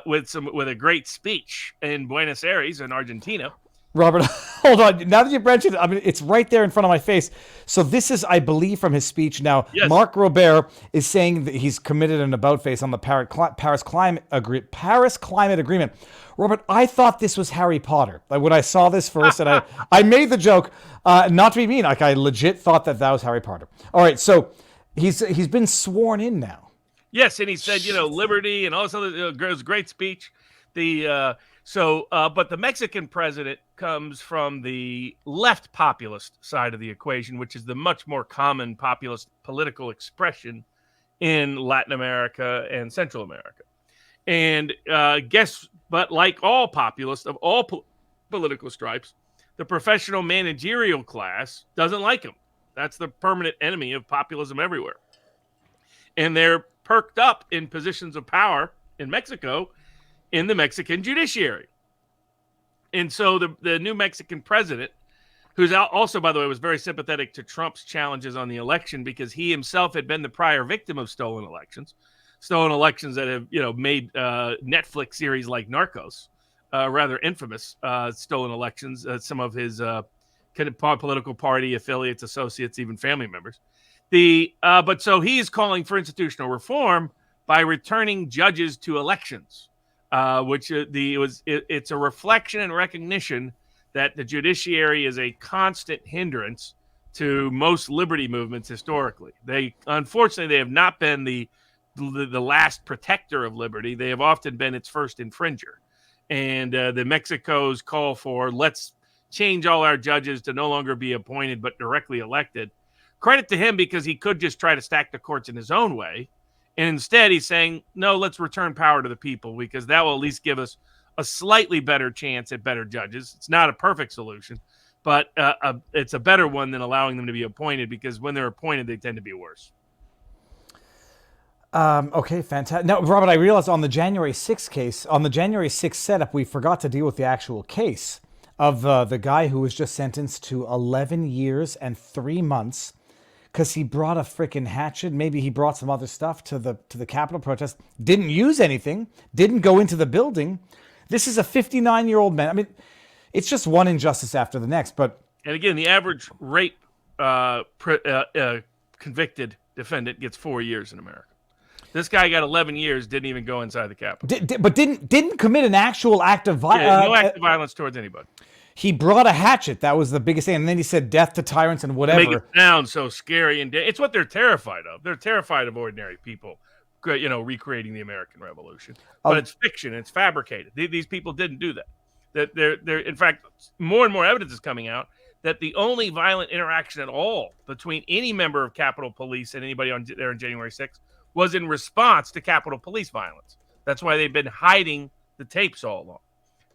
with a great speech in Buenos Aires in Argentina. Robert, hold on. Now that you mentioned it, I mean, it's right there in front of my face. So this is, I believe, from his speech. Now, yes. Mark Robert is saying that he's committed an about-face on the Paris Climate Agreement. Robert, I thought this was Harry Potter. Like when I saw this first, and I made the joke, not to be mean, like I legit thought that was Harry Potter. All right, so he's been sworn in now. Yes, and he said, liberty and all this other. It was a great speech. But the Mexican president comes from the left populist side of the equation, which is the much more common populist political expression in Latin America and Central America. And but like all populists of all political stripes, the professional managerial class doesn't like him. That's the permanent enemy of populism everywhere. And they're perked up in positions of power in Mexico in the Mexican judiciary. And so the new Mexican president, who's also, by the way, was very sympathetic to Trump's challenges on the election because he himself had been the prior victim of stolen elections that have, made Netflix series like Narcos, rather infamous stolen elections, some of his kind of political party affiliates, associates, even family members. But so he's calling for institutional reform by returning judges to elections. It's a reflection and recognition that the judiciary is a constant hindrance to most liberty movements historically. Unfortunately, they have not been the last protector of liberty. They have often been its first infringer. And the Mexico's call for let's change all our judges to no longer be appointed but directly elected. Credit to him because he could just try to stack the courts in his own way. And instead, he's saying, no, let's return power to the people because that will at least give us a slightly better chance at better judges. It's not a perfect solution, but it's a better one than allowing them to be appointed because when they're appointed, they tend to be worse. Okay, fantastic. Now, Robert, I realized on the January 6th setup, we forgot to deal with the actual case of the guy who was just sentenced to 11 years and 3 months because he brought a freaking hatchet. Maybe he brought some other stuff to the Capitol protest. Didn't use anything. Didn't go into the building. This is a 59-year-old man. I mean, it's just one injustice after the next. But and again, the average rape convicted defendant gets 4 years in America. This guy got 11 years. Didn't even go inside the Capitol. But didn't commit an actual act of violence. Yeah, no act of violence towards anybody. He brought a hatchet. That was the biggest thing. And then he said death to tyrants and whatever. Make it sound so scary. And it's what they're terrified of. They're terrified of ordinary people, recreating the American Revolution. But it's fiction. It's fabricated. These people didn't do that. That they're in fact, more and more evidence is coming out that the only violent interaction at all between any member of Capitol Police and anybody there on January 6th was in response to Capitol Police violence. That's why they've been hiding the tapes all along.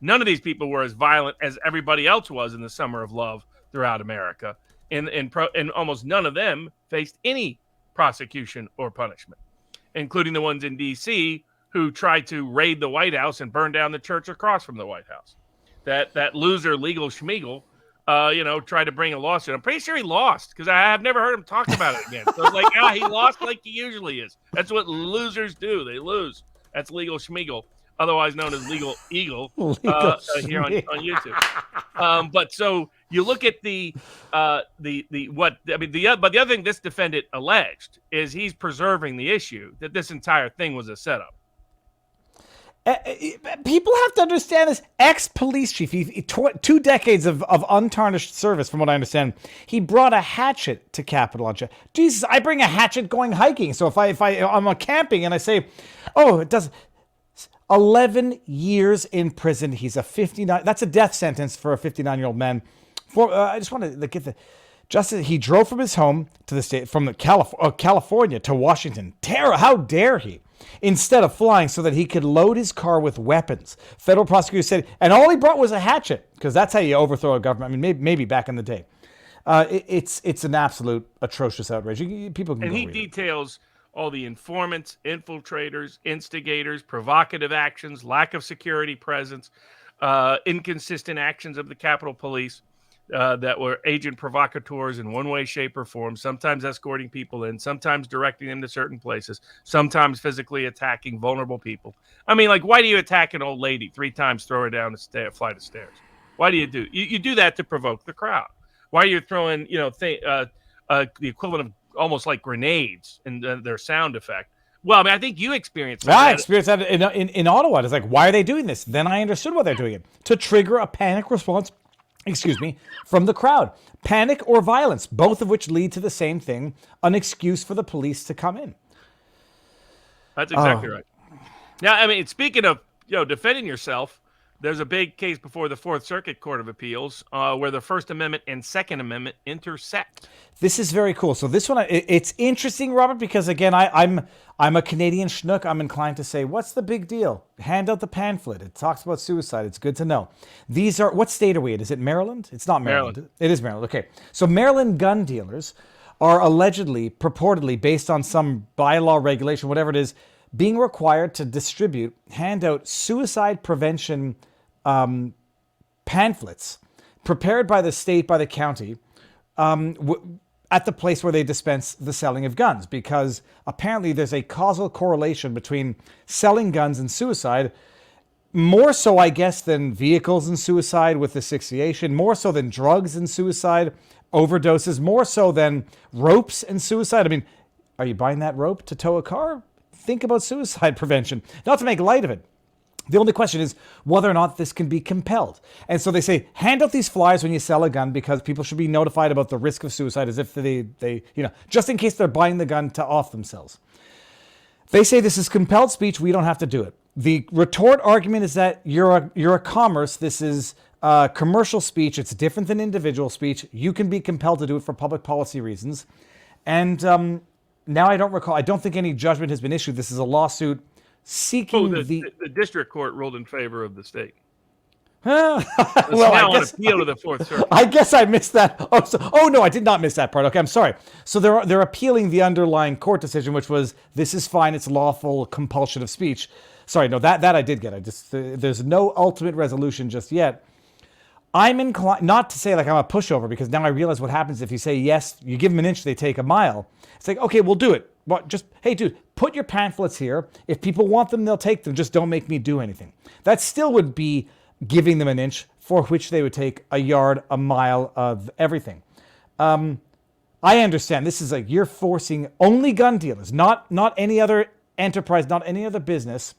None of these people were as violent as everybody else was in the Summer of Love throughout America. And almost none of them faced any prosecution or punishment, including the ones in D.C. who tried to raid the White House and burn down the church across from the White House. That loser, Legal Schmeigel, tried to bring a lawsuit. I'm pretty sure he lost because I have never heard him talk about it again. So it's like, he lost like he usually is. That's what losers do. They lose. That's Legal Schmeigel, otherwise known as Legal Eagle, here on YouTube. But so you look at the other thing this defendant alleged is he's preserving the issue that this entire thing was a setup. People have to understand this. Ex-police chief, 2 decades of untarnished service, from what I understand. He brought a hatchet to Capitol. Jesus, I bring a hatchet going hiking. So if I'm camping and I say, oh, it does 11 years in prison. He's a 59. That's a death sentence for a 59-year-old man. I just want to get the justice. He drove from his home to the state, from the California to Washington. How dare he? Instead of flying so that he could load his car with weapons. Federal prosecutors said, and all he brought was a hatchet, because that's how you overthrow a government. I mean, maybe back in the day. It's an absolute atrocious outrage. People can. And he details all the informants, infiltrators, instigators, provocative actions, lack of security presence, inconsistent actions of the Capitol Police. That were agent provocateurs in one way, shape, or form, sometimes escorting people in, sometimes directing them to certain places, sometimes physically attacking vulnerable people. I mean, like, why do you attack an old lady 3 times, throw her down a flight of stairs? Why do you do? You do that to provoke the crowd. Why are you throwing, the equivalent of almost like grenades and their sound effect? Well, I mean, I think you experienced that. I experienced that in Ottawa. It's like, why are they doing this? Then I understood why they're doing it. To trigger a panic response, from the crowd. Panic or violence, both of which lead to the same thing, an excuse for the police to come in. That's exactly right. Now, I mean, speaking of, defending yourself, there's a big case before the Fourth Circuit Court of Appeals where the First Amendment and Second Amendment intersect. This is very cool. So this one, it's interesting, Robert, because again, I'm a Canadian schnook. I'm inclined to say, what's the big deal? Hand out the pamphlet. It talks about suicide. It's good to know. These are, what state are we in? Is it Maryland? It's not Maryland. It is Maryland. Okay. So Maryland gun dealers are allegedly, purportedly, based on some bylaw regulation, whatever it is, being required to hand out suicide prevention pamphlets prepared by the state, by the county, at the place where they dispense the selling of guns, because apparently there's a causal correlation between selling guns and suicide, more so, I guess, than vehicles and suicide with asphyxiation, more so than drugs and suicide, overdoses, more so than ropes and suicide. I mean, are you buying that rope to tow a car? Think about suicide prevention. Not to make light of it. The only question is whether or not this can be compelled. And so they say, hand out these flyers when you sell a gun, because people should be notified about the risk of suicide, as if they just in case they're buying the gun to off themselves. They say this is compelled speech. We don't have to do it. The retort argument is that you're a commerce. This is commercial speech. It's different than individual speech. You can be compelled to do it for public policy reasons. And now I don't think any judgment has been issued. This is a lawsuit seeking the district court ruled in favor of the state. Well, I guess appeal to the Fourth Circuit. I guess I missed that. No, I did not miss that part. Okay, I'm sorry. So they're appealing the underlying court decision, which was this is fine. It's lawful compulsion of speech. Sorry, no, that I did get. There's no ultimate resolution just yet. I'm inclined not to say like I'm a pushover, because now I realize what happens if you say yes, you give them an inch, they take a mile. It's like, okay, we'll do it. But just, hey, dude, put your pamphlets here. If people want them, they'll take them. Just don't make me do anything. That still would be giving them an inch, for which they would take a yard, a mile of everything. I understand. This is like you're forcing only gun dealers, not any other enterprise, not any other business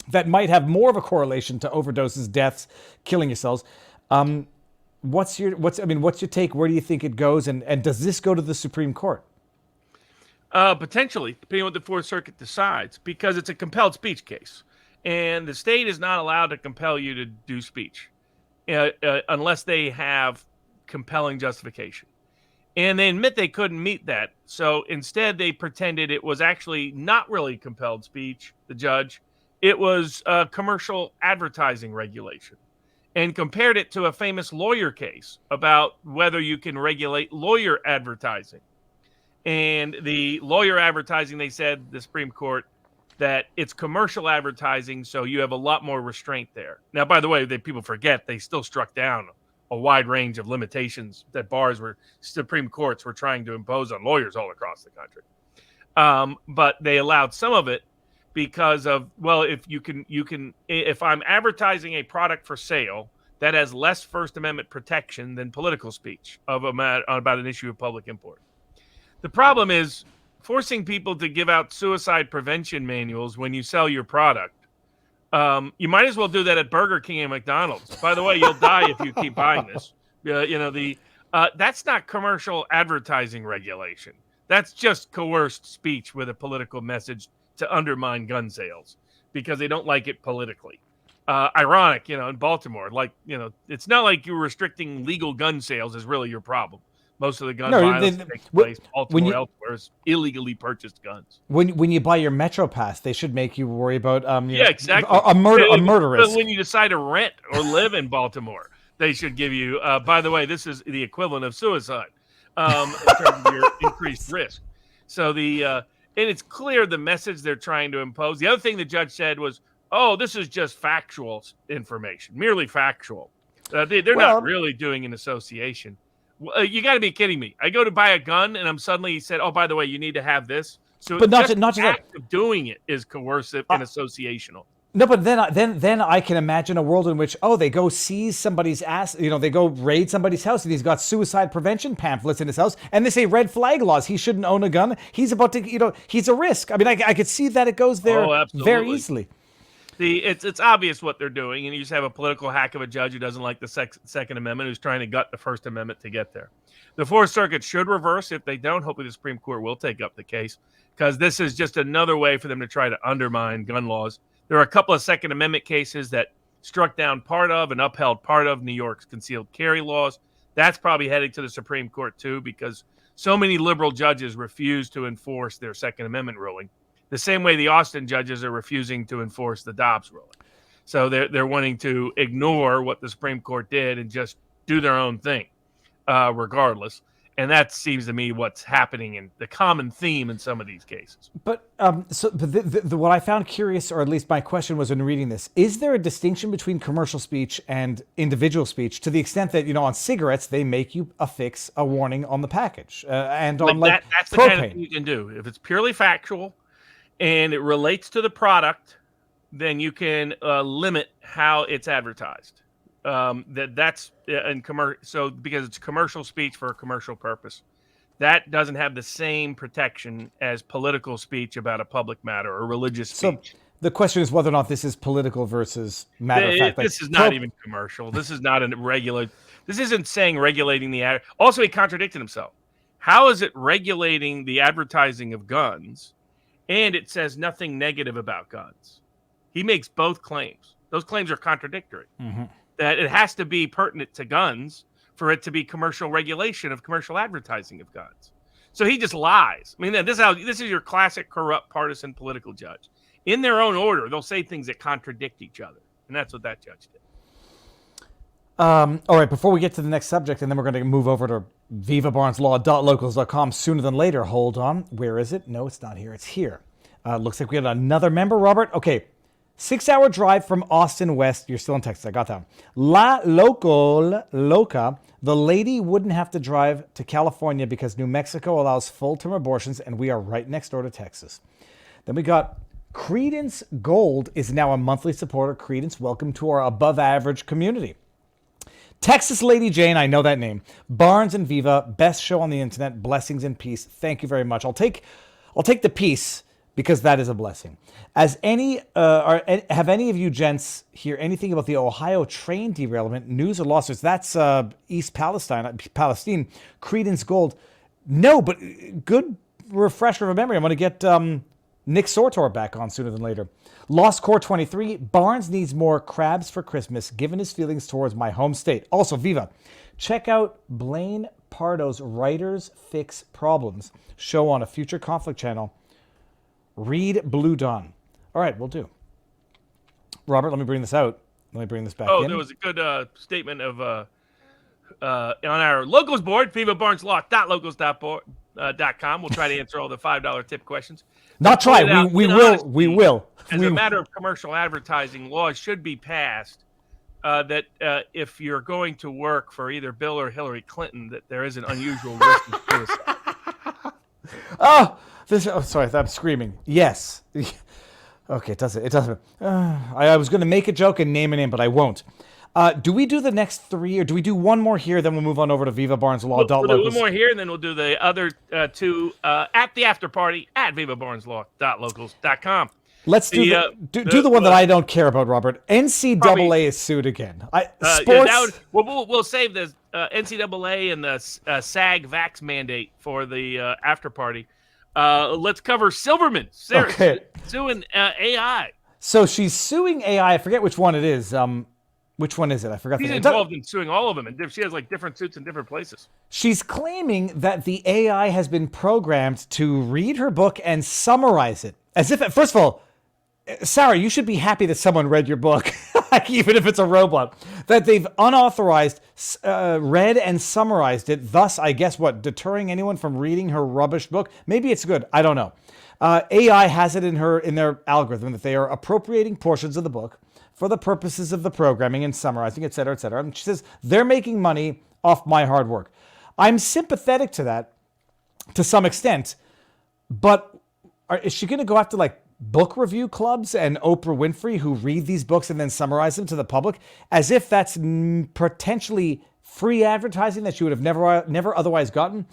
that might have more of a correlation to overdoses, deaths, killing yourselves. What's your take? Where do you think it goes? And does this go to the Supreme Court? Potentially, depending on what the Fourth Circuit decides, because it's a compelled speech case. And the state is not allowed to compel you to do speech unless they have compelling justification. And they admit they couldn't meet that. So instead, they pretended it was actually not really compelled speech, the judge. It was commercial advertising regulation, and compared it to a famous lawyer case about whether you can regulate lawyer advertising. And the lawyer advertising, they said, the Supreme Court, that it's commercial advertising, so you have a lot more restraint there. Now, by the way, people forget they still struck down a wide range of limitations that Supreme Courts were trying to impose on lawyers all across the country. But they allowed some of it because of, well, if I'm advertising a product for sale that has less First Amendment protection than political speech about an issue of public import. The problem is forcing people to give out suicide prevention manuals when you sell your product You might as well do that at Burger King and McDonald's. By the way, you'll die if you keep buying this. That's not commercial advertising regulation. That's just coerced speech with a political message to undermine gun sales because they don't like it politically. Ironic, in Baltimore, it's not like you're restricting legal gun sales is really your problem. Most of the gun violence takes place Baltimore elsewhere is illegally purchased guns. When you buy your Metro Pass, they should make you worry about exactly a murder risk. When you decide to rent or live in Baltimore, they should give you. By the way, this is the equivalent of suicide in terms of your increased risk. So and it's clear the message they're trying to impose. The other thing the judge said was, "Oh, this is just factual information, merely factual. They're not really doing an association." You got to be kidding me! I go to buy a gun, and I'm suddenly said, "Oh, by the way, you need to have this." So, but not the act of doing it is coercive and associational. No, but then I can imagine a world in which they go seize somebody's ass, they go raid somebody's house, and he's got suicide prevention pamphlets in his house, and they say red flag laws. He shouldn't own a gun. He's about to, he's a risk. I mean, I could see that it goes there very easily. It's obvious what they're doing, and you just have a political hack of a judge who doesn't like the Second Amendment, who's trying to gut the First Amendment to get there. The Fourth Circuit should reverse. If they don't, hopefully the Supreme Court will take up the case, because this is just another way for them to try to undermine gun laws. There are a couple of Second Amendment cases that struck down part of and upheld part of New York's concealed carry laws. That's probably heading to the Supreme Court, too, because so many liberal judges refuse to enforce their Second Amendment ruling. The same way the Austin judges are refusing to enforce the Dobbs ruling. So they're wanting to ignore what the Supreme Court did and just do their own thing, regardless. And that seems to me what's happening in the common theme in some of these cases. But what I found curious, or at least my question was in reading this, is there a distinction between commercial speech and individual speech to the extent that, on cigarettes, they make you affix a warning on the package and on that's the propane. Kind of thing you can do. If it's purely factual and it relates to the product, then you can limit how it's advertised. That's in commercial. So because it's commercial speech for a commercial purpose, that doesn't have the same protection as political speech about a public matter or religious speech. So the question is whether or not this is political versus matter of fact. This is not even commercial. This is not a regular. This isn't saying regulating the ad. Also, he contradicted himself. How is it regulating the advertising of guns, and it says nothing negative about guns? He makes both claims. Those claims are contradictory. Mm-hmm. That it has to be pertinent to guns for it to be commercial regulation of commercial advertising of guns. So he just lies. I mean, this is your classic corrupt partisan political judge. In their own order, they'll say things that contradict each other. And that's what that judge did. All right, before we get to the next subject, and then we're going to move over to vivabarneslaw.locals.com sooner than later. Hold on. Where is it? No, it's not here. It's here. Looks like we had another member, Robert. Okay. 6-hour drive from Austin West. You're still in Texas. I got that. La Loca. The lady wouldn't have to drive to California because New Mexico allows full-term abortions, and we are right next door to Texas. Then we got Credence Gold is now a monthly supporter. Credence, welcome to our above-average community. Texas Lady Jane, I know that name. Barnes and Viva, best show on the internet. Blessings and peace. Thank you very much. I'll take the peace, because that is a blessing. Have any of you gents hear anything about the Ohio train derailment, news or lawsuits? That's East Palestine, Credence Gold. No, but good refresher of memory. I'm going to get Nick Sortor back on sooner than later. Lost Core 23, Barnes needs more crabs for Christmas, given his feelings towards my home state. Also, Viva, check out Blaine Pardo's Writers Fix Problems show on a future conflict channel. Read Blue Dawn. All right, we'll do. Robert, let me bring this out. Let me bring this back in. Oh, there was a good statement of on our locals board, vivabarneslaw.locals.com. We'll try to answer all the $5 tip questions. Not try. We will. As a matter of commercial advertising, laws should be passed that if you're going to work for either Bill or Hillary Clinton, that there is an unusual risk of suicide. Sorry, I'm screaming. Yes. Okay, it doesn't. I was going to make a joke and name a name, but I won't. Do we do the next three, or do we do one more here, then we'll move on over to vivabarneslaw.locals? We'll do one more here, and then we'll do the other two at the after party at vivabarneslaw.locals.com. Let's do the one that I don't care about, Robert. NCAA is sued again. Sports. We'll save the NCAA and the SAG vax mandate for the after party. Let's cover Silverman. Suing AI. So she's suing AI. I forget which one it is. Which one is it? I forgot. She's involved in suing all of them, and she has like different suits in different places. She's claiming that the AI has been programmed to read her book and summarize it. As if, first of all, Sarah, you should be happy that someone read your book, even if it's a robot. That they've unauthorized read and summarized it, thus, I guess, deterring anyone from reading her rubbish book? Maybe it's good. I don't know. AI has it in their algorithm that they are appropriating portions of the book for the purposes of the programming and summarizing, et cetera, et cetera. And she says, they're making money off my hard work. I'm sympathetic to that to some extent, but is she going to go after like book review clubs and Oprah Winfrey who read these books and then summarize them to the public as if that's potentially free advertising that she would have never otherwise gotten?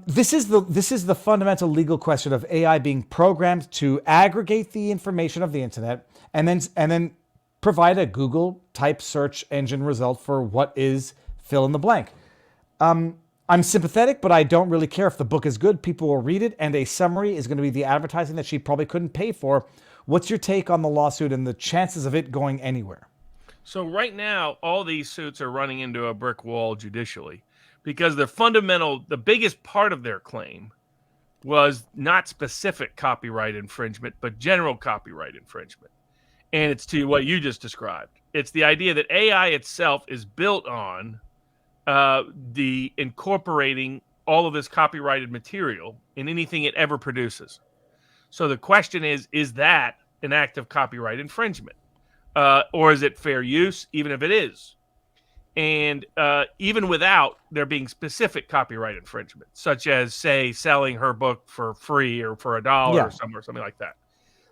This is the fundamental legal question of AI being programmed to aggregate the information of the internet and then provide a Google type search engine result for what is fill in the blank. I'm sympathetic, but I don't really care. If the book is good, people will read it, and a summary is going to be the advertising that she probably couldn't pay for. What's your take on the lawsuit and the chances of it going anywhere? So right now, all these suits are running into a brick wall judicially because the biggest part of their claim was not specific copyright infringement, but general copyright infringement. And it's to what you just described. It's the idea that AI itself is built on the incorporating all of this copyrighted material in anything it ever produces. So the question is that an act of copyright infringement? Or is it fair use, even if it is? And even without there being specific copyright infringement, such as, say, selling her book for free or for $1 or something like that.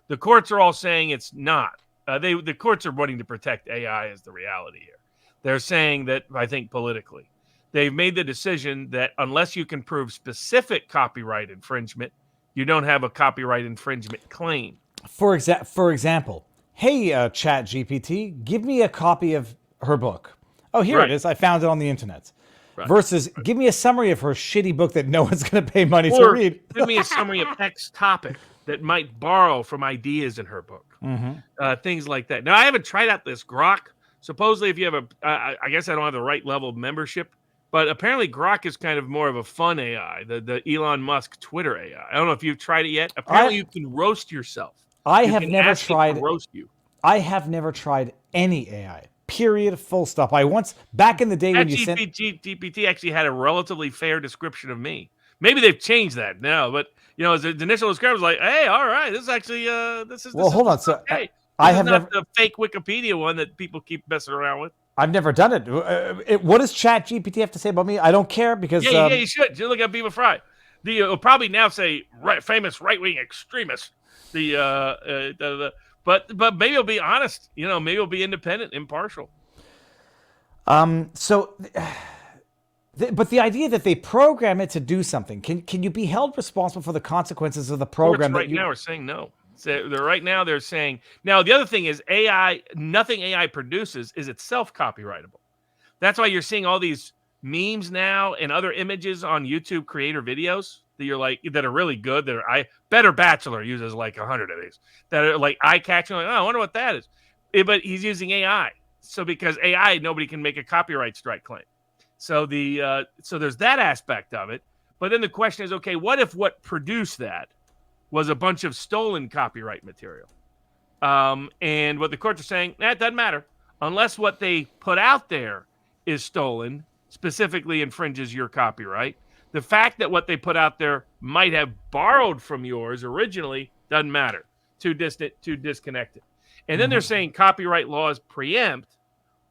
The courts are all saying it's not. The courts are wanting to protect AI is the reality here. They're saying that, I think politically, they've made the decision that unless you can prove specific copyright infringement, you don't have a copyright infringement claim. For example, hey, ChatGPT, give me a copy of her book. Oh, here it is. I found it on the internet. Right. Versus, give me a summary of her shitty book that no one's going to pay money to read. Give me a summary of X topic that might borrow from ideas in her book. Things like that. Now, I haven't tried out this Grok. Supposedly, if you have I guess I don't have the right level of membership, but apparently Grok is kind of more of a fun AI, the Elon Musk Twitter AI. I don't know if you've tried it yet. Apparently, you can roast yourself. I have never tried any AI. Period. Full stop. Back in the day when you sent GPT actually had a relatively fair description of me. Maybe they've changed that now, but as the initial description was like, "Hey, all right, this is actually hold on." So okay. I have not the fake Wikipedia one that people keep messing around with. I've never done it. What does ChatGPT have to say about me? I don't care because you should. You look at Beaver Fry. It'll probably now say famous right-wing extremist. But maybe it'll be honest. Maybe it'll be independent, impartial. But the idea that they program it to do something, can you be held responsible for the consequences of the program? Now are saying no. So they're saying now the other thing is AI. Nothing AI produces is itself copyrightable. That's why you're seeing all these memes now and other images on YouTube creator videos that are really good. Better Bachelor uses like 100 of these that are like eye catching. Like, I wonder what that is. But he's using AI. So because AI, nobody can make a copyright strike claim. So so there's that aspect of it. But then the question is, okay, what if what produced that was a bunch of stolen copyright material? And what the courts are saying, it doesn't matter. Unless what they put out there is stolen, specifically infringes your copyright. The fact that what they put out there might have borrowed from yours originally doesn't matter. Too disconnected. And then they're saying copyright laws preempt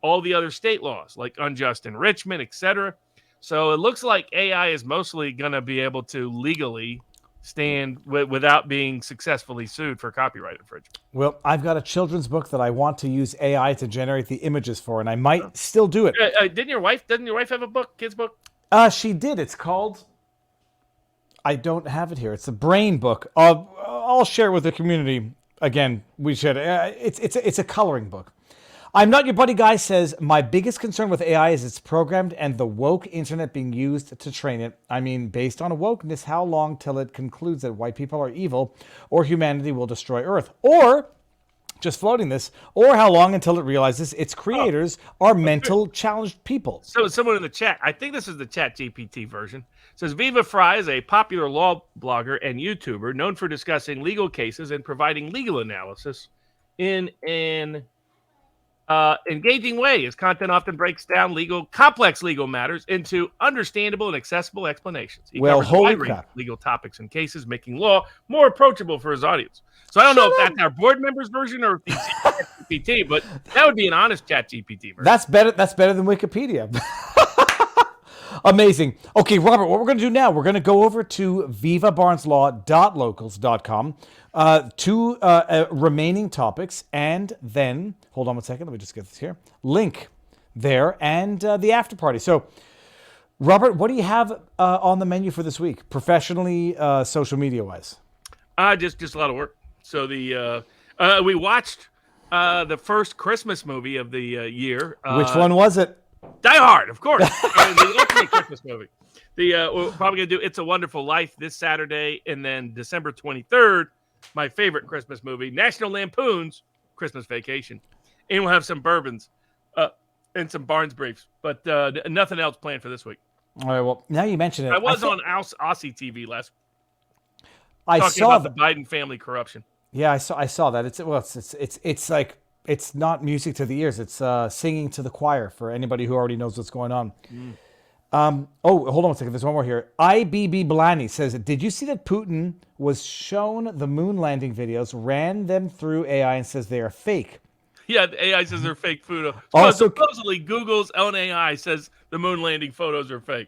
all the other state laws, like unjust enrichment, etc. So it looks like AI is mostly going to be able to legally stand without being successfully sued for copyright infringement. Well, I've got a children's book that I want to use AI to generate the images for, and I might still do it. Doesn't your wife have a book, kids book? She did. It's called, I don't have it here. It's a brain book. I'll share it with the community. Again, we should. It's a coloring book. I'm Not Your Buddy Guy says, my biggest concern with AI is it's programmed and the woke internet being used to train it. I mean, based on wokeness, how long till it concludes that white people are evil or humanity will destroy Earth? Or, just floating this, or how long until it realizes its creators are mental challenged people? So someone in the chat, I think this is the Chat GPT version, says Viva Fry is a popular law blogger and YouTuber known for discussing legal cases and providing legal analysis in an engaging way. His content often breaks down complex legal matters into understandable and accessible explanations. He covers a wide range of legal topics and cases, making law more approachable for his audience. So I don't know if that's our board members version or if it's ChatGPT, but that would be an honest ChatGPT version. That's better. That's better than Wikipedia. Amazing. Okay, Robert, what we're going to do now, we're going to go over to vivabarneslaw.locals.com, two remaining topics, and then, hold on one second, let me just get this here, link there, and the after party. So, Robert, what do you have on the menu for this week, professionally, social media-wise? Just a lot of work. So we watched the first Christmas movie of the year. Which one was it? Die Hard, of course. The ultimate Christmas movie. We're probably going to do It's a Wonderful Life this Saturday, and then December 23rd, my favorite Christmas movie, National Lampoon's Christmas Vacation. And we'll have some bourbons and some Barnes Briefs, but nothing else planned for this week. All right, well, now you mention it. I was on Aussie TV last week. I saw about the Biden family corruption. Yeah, I saw that. It's like, it's not music to the ears. It's singing to the choir for anybody who already knows what's going on. Hold on a second. There's one more here. IBB Blaney says, did you see that Putin was shown the moon landing videos, ran them through AI, and says they are fake? Yeah, the AI says they're fake photos. Supposedly, Google's own AI says the moon landing photos are fake.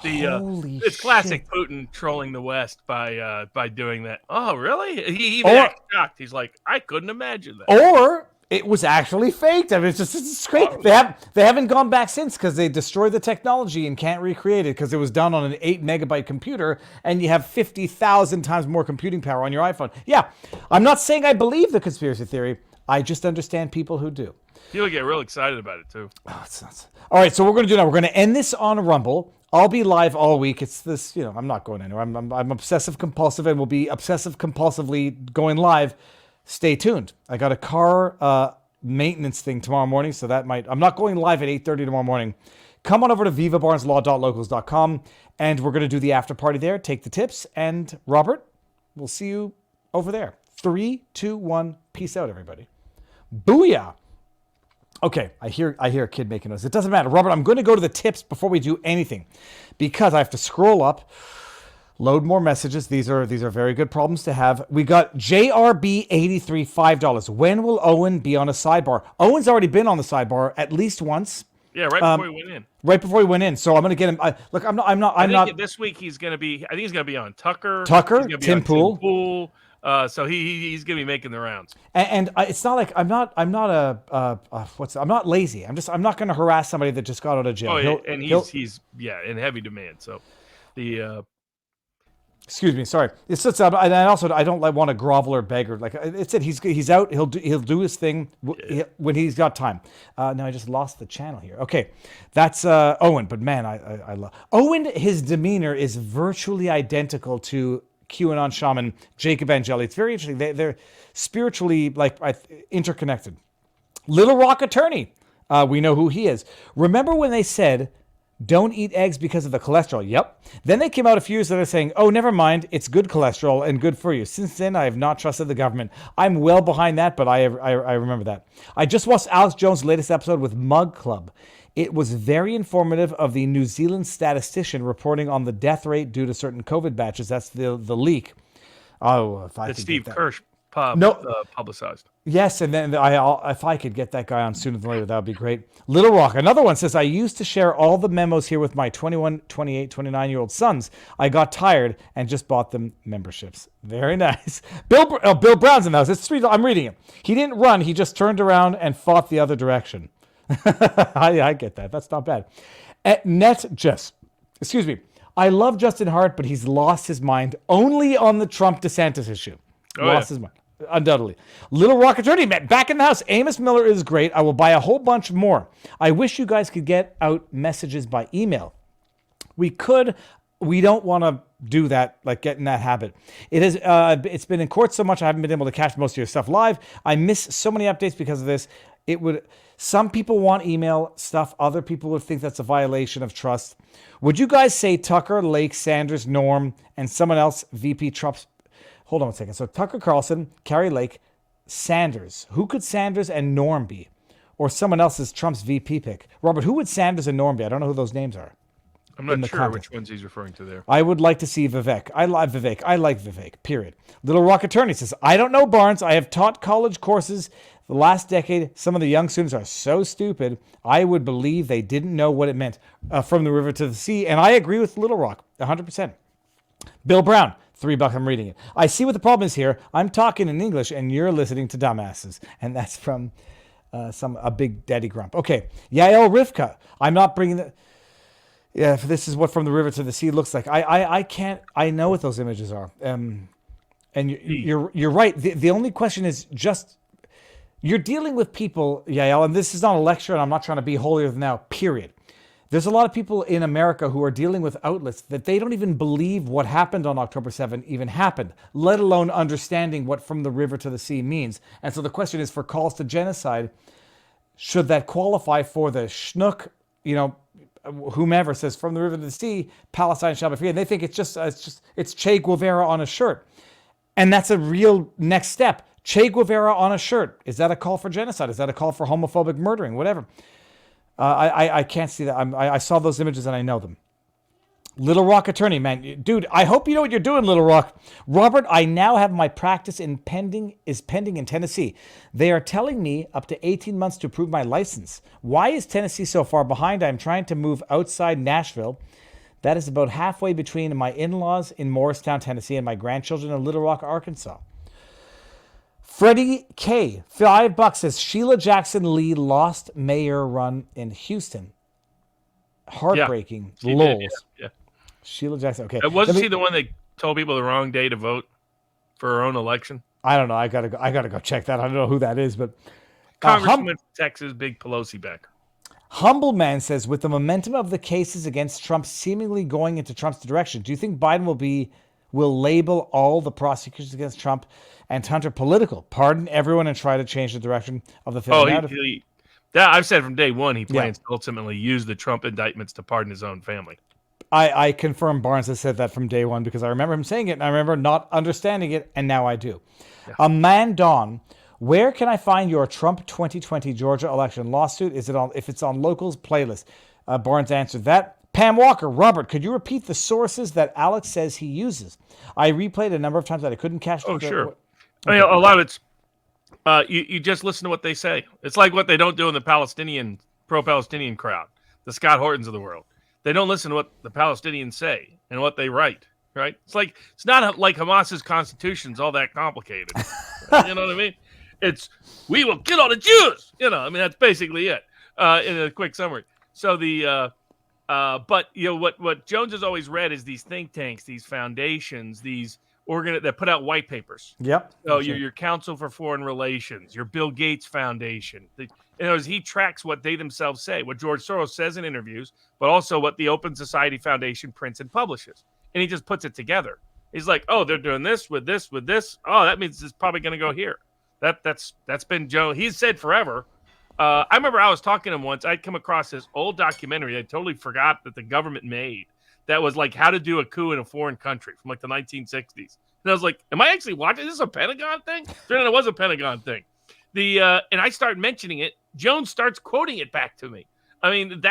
It's classic shit. Putin trolling the West by doing that. Oh, really? He even acted shocked. He's like, I couldn't imagine that. Or it was actually faked. I mean, it's great. They haven't gone back since because they destroyed the technology and can't recreate it because it was done on an 8 megabyte computer, and you have 50,000 times more computing power on your iPhone. Yeah, I'm not saying I believe the conspiracy theory. I just understand people who do. People get real excited about it too. Oh, it's nuts. All right, so what we're going to do now, we're going to end this on Rumble. I'll be live all week. It's this, I'm not going anywhere. I'm obsessive compulsive and will be obsessive compulsively going live. Stay tuned. I got a car maintenance thing tomorrow morning, so I'm not going live at 8:30 tomorrow morning. Come on over to vivabarneslaw.locals.com, and we're going to do the after party there. Take the tips, and Robert, we'll see you over there. 3, 2, 1. Peace out, everybody. Booyah. Okay, I hear a kid making noise. It doesn't matter. Robert, I'm going to go to the tips before we do anything because I have to scroll up, load more messages. These are very good problems to have. We got JRB83, $5. When will Owen be on a sidebar? Owen's already been on the sidebar at least once. Yeah, right before he went in. Right before he went in. So I'm going to get him. Look, I'm not. This week he's going to be. I think he's going to be on Tucker. Tim Pool. So he's going to be making the rounds. And it's not like I'm not lazy. I'm not going to harass somebody that just got out of jail. He's in heavy demand. So excuse me, sorry. It's just, and I don't want to grovel or beg or like it's it. He's out. He'll do his thing when he's got time. Now I just lost the channel here. Okay, that's Owen. But man, I love Owen. His demeanor is virtually identical to QAnon shaman Jacob Angeli. It's very interesting. They're spiritually interconnected. Little Rock attorney. We know who he is. Remember when they said, don't eat eggs because of the cholesterol? Yep. Then they came out a few years later saying, oh, never mind. It's good cholesterol and good for you. Since then, I have not trusted the government. I'm well behind that, but I remember that. I just watched Alex Jones' latest episode with Mug Club. It was very informative of the New Zealand statistician reporting on the death rate due to certain COVID batches. That's the leak. Oh, if I could Steve get that. Kirsch publicized. Yes, and then if I could get that guy on sooner than later, that would be great. Little Rock, another one, says, I used to share all the memos here with my 21, 28, 29-year-old sons. I got tired and just bought them memberships. Very nice. Bill Brown's in the house. It's $3. I'm reading it. He didn't run. He just turned around and fought the other direction. I get that. That's not bad. Excuse me. I love Justin Hart, but he's lost his mind only on the Trump DeSantis issue. Lost his mind. Undoubtedly. Little Rock Attorney, back in the house. Amos Miller is great. I will buy a whole bunch more. I wish you guys could get out messages by email. We could. We don't want to do that, like get in that habit. It's been in court so much I haven't been able to catch most of your stuff live. I miss so many updates because of this. Some people want email stuff. Other people would think that's a violation of trust. Would you guys say Tucker, Lake, Sanders, Norm, and someone else, VP Trump's? Hold on a second. So Tucker Carlson, Carrie Lake, Sanders. Who could Sanders and Norm be? Or someone else is Trump's VP pick? Robert, who would Sanders and Norm be? I don't know who those names are. I'm not sure which ones he's referring to there. I would like to see Vivek. I like Vivek, period. Little Rock Attorney says, I don't know, Barnes. I have taught college courses the last decade. Some of the young students are so stupid, I would believe they didn't know what it meant from the river to the sea. And I agree with Little Rock, 100%. Bill Brown, $3. I'm reading it. I see what the problem is here. I'm talking in English and you're listening to dumbasses. And that's from a big daddy grump. Okay. Yael Rivka. I'm not bringing the... Yeah, this is what From the River to the Sea looks like. I know what those images are. And you're right. The only question is just, you're dealing with people, Yael, and this is not a lecture and I'm not trying to be holier than thou, period. There's a lot of people in America who are dealing with outlets that they don't even believe what happened on October 7th even happened, let alone understanding what From the River to the Sea means. And so the question is, for calls to genocide, should that qualify for the schnook, whomever says From the River to the Sea, Palestine shall be free, and they think it's Che Guevara on a shirt, and that's a real next step. Che Guevara on a shirt, is that a call for genocide? Is that a call for homophobic murdering? Whatever. I can't see that. I saw those images and I know them. Little Rock Attorney, man, dude, I hope you know what you're doing, Little Rock. Robert, I now have my practice pending in Tennessee. They are telling me up to 18 months to approve my license. Why is Tennessee so far behind? I'm trying to move outside Nashville. That is about halfway between my in-laws in Morristown, Tennessee, and my grandchildren in Little Rock, Arkansas. Freddie K, $5 says Sheila Jackson Lee lost mayor run in Houston. Heartbreaking. Yeah, lols. Yeah. Sheila Jackson. Okay. Wasn't she the one that told people the wrong day to vote for her own election? I don't know. I gotta go check that. I don't know who that is, but Congresswoman from Texas, big Pelosi back. Humble Man says, with the momentum of the cases against Trump seemingly going into Trump's direction, do you think Biden will label all the prosecutions against Trump and Hunter political, pardon everyone, and try to change the direction of the film narrative? I've said from day one he plans to ultimately use the Trump indictments to pardon his own family. I confirm Barnes has said that from day one because I remember him saying it and I remember not understanding it, and now I do. Yeah. Amanda Dawn, where can I find your Trump 2020 Georgia election lawsuit? If it's on Locals playlist? Barnes answered that. Pam Walker, Robert, could you repeat the sources that Alex says he uses? I replayed a number of times that I couldn't catch. Oh, sure. Okay. I mean, a lot of it's you just listen to what they say. It's like what they don't do in the pro-Palestinian crowd, the Scott Hortons of the world. They don't listen to what the Palestinians say and what they write, right? It's not like Hamas's constitution's all that complicated. You know what I mean? It's, we will kill all the Jews. That's basically it in a quick summary. So but what Jones has always read is these think tanks, these foundations, these that put out white papers. Yep. So your Council for Foreign Relations, your Bill Gates Foundation. He tracks what they themselves say, what George Soros says in interviews, but also what the Open Society Foundation prints and publishes. And he just puts it together. He's like, oh, they're doing this with this with this. Oh, that means it's probably going to go here. That's been Joe. He's said forever. I remember I was talking to him once. I'd come across this old documentary I totally forgot that the government made that was like how to do a coup in a foreign country from like the 1960s. And I was like, am I actually watching? Is this a Pentagon thing? Then it was a Pentagon thing. And I start mentioning it. Jones starts quoting it back to me. I mean,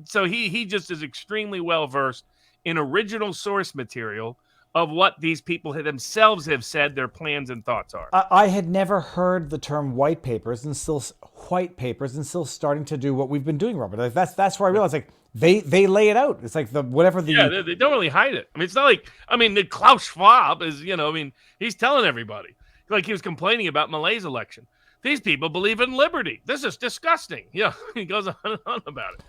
so he just is extremely well versed in original source material of what these people themselves have said their plans and thoughts are. I had never heard the term white papers and still starting to do what we've been doing, Robert. Like that's where I realized they lay it out. It's like they don't really hide it. I mean, it's not like Klaus Schwab is he's telling everybody, like he was complaining about Malay's election. These people believe in liberty. This is disgusting. Yeah, he goes on and on about it.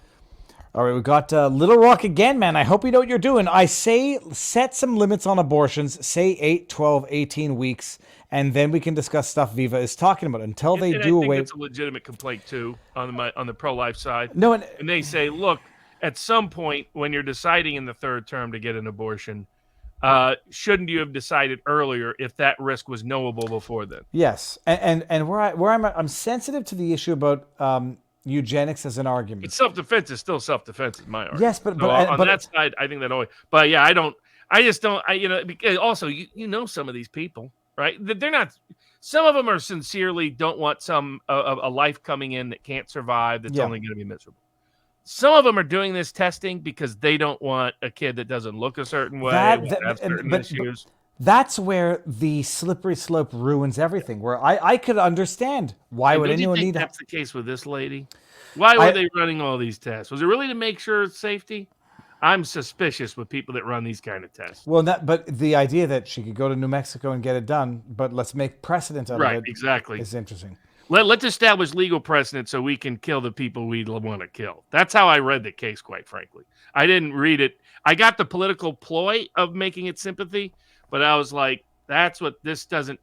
All right, we got Little Rock again, man. I hope you know what you're doing. I say set some limits on abortions, say 8, 12, 18 weeks, and then we can discuss stuff Viva is talking about until they and do I think away. it's a legitimate complaint too on the pro-life side. No, And they say, look, at some point when you're deciding in the third term to get an abortion, shouldn't you have decided earlier if that risk was knowable before then? yes, and where I'm sensitive to the issue about eugenics as an argument. It's self-defense is still self-defense, is my argument. Yes, but on but that side, I think that always. But yeah, I just don't. Because also you know some of these people, right? They're not. Some of them are sincerely don't want a life coming in that can't survive. That's only going to be miserable. Some of them are doing this testing because they don't want a kid that doesn't look a certain way, have certain issues. That's where the slippery slope ruins everything. Where I could understand why would anyone need. That's the case with this lady. Why were they running all these tests? Was it really to make sure it's safety? I'm suspicious with people that run these kind of tests. Well, but the idea that she could go to New Mexico and get it done, but let's make precedent out of it. Right, exactly. Is interesting. Let's establish legal precedent so we can kill the people we want to kill. That's how I read the case, quite frankly. I didn't read it. I got the political ploy of making it sympathy, but I was like, that's what this doesn't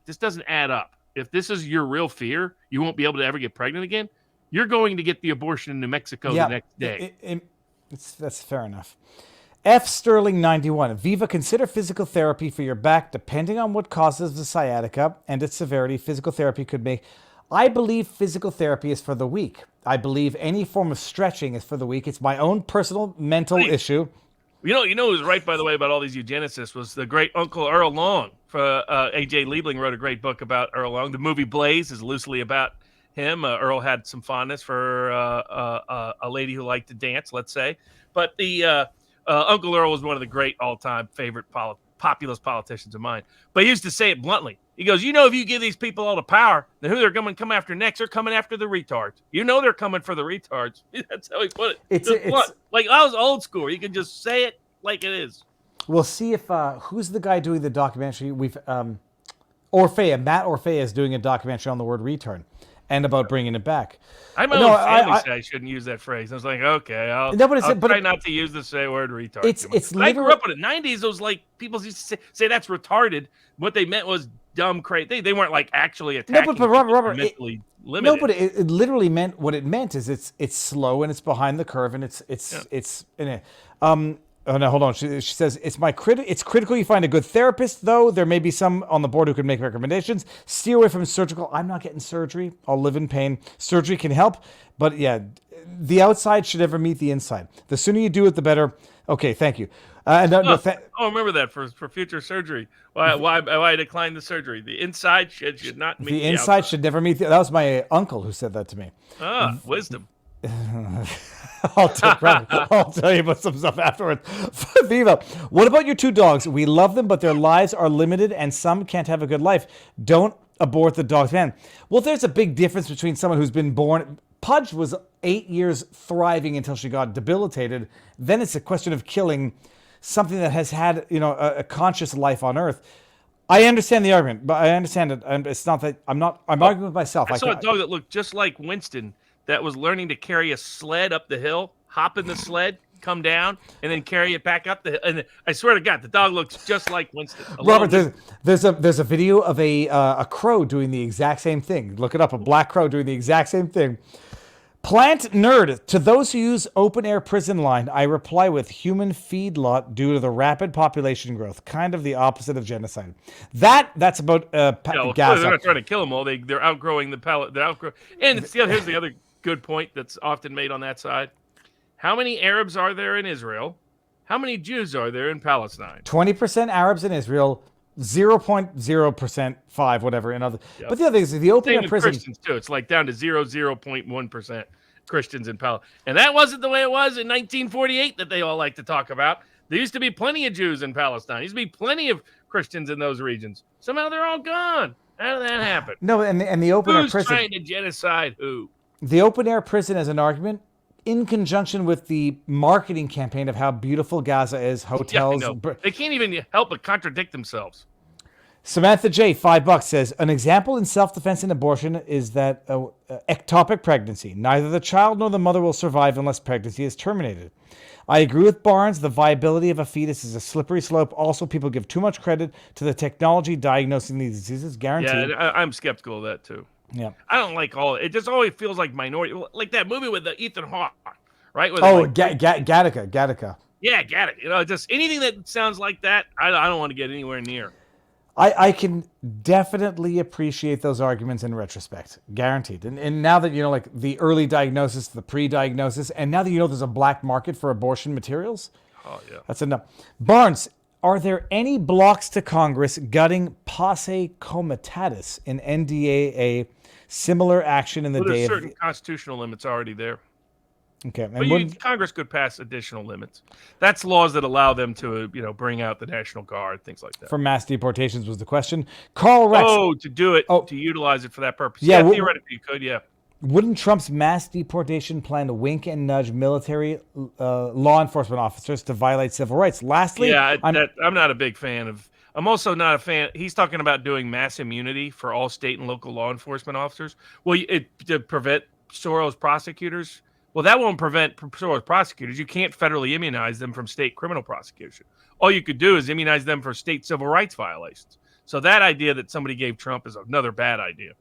add up. If this is your real fear, you won't be able to ever get pregnant again. You're going to get the abortion in New Mexico the next day. That's fair enough. F. Sterling 91. Viva, consider physical therapy for your back. Depending on what causes the sciatica and its severity, physical therapy could make... I believe physical therapy is for the weak. I believe any form of stretching is for the weak. It's my own personal mental issue. You know who's right, by the way, about all these eugenicists was the great Uncle Earl Long. A.J. Liebling wrote a great book about Earl Long. The movie Blaze is loosely about him. Earl had some fondness for a lady who liked to dance, let's say. But the Uncle Earl was one of the great all-time favorite populist politicians of mine. But he used to say it bluntly. He goes, if you give these people all the power, then who they're going to come after next? They're coming after the retards. They're coming for the retards. That's how he put it. It's like I was old school. You can just say it like it is. We'll see if who's the guy doing the documentary? Matt Orfea is doing a documentary on the word retard and about bringing it back. I'm my own family said I shouldn't use that phrase. I was like, okay, I'll try not to use the word retard. I grew up in the 90s. Those like people used to say that's retarded. What they meant was dumb, crazy. They weren't like actually attacking. No, but Robert, mentally limited. No, but it literally meant what it meant is it's slow and it's behind the curve and it's in it. Oh no, hold on. She says it's critical you find a good therapist, though. There may be some on the board who can make recommendations. Steer away from surgical. I'm not getting surgery. I'll live in pain. Surgery can help, but yeah, the outside should never meet the inside. The sooner you do it, the better. Okay, thank you. Remember that for future surgery. Why I declined the surgery? The inside should not meet the inside. Outside. Should never meet that was my uncle who said that to me. Wisdom. I'll tell you about some stuff afterwards. Viva, what about your two dogs? We love them, but their lives are limited and some can't have a good life. Don't abort the dogs, man. Well, there's a big difference between someone who's been born... Pudge was 8 years thriving until she got debilitated. Then it's a question of killing something that has had, a conscious life on Earth. I understand the argument, but I understand it. And it's not that I'm arguing with myself. I saw a dog that looked just like Winston that was learning to carry a sled up the hill, hop in the sled, come down, and then carry it back up the hill. And I swear to God, the dog looks just like Winston. Robert, there's a video of a crow doing the exact same thing. Look it up, a black crow doing the exact same thing. Plant nerd. To those who use open air prison line, I reply with human feedlot due to the rapid population growth. Kind of the opposite of genocide. That's about gas. They're not trying to kill them all. They're outgrowing the pallet. And here's the other good point that's often made on that side. How many Arabs are there in Israel? How many Jews are there in Palestine? 20% Arabs in Israel, 0.0%, 5, whatever. Yep. But the other thing is the open air prison. Christians too. It's like down to 0.1% Christians in Palestine. And that wasn't the way it was in 1948 that they all like to talk about. There used to be plenty of Jews in Palestine. There used to be plenty of Christians in those regions. Somehow they're all gone. How did that happen? No, and the open air prison. Who's trying to genocide who? The open air prison as an argument, in conjunction with the marketing campaign of how beautiful Gaza is, hotels. They can't even help but contradict themselves. Samantha J, $5 says, an example in self-defense and abortion is that ectopic pregnancy. Neither the child nor the mother will survive unless pregnancy is terminated. I agree with Barnes. The viability of a fetus is a slippery slope. Also, people give too much credit to the technology diagnosing these diseases. Guaranteed. Yeah, I'm skeptical of that too. Yeah. I don't like all. It just always feels like minority, like that movie with the Ethan Hawke, right? Where Oh, Gattaca. Yeah, Gattaca. Just anything that sounds like that, I don't want to get anywhere near. I can definitely appreciate those arguments in retrospect, guaranteed. And now that like the early diagnosis, the pre-diagnosis, and now that there's a black market for abortion materials, oh yeah, that's enough. Barnes, are there any blocks to Congress gutting posse comitatus in NDAA similar action in the day there's of certain constitutional limits already there. Okay, But Congress could pass additional limits. That's laws that allow them to, bring out the National Guard, things like that. For mass deportations was the question. Carl Rex. Oh, to do it, to utilize it for that purpose. Yeah, theoretically you could, yeah. Wouldn't Trump's mass deportation plan to wink and nudge military law enforcement officers to violate civil rights? Lastly, I'm not a big fan of. I'm also not a fan. He's talking about doing mass immunity for all state and local law enforcement officers. Well, to prevent Soros prosecutors. Well, that won't prevent Soros prosecutors. You can't federally immunize them from state criminal prosecution. All you could do is immunize them for state civil rights violations. So that idea that somebody gave Trump is another bad idea.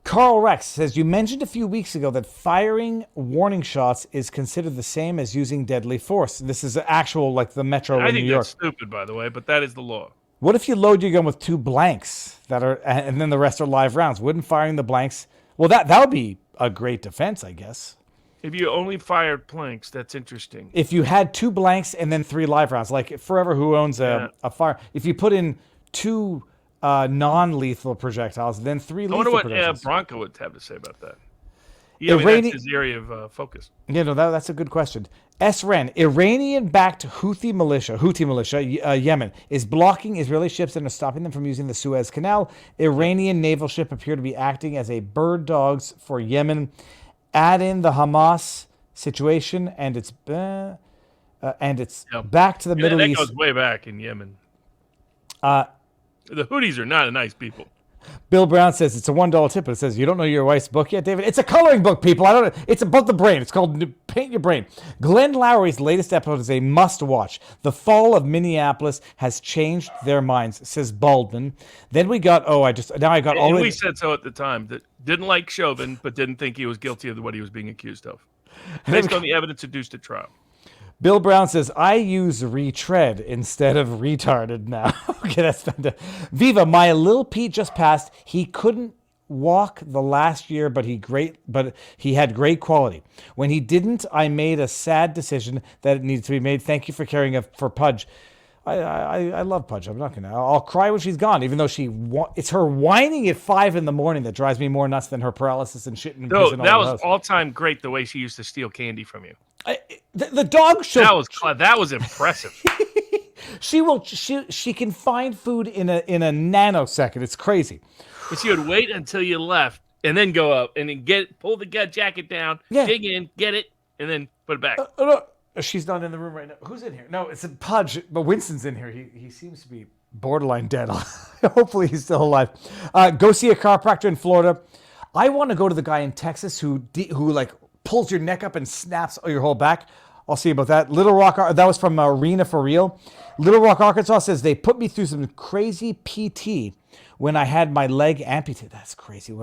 Carl Rex says, you mentioned a few weeks ago that firing warning shots is considered the same as using deadly force. This is actual, like the Metro in New York. I think that's stupid, by the way, but that is the law. What if you load your gun with 2 blanks and then the rest are live rounds? Wouldn't firing the blanks... Well, that would be a great defense, I guess. If you only fired blanks, that's interesting. If you had 2 blanks and then 3 live rounds, like Forever Who owns a fire. If you put in 2 non-lethal projectiles, then 3 lethal projectiles. I wonder what Bronco would have to say about that. Yeah, that's his area of focus. Yeah, no, that's a good question. S-Ren, Iranian-backed Houthi militia, Yemen, is blocking Israeli ships and is stopping them from using the Suez Canal. Iranian naval ship appear to be acting as a bird dogs for Yemen. Add in the Hamas situation, and it's back to the Middle East. That goes way back in Yemen. The Houthis are not a nice people. Bill Brown says it's a $1 tip, but it says you don't know your wife's book yet, David. It's a coloring book, people. I don't know. It's about the brain. It's called Paint Your Brain. Glenn Lowry's latest episode is a must-watch. The fall of Minneapolis has changed their minds, says Baldwin. Then we got we said so at the time that didn't like Chauvin, but didn't think he was guilty of what he was being accused of, based on the evidence adduced at trial. Bill Brown says, I use retread instead of retarded now. Okay, that's fantastic. Viva, my little Pete just passed. He couldn't walk the last year, but he had great quality. When he didn't, I made a sad decision that it needed to be made. Thank you for caring for Pudge. I love Pudge. I'm not gonna. I'll cry when she's gone, even though it's her whining at 5 a.m. that drives me more nuts than her paralysis and shit. No, that was all time great. The way she used to steal candy from you. The dog show. That was impressive. She can find food in a nanosecond. It's crazy. But she would wait until you left and then go up and then pull the jacket down, dig in, get it, and then put it back. She's not in the room right now. Who's in here? No, it's a Pudge, but Winston's in here. He seems to be borderline dead. Hopefully he's still alive. Go see a chiropractor in Florida. I want to go to the guy in Texas who like pulls your neck up and snaps your whole back. I'll see about that. Little Rock, that was from Arena for Real. Little Rock, Arkansas says they put me through some crazy PT when I had my leg amputated. That's crazy.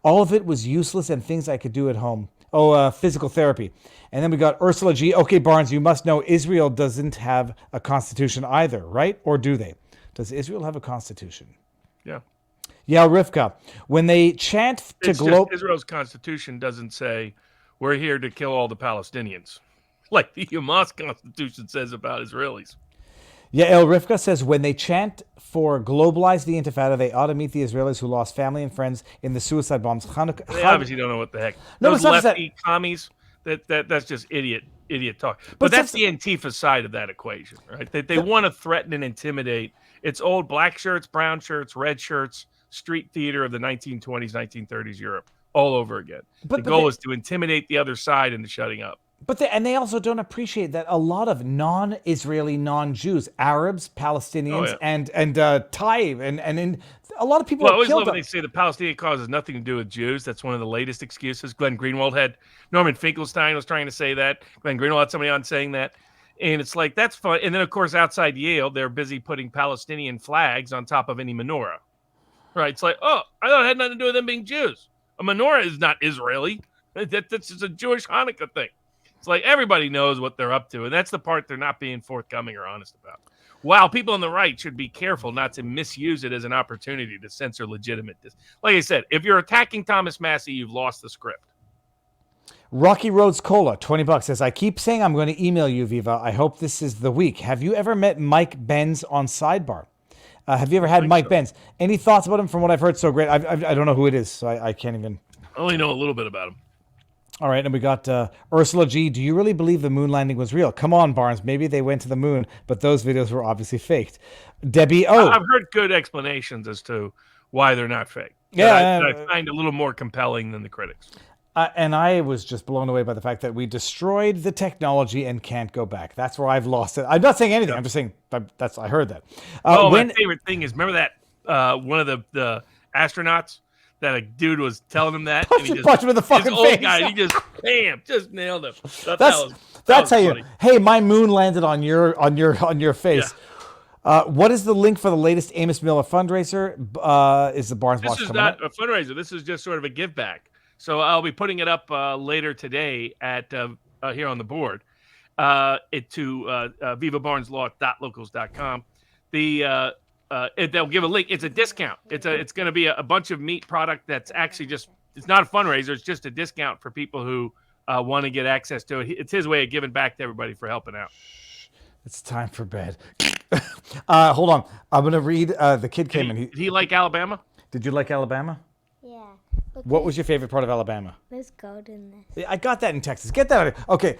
All of it was useless and things I could do at home. Physical therapy. And then we got Ursula G. Okay, Barnes, you must know Israel doesn't have a constitution either, right? Or do they? Does Israel have a constitution? Yeah. Yeah, Rivka. When they chant to Israel's constitution doesn't say we're here to kill all the Palestinians, like the Hamas constitution says about Israelis. Yeah, El Rivka says when they chant for globalize the Intifada, they ought to meet the Israelis who lost family and friends in the suicide bombs. They obviously don't know what the heck. No, those lefty commies, that's just idiot talk. But that's the Antifa side of that equation, right? They want to threaten and intimidate. It's old black shirts, brown shirts, red shirts, street theater of the 1920s, 1930s Europe all over again. The goal is to intimidate the other side into shutting up. But they also don't appreciate that a lot of non-Israeli, non-Jews, Arabs, Palestinians, and Thai, and in, a lot of people Well, I are always killed. love when they say the Palestinian cause has nothing to do with Jews. That's one of the latest excuses. Glenn Greenwald had, Norman Finkelstein was trying to say that. Glenn Greenwald had somebody on saying that. And it's like, that's fun. And then, of course, outside Yale, they're busy putting Palestinian flags on top of any menorah. Right? It's like, oh, I thought it had nothing to do with them being Jews. A menorah is not Israeli. That's just a Jewish Hanukkah thing. It's like everybody knows what they're up to. And that's the part they're not being forthcoming or honest about. While people on the right should be careful not to misuse it as an opportunity to censor legitimate. Like I said, if you're attacking Thomas Massey, you've lost the script. Rocky Roads Cola, $20 says, I keep saying I'm going to email you, Viva. I hope this is the week. Have you ever met Mike Benz on Sidebar? Have you ever had Mike Benz? Any thoughts about him? From what I've heard, so great. I don't know who it is, so I can't even. I only know a little bit about him. All right, and we got Ursula G. Do you really believe the moon landing was real? Come on, Barnes. Maybe they went to the moon, but those videos were obviously faked. Debbie O. I've heard good explanations as to why they're not fake. Yeah, that I find a little more compelling than the critics. And I was just blown away by the fact that we destroyed the technology and can't go back. That's where I've lost it. I'm not saying anything. I'm just saying I heard that. My favorite thing is, remember that one of the astronauts? That a dude was telling him that. Punch him in the fucking old face. Guy, he just nailed him. That's how you. Hey, my moon landed on your face. Yeah. What is the link for the latest Amos Miller fundraiser? Is the Barnes Box coming up? This is not a fundraiser. This is just sort of a give back. So I'll be putting it up later today at here on the board. To vivabarneslaw.locals.com. They'll give a link. It's a discount. It's going to be a bunch of meat product that's actually it's not a fundraiser. It's just a discount for people who want to get access to it. It's his way of giving back to everybody for helping out. It's time for bed. Hold on. I'm going to read. The kid came in. Did he like Alabama? Did you like Alabama? Yeah. What was your favorite part of Alabama? There's gold in this. I got that in Texas. Get that out of here. Okay.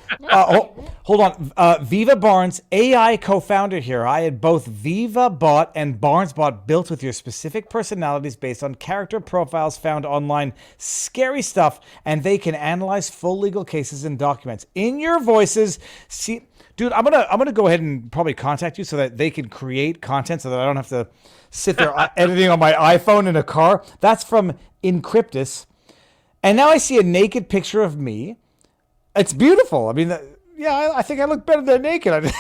Hold on. Viva Barnes, AI co-founder here. I had both Viva Bot and Barnes Bot built with your specific personalities based on character profiles found online. Scary stuff. And they can analyze full legal cases and documents in your voices. See, dude, I'm gonna go ahead and probably contact you so that they can create content so that I don't have to sit there editing on my iPhone in a car. That's from Encryptus. And now I see a naked picture of me. It's beautiful. I mean, I think I look better than naked.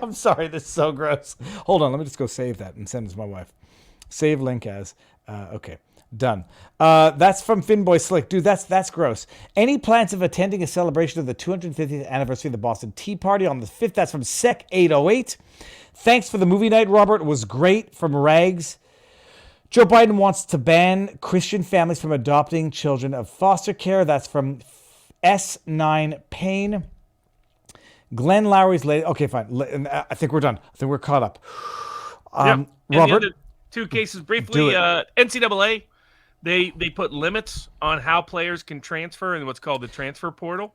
I'm sorry, this is so gross. Hold on, let me just go save that and send it to my wife. Save link as. Okay, done. That's from Finboy Slick. Dude, that's gross. Any plans of attending a celebration of the 250th anniversary of the Boston Tea Party on the 5th? That's from Sec808. Thanks for the movie night, Robert. It was great. From Rags. Joe Biden wants to ban Christian families from adopting children of foster care. That's from S9 Payne. Glenn Lowry's lady. Okay, fine. I think we're done. I think we're caught up. Robert, the two cases briefly. NCAA, they put limits on how players can transfer in what's called the transfer portal.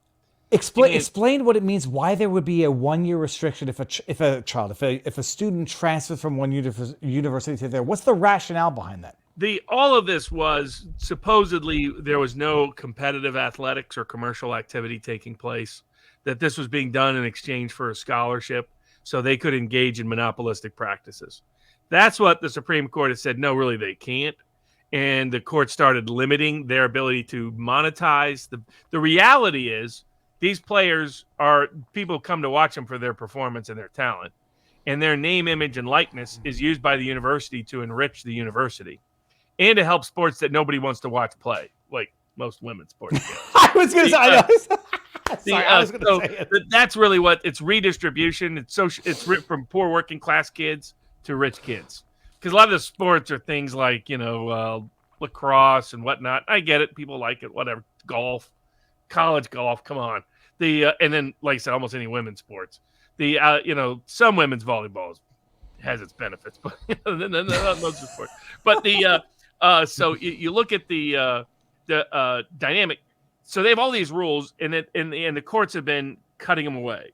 Explain what it means. Why there would be a 1-year restriction if a student transfers from one university to the other. What's the rationale behind that? All of this was supposedly there was no competitive athletics or commercial activity taking place. That this was being done in exchange for a scholarship, so they could engage in monopolistic practices. That's what the Supreme Court has said. No, really, they can't. And the court started limiting their ability to monetize. The reality is, these players people come to watch them for their performance and their talent, and their name, image, and likeness is used by the university to enrich the university and to help sports that nobody wants to watch play, like most women's sports. I was going to say. That's really what it's redistribution. It's from poor working class kids to rich kids, because a lot of the sports are things like lacrosse and whatnot. I get it, people like it, whatever. Golf, college golf, come on. And then, like I said, almost any women's sports. Some women's volleyball has its benefits, but not most of the sports. But so you look at the dynamic. So they have all these rules, and the courts have been cutting them away.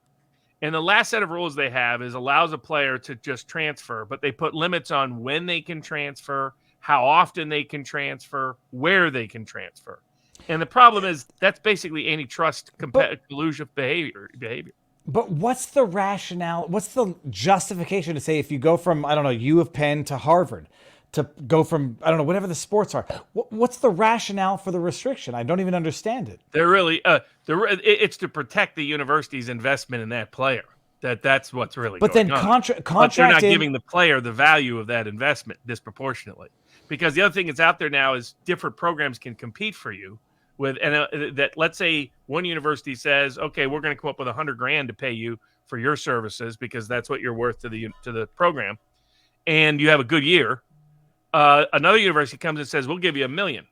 And the last set of rules they have allows a player to just transfer, but they put limits on when they can transfer, how often they can transfer, where they can transfer. And the problem is that's basically antitrust collusive behavior. But what's the rationale? What's the justification to say if you go from, I don't know, U of Penn to Harvard, to go from, I don't know, whatever the sports are? What's the rationale for the restriction? I don't even understand it. They're really, it's to protect the university's investment in that player. That's what's really But going then on. But they're not contracted. giving the player the value of that investment disproportionately. Because the other thing that's out there now is different programs can compete for you with, and that let's say one university says, okay, we're going to come up with $100,000 to pay you for your services because that's what you're worth to the program, and you have a good year. Another university comes and says, we'll give you $1 million.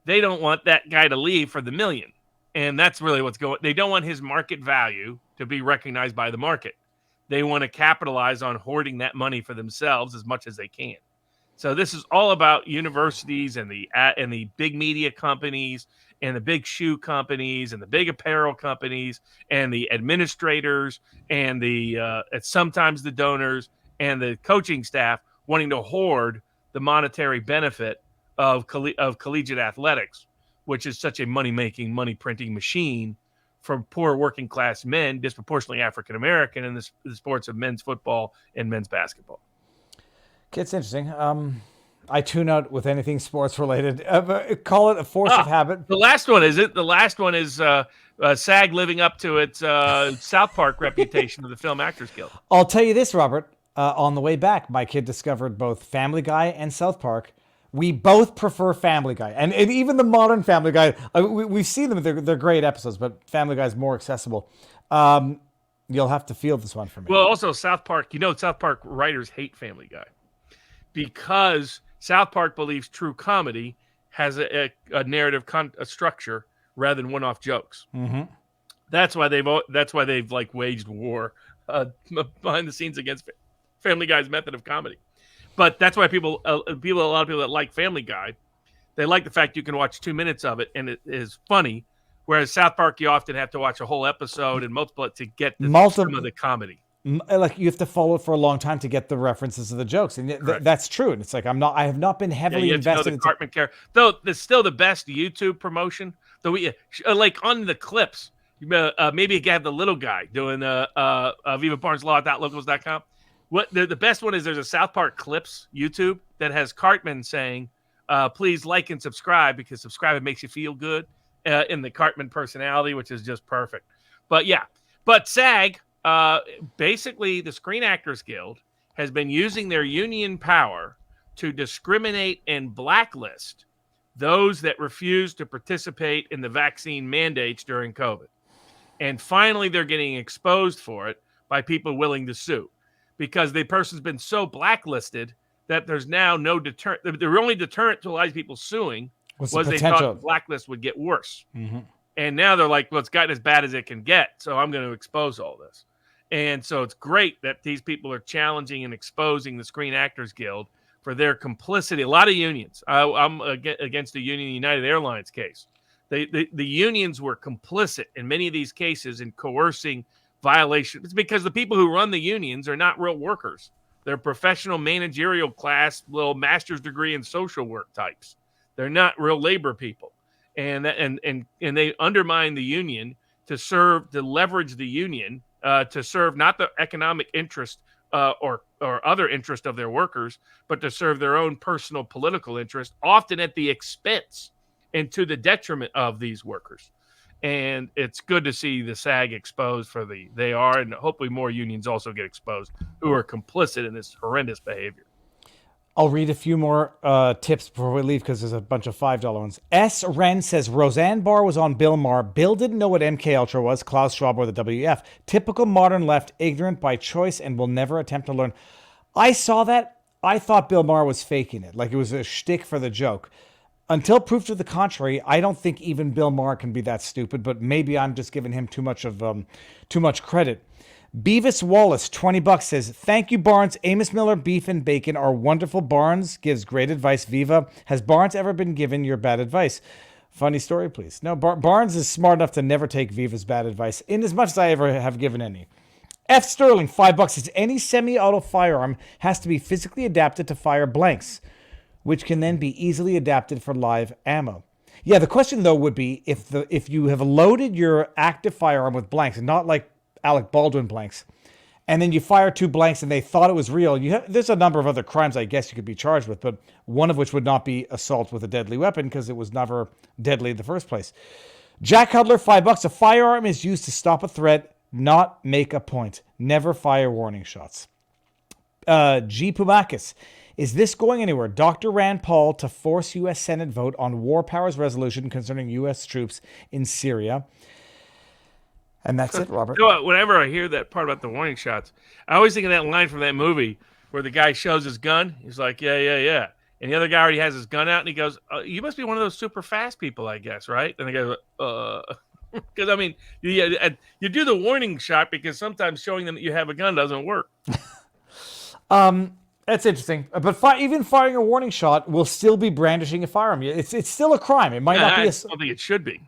They don't want that guy to leave for the $1 million, and that's really what's going. They don't want his market value to be recognized by the market. They want to capitalize on hoarding that money for themselves as much as they can. So this is all about universities and the big media companies and the big shoe companies and the big apparel companies and the administrators and sometimes the donors and the coaching staff wanting to hoard the monetary benefit of collegiate athletics, which is such a money-making, money-printing machine for poor working-class men, disproportionately African-American, in the sports of men's football and men's basketball. It's interesting. I tune out with anything sports related. Call it a force of habit. The last one is it. The last one is SAG living up to its South Park reputation of the Film Actors Guild. I'll tell you this, Robert. On the way back, my kid discovered both Family Guy and South Park. We both prefer Family Guy, and even the modern Family Guy. We've seen them; they're great episodes, but Family Guy is more accessible. You'll have to feel this one for me. Well, also South Park. South Park writers hate Family Guy because South Park believes true comedy has a narrative structure rather than one-off jokes. Mm-hmm. That's why they've like waged war behind the scenes against Family Guy's method of comedy. But that's why a lot of people that like Family Guy, they like the fact you can watch 2 minutes of it and it is funny. Whereas South Park, you often have to watch a whole episode and multiple it to get some of the comedy. Like you have to follow it for a long time to get the references of the jokes, and that's true. And it's like I have not been heavily invested in Cartman character. Though it's still the best YouTube promotion. Though like on the clips, maybe you have the little guy doing vivabarneslaw.locals.com. What the best one is there's a South Park clips YouTube that has Cartman saying, please like and subscribe because subscribing makes you feel good in the Cartman personality, which is just perfect. But SAG, basically the Screen Actors Guild has been using their union power to discriminate and blacklist those that refuse to participate in the vaccine mandates during COVID. And finally, they're getting exposed for it by people willing to sue. Because the person's been so blacklisted that there's now no deterrent. The only deterrent to a lot of people suing was they thought the blacklist would get worse. Mm-hmm. And now they're like, well, it's gotten as bad as it can get, so I'm going to expose all this. And so it's great that these people are challenging and exposing the Screen Actors Guild for their complicity. A lot of unions. I'm against the Union United Airlines case. The unions were complicit in many of these cases in coercing violation. It's because the people who run the unions are not real workers. They're professional managerial class, little master's degree in social work types. They're not real labor people. And they undermine the union to leverage the union to serve not the economic interest or other interest of their workers, but to serve their own personal political interest, often at the expense and to the detriment of these workers. And it's good to see the SAG exposed and hopefully more unions also get exposed who are complicit in this horrendous behavior. I'll read a few more tips before we leave because there's a bunch of $5 ones. S. Wren says Roseanne Barr was on Bill Maher. Bill didn't know what MK Ultra was, Klaus Schwab or the WEF. Typical modern left, ignorant by choice and will never attempt to learn. I saw that. I thought Bill Maher was faking it, like it was a shtick for the joke. Until proof to the contrary, I don't think even Bill Maher can be that stupid, but maybe I'm just giving him too much credit. Beavis Wallace, $20 says, thank you, Barnes. Amos Miller, beef and bacon are wonderful. Barnes gives great advice. Viva. Has Barnes ever been given your bad advice? Funny story, please. No, Barnes is smart enough to never take Viva's bad advice, in as much as I ever have given any. F. Sterling, $5 says, any semi-auto firearm has to be physically adapted to fire blanks, which can then be easily adapted for live ammo. Yeah, the question though would be if you have loaded your active firearm with blanks, and not like Alec Baldwin blanks, and then you fire 2 blanks and they thought it was real. There's a number of other crimes I guess you could be charged with, but one of which would not be assault with a deadly weapon because it was never deadly in the first place. Jack Hudler, $5. A firearm is used to stop a threat, not make a point. Never fire warning shots. G. Pumakis. Is this going anywhere? Dr. Rand Paul to force U.S. Senate vote on war powers resolution concerning U.S. troops in Syria. And that's it, Robert. You know what? Whenever I hear that part about the warning shots, I always think of that line from that movie where the guy shows his gun. He's like, yeah. And the other guy already has his gun out, and he goes, you must be one of those super fast people, I guess, right? And the guy goes, because, I mean, you do the warning shot because sometimes showing them that you have a gun doesn't work. That's interesting. But even firing a warning shot will still be brandishing a firearm. It's still a crime. It might not be. I don't think it should be.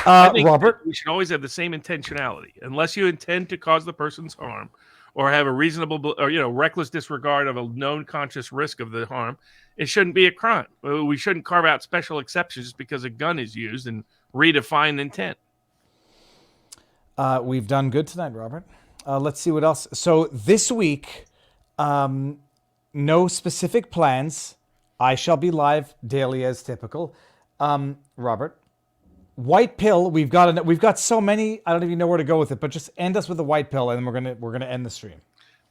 I think Robert, we should always have the same intentionality, unless you intend to cause the person's harm, or have a reasonable or reckless disregard of a known conscious risk of the harm. It shouldn't be a crime. We shouldn't carve out special exceptions just because a gun is used and redefine intent. we've done good tonight, Robert. Let's see what else. So this week, no specific plans. I shall be live daily as typical. Robert, white pill. We've got so many. I don't even know where to go with it. But just end us with a white pill, and then we're gonna end the stream.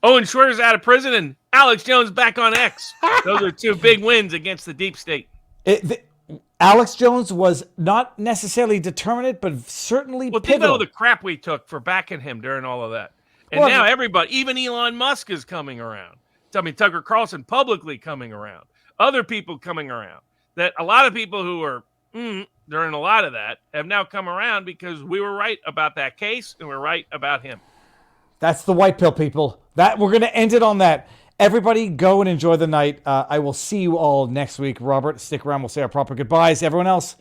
Owen Shroyer's out of prison, and Alex Jones back on X. Those are two big wins against the deep state. Alex Jones was not necessarily determinate, but certainly pivotal. Think about the crap we took for backing him during all of that. And now everybody, even Elon Musk is coming around. Tell me, Tucker Carlson publicly coming around. Other people coming around. That a lot of people who were during a lot of that have now come around because we were right about that case and we're right about him. That's the white pill, people. That we're going to end it on that. Everybody go and enjoy the night. I will see you all next week. Robert, stick around. We'll say our proper goodbyes. Everyone else,